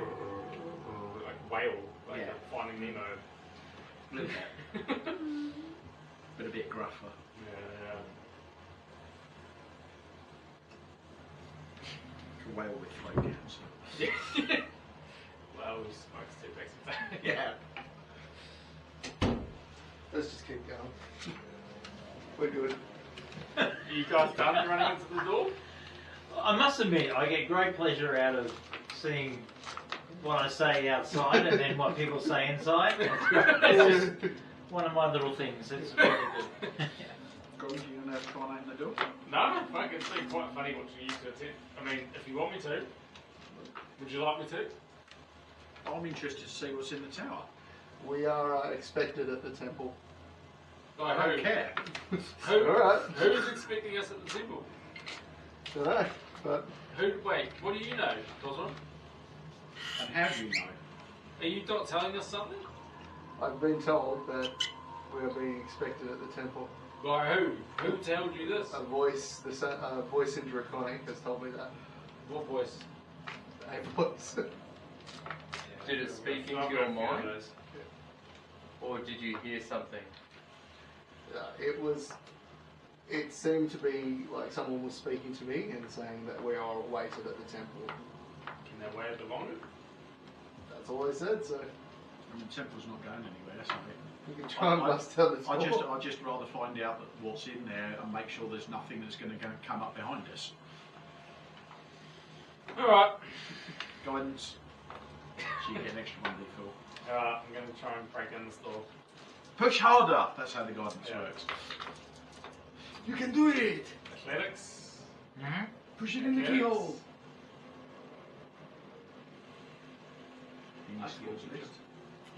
Like whale, like Yeah. Finding Nemo. A little bit. But a bit gruffer. Yeah. A whale with throat cancer. Well, he smokes 2 packs a day. Yeah. Let's just keep going. We're good. Are you guys done running into the door? I must admit, I get great pleasure out of seeing what I say outside and then what people say inside. It's just one of my little things. It's really good. Gordon, do you want to try and open the door? No, fuck, it's been quite funny watching you two attempt. I mean, if you want me to, would you like me to? I'm interested to see what's in the tower. We are expected at the temple. Like I who? don't care. Alright. Who's expecting us at the temple? Don't know, but Wait, what do you know, Cosmo? And how do you know? Are you not telling us something? I've been told that we are being expected at the temple. By who? Who told you this? A voice, voice in Draconic has told me that. What voice? A voice. Did it speak into I've your got mind? those. Or did you hear something? It seemed to be like someone was speaking to me and saying that we are awaited at the temple. Can they wait a bit longer? That's all they said, so I mean, the temple's not going anywhere, so you can try and bust down the door. I'd just rather find out that what's in there and make sure there's nothing that's going to come up behind us. Alright. Guidance. So you get an extra 1d4. Alright, I'm going to try and break in this door. Push harder! That's how the guidance Yeah. works. You can do it! Athletics. Mm-hmm. Push it in the Yes. keyhole! In your skills list.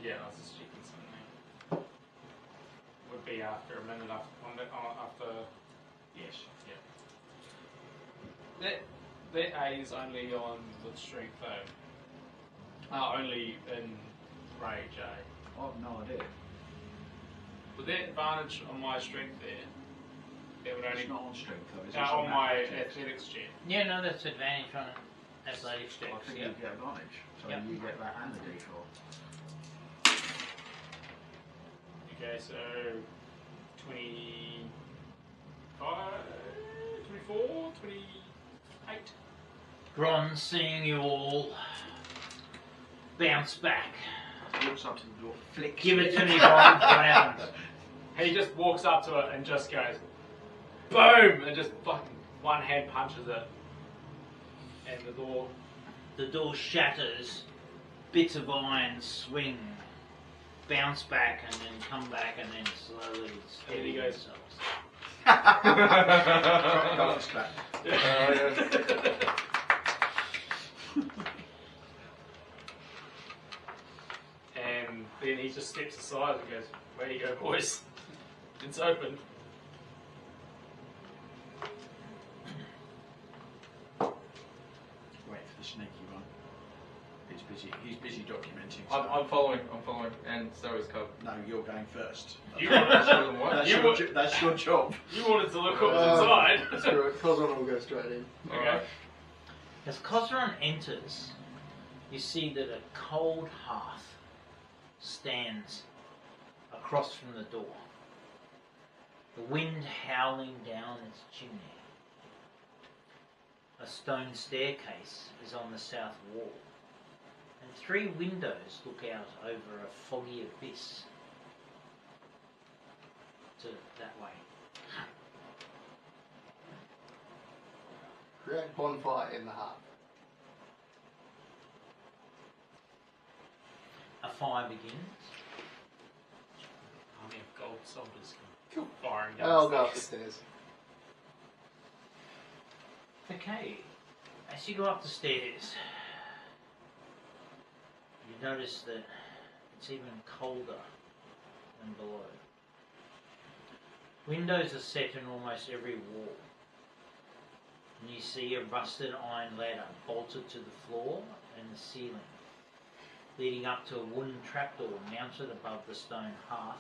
Yeah, I was just checking something. Would be after a minute after. Yes. That A is only on the strength though. Only in rage, eh? I have no idea. With that advantage on my strength there, that would only It's not on strength though, is it? on my athletics. athletics check. Yeah, no, that's advantage on athletics I checks. think Yeah. you get advantage. So Yep. you get that and the d4. Okay, so 25, 24, 28. Gron, seeing you all bounce back. Walks up to the door, flicks. Give it to me, Gron. What happens? He just walks up to it and just goes, boom, and just fucking one hand punches it, and the door. The door shatters. Bits of iron swing, bounce back, and then come back, and then slowly And then he steady goes- themselves. Balance back. And then he just steps aside and goes, "Where you go, boys? It's open." Wait for the sneaky one. He's busy documenting. I'm following, and so is Cobb. No, you're going first. You Show wanted, them what? That's, You your, want- that's your job. you wanted to look what was inside. Screw it, Cosron will go straight in. Okay. As Cosron enters, you see that a cold hearth stands across from the door. The wind howling down its chimney. A stone staircase is on the south wall, and 3 windows look out over a foggy abyss to that way. Create bonfire in the heart. fire begins. Army of gold soldiers come firing I'll go down up the the stairs. stairs. Okay, as you go up the stairs, you notice that it's even colder than below. Windows are set in almost every wall, and you see a rusted iron ladder bolted to the floor and the ceiling, leading up to a wooden trapdoor mounted above the stone hearth.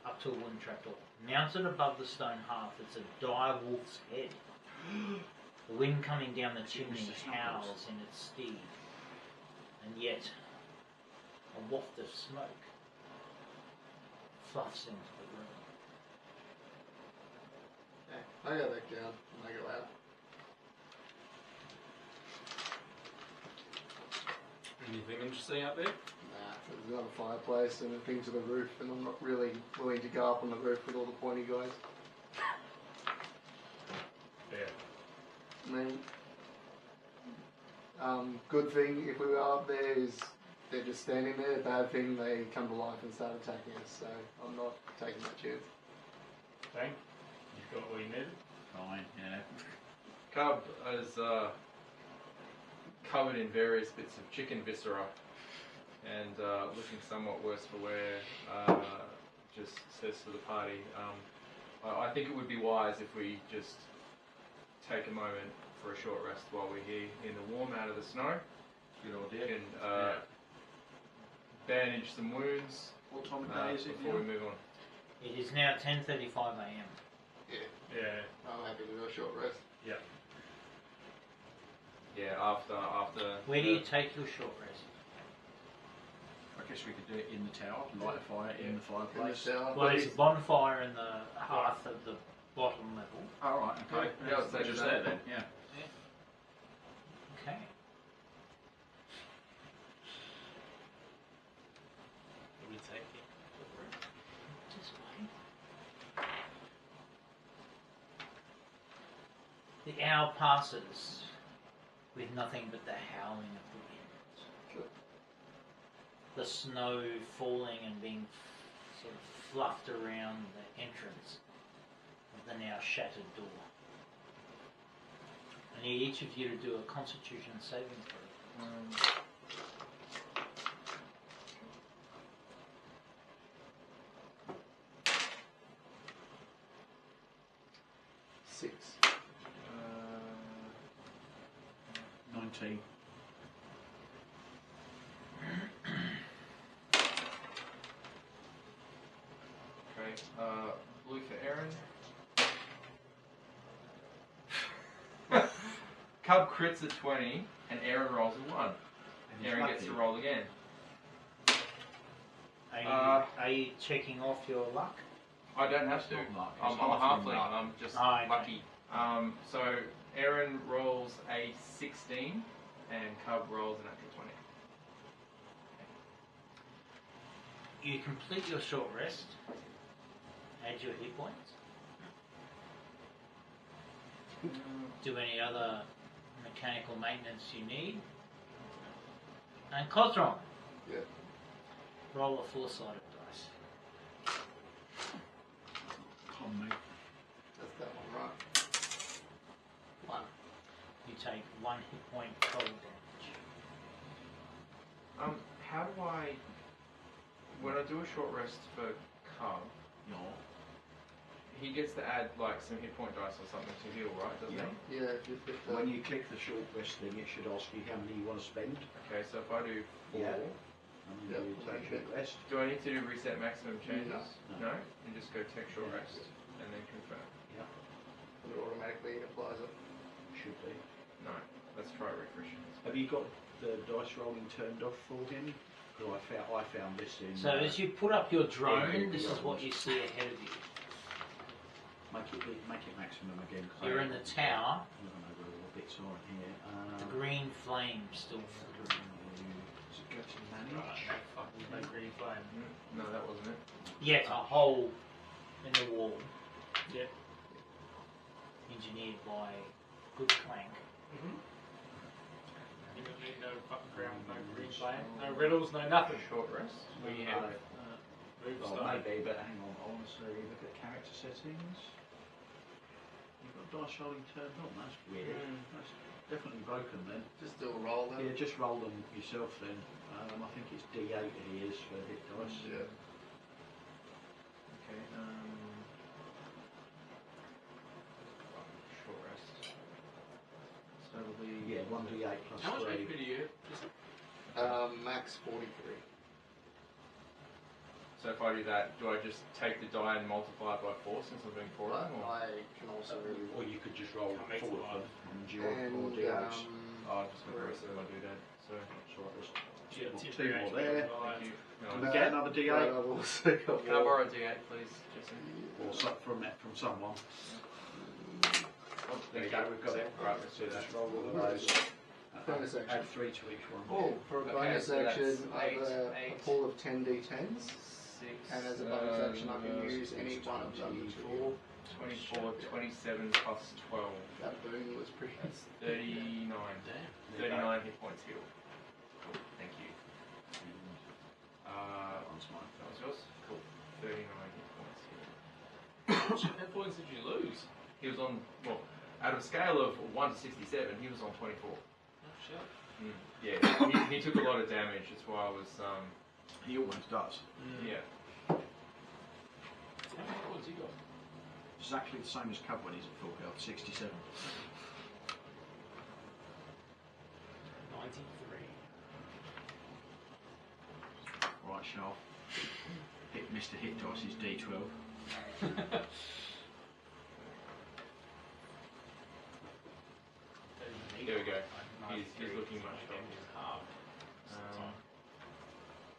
Up to a wooden trapdoor. Mounted above the stone hearth, it's a dire wolf's head. The wind coming down the chimney howls in its steed, and yet a waft of smoke fluffs into the room. Yeah, I go back down and I go out. Anything interesting up there? Nah, there's another fireplace and a thing to the roof, and I'm not really willing to go up on the roof with all the pointy guys. Yeah. I mean, good thing if we were up there is they're just standing there. Bad thing, they come to life and start attacking us. So I'm not taking that chance. Bang. You've got what you needed? Fine, yeah. Cub is covered in various bits of chicken viscera and looking somewhat worse for wear. Just says to the party, I think it would be wise if we just take a moment for a short rest while we're here in the warm out of the snow. Good We idea. can bandage some wounds What time of day is it before now? we move on. It is now 10:35 a.m. Yeah. I'm happy to do a short rest. Yeah, after Where do you take your short rest? I guess we could do it in the tower, light a fire in the In the fireplace. shower. Well, there's a bonfire in the hearth at the bottom level. All right, okay. Yeah, I'll say just that. there then. Yeah. Okay. What do we take? This way. The hour passes with nothing but the howling of the wind. Good. The snow falling and being sort of fluffed around the entrance of the now shattered door. I need each of you to do a Constitution saving throw. 6. 19. Okay, blue for Aaron. Cub crits a 20 and Aaron rolls a 1. And Aaron gets to roll again. Are you checking off your luck? I don't have to. It's not luck, I'm it's a halfling halfling. luck. I'm just Oh, okay. lucky. So Aaron rolls a 16 and Cub rolls an natural 20. You complete your short rest. Add your hit points. Do any other mechanical maintenance you need. And Cosron. Yeah. Roll a 4-sided dice. Come on, mate. That's that one, right? 1. You take 1 hit point cold damage. How do I, when I do a short rest for Cub, Yeah. he gets to add like some hit point dice or something to heal, right? Doesn't Yeah. he? Yeah, if you pick When you click the short rest thing, it should ask you how many you want to spend. Okay, so if I do 4, Yeah. And Yeah, you take short rest. do I need to do reset maximum changes? No. No? You just go take short rest and then confirm. it automatically applies it. Should be. No. Let's try refreshing. Have you got the dice rolling turned off for him? Because I found this in. So as you put up your drone, Yeah, this is yeah. what you see ahead of you. Make it maximum again. 'cause You're I in the tower. I don't know where all the bits are in here. The green flame still flickering. Does it go to manage? Right, no fucking no green flame. No, that wasn't it. Yet a hole in the wall. Yeah. Engineered by Good Clank. You don't need no fucking ground, no green play, no riddles, no nothing. Short rest. We have move Oh, stone. maybe, but hang on. Honestly, look at character settings. You've got dice rolling turned on. That's weird. That's definitely broken then. Just do a roll then. Yeah, just roll them yourself then. I think it's D8 he is for hit dice. Yeah. Okay. Short rest. So it'll be. Yeah, 1D8 plus How much 3. HP do you have? Max 43. So if I do that, do I just take the die and multiply it by 4 since I'm doing 4 of them? Or? I can also. Or you could just roll Can't make 4 it of them and your And 4 D8s. Oh, just the rest of them I do that. So. So there's Do you have two temporary more HP there. on Thank you. Can No, we get another Right, D8? I've also got can I borrow a D8, please, Jesse? Or from someone. Oh, There you go, we've got it. Right, let's do that. Just roll all of those. Bonus action. Add 3 to each one. Oh, for a Okay, bonus so that's action, I have a eight. pool of 10 d10s, 6. and as a bonus action, I can use any one of them. 24, 27 plus 12. That boon was pretty. That's 39. Damn. 39 hit points healed. Cool, thank you. That one's mine. That was yours? Cool. 39 hit points healed. How much hit points did you lose? He was on, well, out of a scale of 1 to 67, he was on 24. Oh shit. Yeah, he took a lot of damage, that's why I was, He always does. yeah. How many hit points you got? Exactly the same as Cub when he's at full health, 67. 93. Right, Sharp. Hit Mr. Hit Dice is D12. There we go. He's looking much better.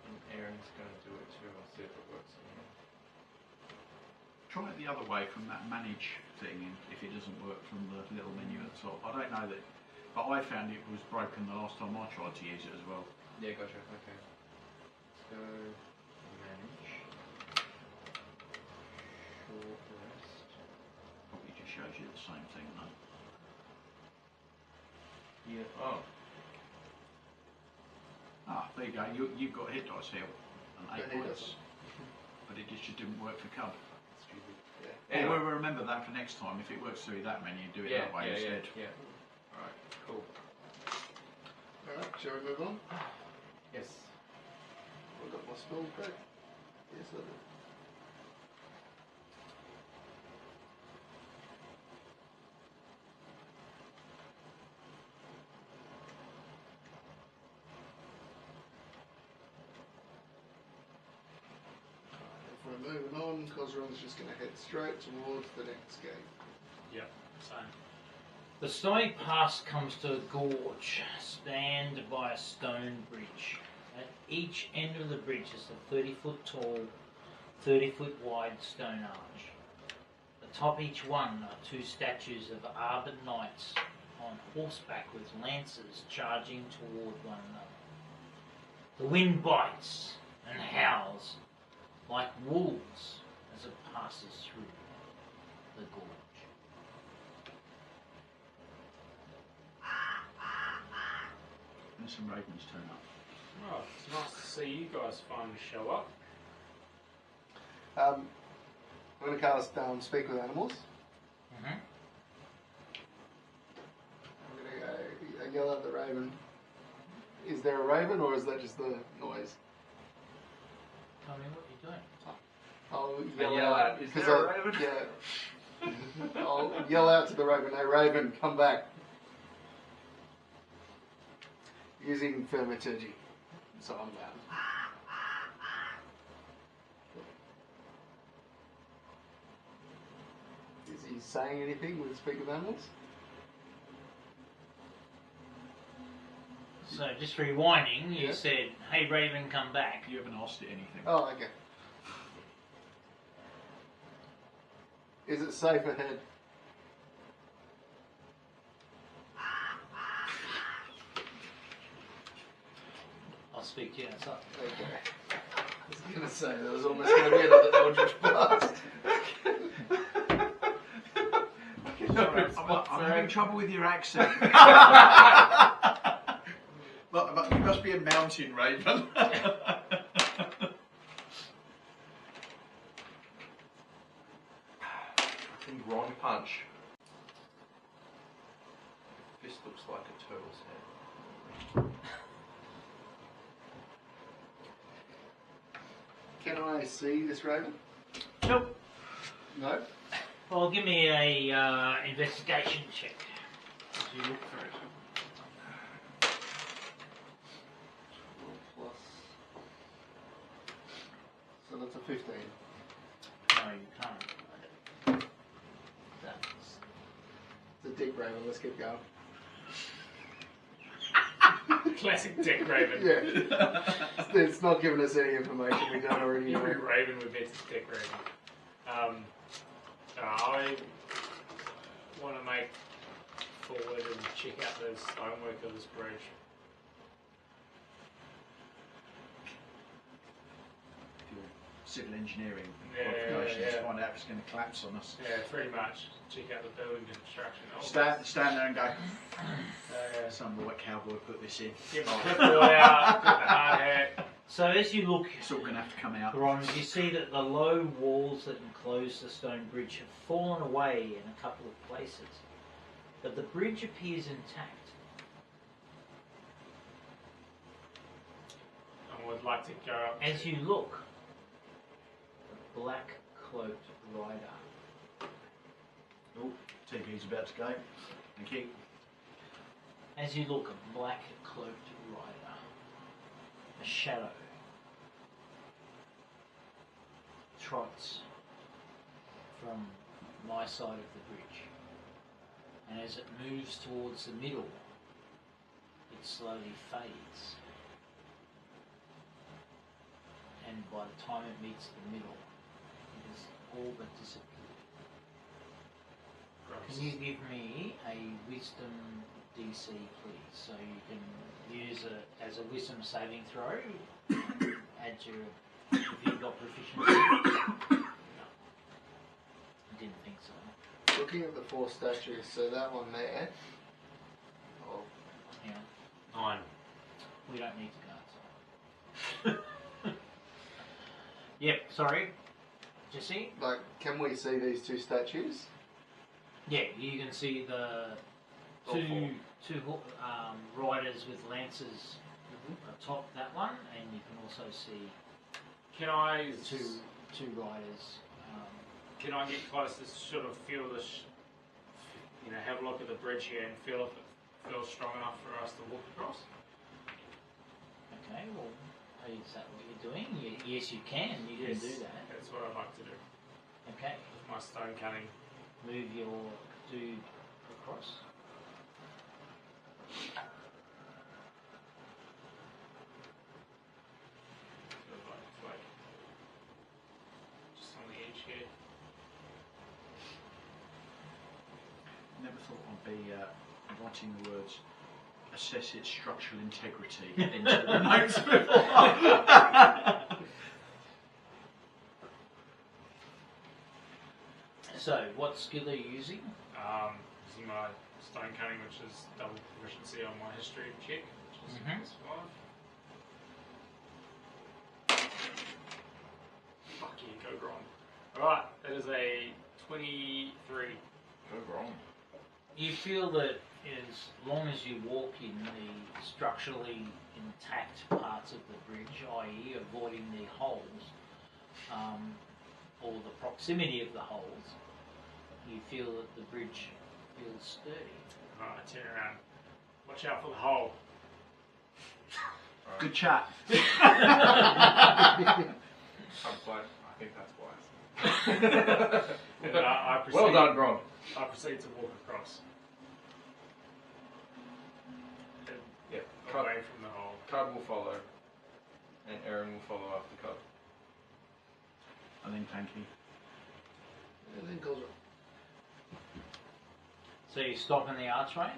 And Aaron's going to do it too, I'll see if it works. Try it the other way from that manage thing, and if it doesn't work from the little menu at the top. I don't know that, but I found it was broken the last time I tried to use it as well. Yeah, gotcha, okay. So, manage. Short rest. Probably just shows you the same thing though. Yeah, oh. Ah, there you go. You've got hit dice here and 8 But he points, but it just didn't work for Cub. Stupid. Yeah. Anyway. Well, we'll remember that for next time. If it works through that menu, do it that way instead. Yeah. Alright, cool. Alright, shall we move on? Yes. I've got my spell back. Yes, I do. If we're moving on, Cosron's just going to head straight towards the next gate. Yep, same. The stony pass comes to a gorge spanned by a stone bridge. At each end of the bridge is a 30-foot tall, 30-foot wide stone arch. Atop each one are two statues of armored knights on horseback with lances charging toward one another. The wind bites and howls like wolves as it passes through the gorge. And some ravens turn up. Oh, it's nice to see you guys finally show up. I'm going to cast Speak with Animals. Mm-hmm. I'm going to yell at the raven. Is there a raven or is that just the noise? Tell me what you're doing. I'll yell out, "Is there a raven?" Yeah. I'll yell out to the raven, "Hey raven, come back." Using thaumaturgy. So I'm loud. Is he saying anything with Speak with Animals? So just rewinding, you Yeah. said, "Hey Raven, come back." You haven't asked it anything. Oh, okay. Is it safe ahead? I'll speak to you outside. Okay. I was going to say, there was almost going to be another Eldritch Blast. Sorry, I'm having trouble with your accent. But you must be a mountain raven. Can Ron punch? This looks like a turtle's head. Can I see this raven? Nope. No. Well, give me a investigation check as you look for it. 12 plus. So that's a 15. No, you can't. That's It's a dick raven. Let's keep going. Classic Dick Raven. Yeah. It's not giving us any information we don't already know. Every Raven we met is Dick Raven. I want to make forward and check out the stonework of this bridge. Civil engineering Yeah, qualifications yeah. to find out if it's going to collapse on us. Yeah, pretty much. Check out the building construction. Stand there and go, Yeah. some white cowboy put this in. Get the clipboard out, get the hard hat. so as you look, It's all going to have to come out. Ron, you see that the low walls that enclose the stone bridge have fallen away in a couple of places, but the bridge appears intact. I would like to go up. As you look, a black cloaked rider. Oh, TV's about to go. Thank you. As you look, a black cloaked rider, a shadow, trots from my side of the bridge, and as it moves towards the middle, it slowly fades, and by the time it meets the middle, it has all but disappeared. Can you give me a wisdom DC, please? So you can use it as a wisdom saving throw. Add your, if you've got proficiency. No. I didn't think so. Looking at the 4 statues, so that one there. Oh, Hang on. 9. We don't need to go. Yep, sorry. Jesse? like, can we see these 2 statues? Yeah, you can see the All four. two riders with lances atop that one, and you can also see Can I two riders. Can I get close to sort of feel this? Have a look at the bridge here and feel if it feels strong enough for us to walk across. Okay, well, is that what you're doing? Yes, you can. You can do that. That's what I'd like to do. Okay, With my stone cutting. move your dude across. Feels like it's like just on the edge here. Never thought I'd be writing the words assess its structural integrity into the notes before. So, what skill are you using? Using my stone cutting, which is double proficiency on my history check, which is +5. Fuck yeah, go Grom. Alright, that is a 23. Go wrong. You feel that as long as you walk in the structurally intact parts of the bridge, i.e. avoiding the holes, or the proximity of the holes, you feel that the bridge feels sturdy. Alright, turn around. Watch out for the hole. Good chat. I'm like, I think that's wise. And I proceed, Well done, Gron. I proceed to walk across. And Yep. away from the hole. Cub will follow, and Aaron will follow after Cub. And then Panky. And then goes So you stop in the archway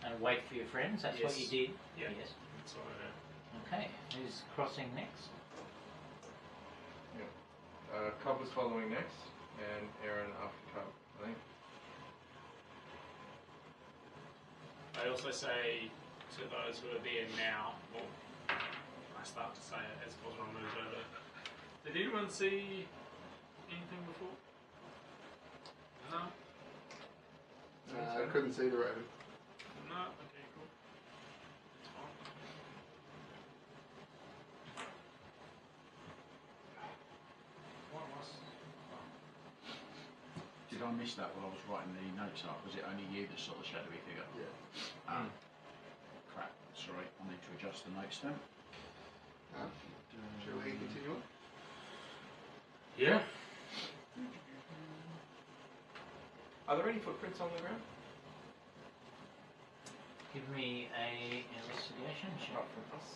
and wait for your friends. That's what you Yes. did. Yeah. Yes. That's what I do. Okay. Who's crossing next? Cub was following next, and Aaron after Cub, I think. I also say to those who are there now. Well, I start to say it as Cosron moves over. Did anyone see anything before? No? I couldn't see the raven. No? Okay, cool. It's fine. What was... Did I miss that while I was writing the notes up? Was it only you that saw the shadowy figure? Yeah. Crap. Sorry, I need to adjust the notes then. Shall we continue on? Yeah. Are there any footprints on the ground? Give me a investigation check. Not from us.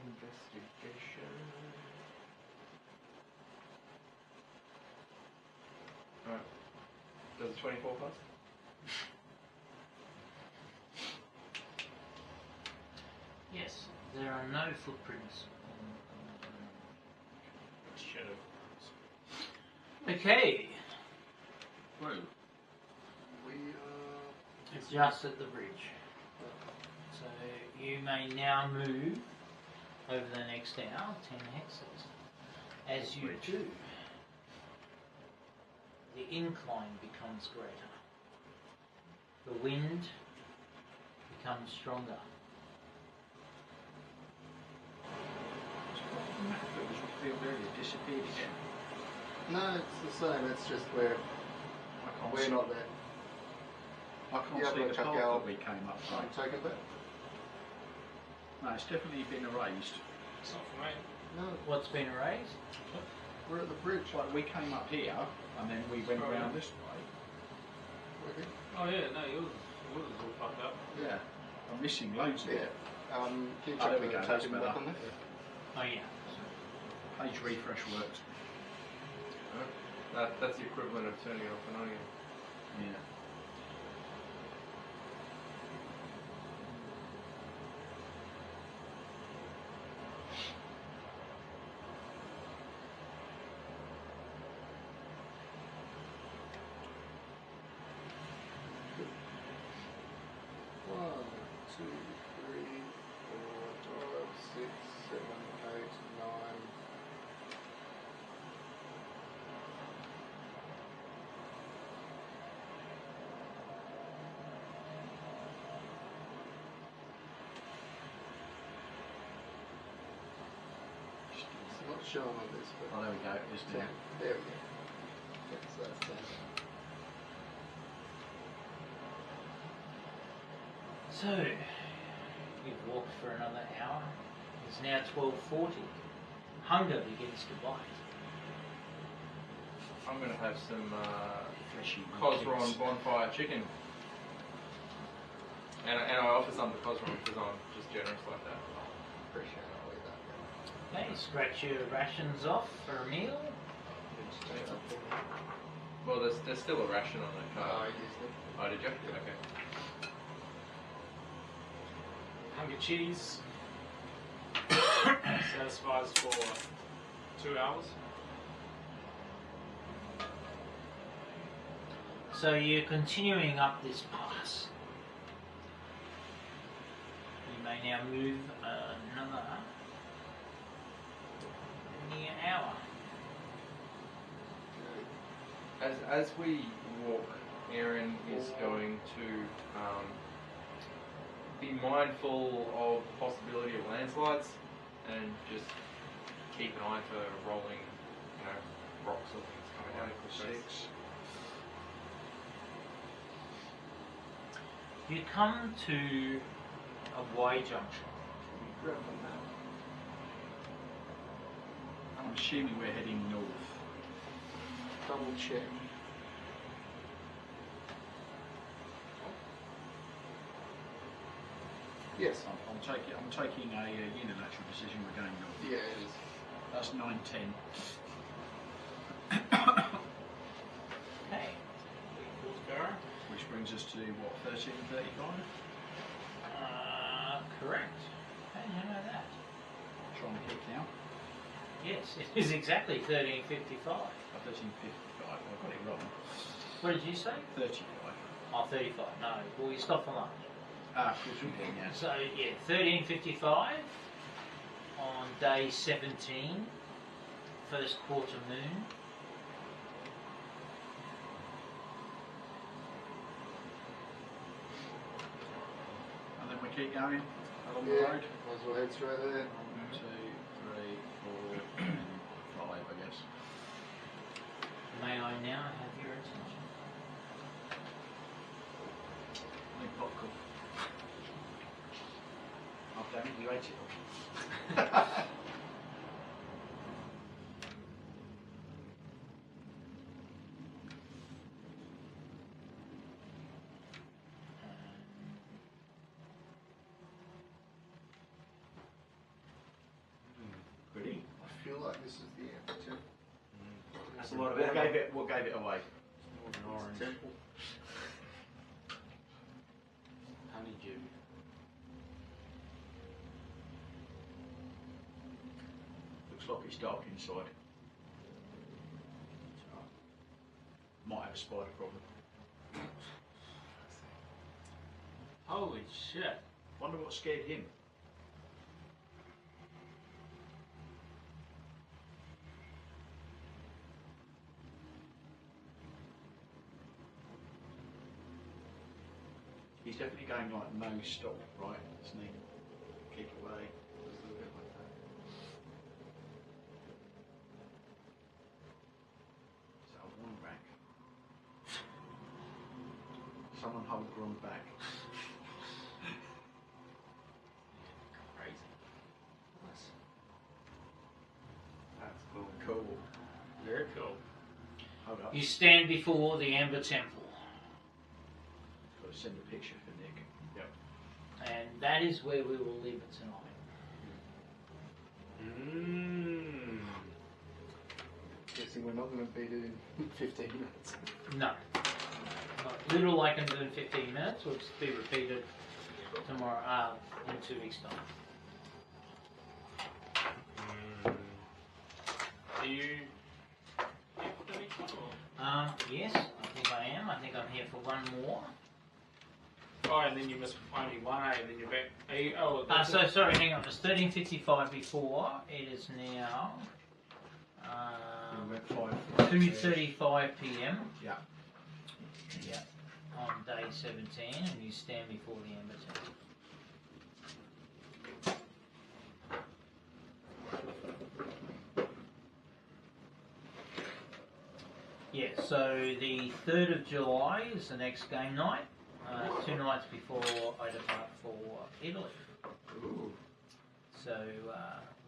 Investigation. Alright. Does a 24 pass? Yes, there are no footprints Shadow. on. Okay, Whoa. We it's just at the bridge. So you may now move over the next hour, 10 hexes. As you do, the incline becomes greater. The wind becomes stronger. The map that was revealed earlier disappeared again. No, it's the same. It's just we're I can't we're see, not there. I can't Yeah, see but the check path out- that we came up Can from. you take it back? No, it's definitely been erased. It's not for me. No, What's been erased? we're at the bridge. Like we came up here and then we went Oh, round yeah. this way. We're here. Oh yeah, no, yours is all fucked up. Yeah. I'm missing loads of Yeah. it. Can you Oh, check there we the go, that's token back better. on there? Oh yeah. Page refresh works. That's the equivalent of turning off an onion. Yeah. One, two, three, 4, 5, 6, 7, 8, 9. It's not shown on this, but Oh, there we go. It's 10. there. There we go. Yes, that's 10. So, you've walked for another hour. It's now 12:40. Hunger begins to bite. I'm going to have some Fleshy Cosron monkeys. bonfire chicken. And I offer some to Cosron because I'm just generous like that. Appreciate it. I'll leave that. Okay, scratch your rations off for a meal. Well, there's still a ration on that I card. used it. Oh, did you? Okay. Hungry cheese. Satisfies for 2 hours. So you're continuing up this pass. You may now move another near hour. As we walk, Aaron is going to be mindful of the possibility of landslides and just keep an eye for rolling, rocks or things coming down. Six. You come to a Y junction. Grab the map. I'm assuming we're heading north. Double check. Yes. I'm taking a unilateral decision. We're going north. Yeah, it is. That's 9:10. Okay. Which brings us to what, 13:35? Correct. How do you know that? Trying to keep now. Yes, it is exactly 13:55. 13:55. I got it wrong. What did you say? 35. Oh, 35. No. Well, you stopped for lunch. Ah, of course we did, yeah. So, yeah, 13:55 on day 17, first quarter moon. And then we keep going along the Yeah, road. might as well head straight there. 1, 2, 3, 4, and 5, I guess. May I now have your attention? Big popcorn. Oh, damn it, you ate it all. Pretty. I feel like this is the end too. That's a lot of What gave it away? orange. Temple. Honeydew. Looks like it's dark inside. Might have a spider problem. Holy shit. Wonder what scared him. He's definitely going like no stop, right? Isn't he? Keep away. Just a little bit like that. Is that a one rack? Someone hold Gron back. Crazy. That's cool. Cool. Very cool. Hold up. You stand before the Amber Temple, Got to send a picture for Nick. Yep. and that is where we will leave it tonight. Guessing we're not going to beat it in 15 minutes. No. Little I can do in 15 minutes will be repeated tomorrow, in 2 weeks' time. Are you for the next one, or? Yes, I think I am. I think I'm here for one more. Oh, and then you missed only one, and then you're back. Are you, oh, So sorry, hang on. It's 13:55 before. It is now We went 2:35 p.m. Yeah. Yeah, on day 17, and you stand before the Amber Temple. Yeah, so the 3rd of July is the next game night. 2 nights before I depart for Italy. Ooh. So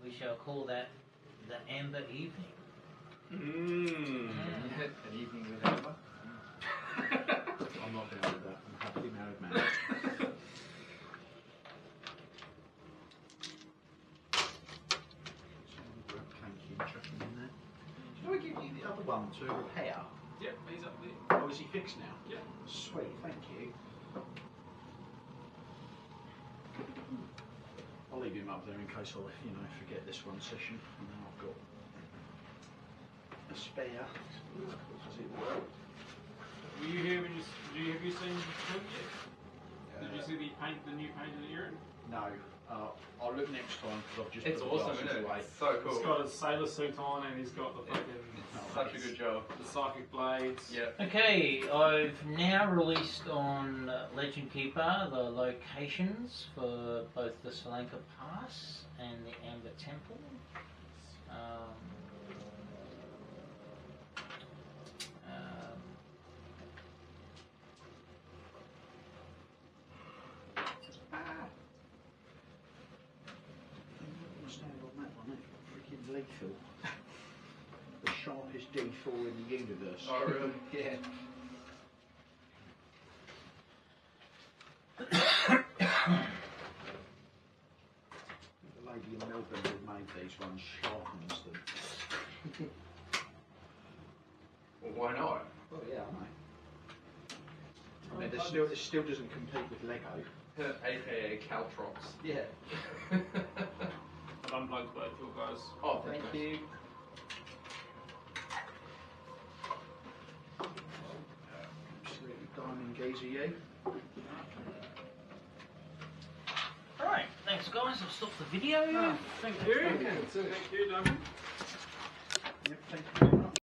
we shall call that the Amber Evening. An evening with Amber. I'm not down with that. I'm a happily married man. Shall we give you the other one to repair? Yep, he's up there. Oh, is he fixed now? Yeah. Sweet, thank you. I'll leave him up there in case I, forget this one session, and then I've got a spare. Does it work? Were you here when have you seen him yet? Did you see the new paint in the urine? No. I'll look next time because I've just It's put the awesome, glasses isn't it? away. It's so He's cool. got his sailor suit on, and he's got the fucking Such a good job. the psychic blades. Yeah. Okay, I've now released on Legend Keeper the locations for both the Sri Lanka Pass and the Amber Temple. Stand on that one, freaking lethal. The sharpest D4 in the universe. Oh, really? Yeah. The lady in Melbourne who made these ones sharpens them. Well, why not? Well, yeah, I mean, it still doesn't compete with Lego. AKA Caltrops. Yeah. I've unplugged both your guys. Oh, Thank you. Keys are you. Alright, thanks guys, I'll stop the video. Thank you. Okay, that's it. Thank you, Duncan. Yep, thank you very much.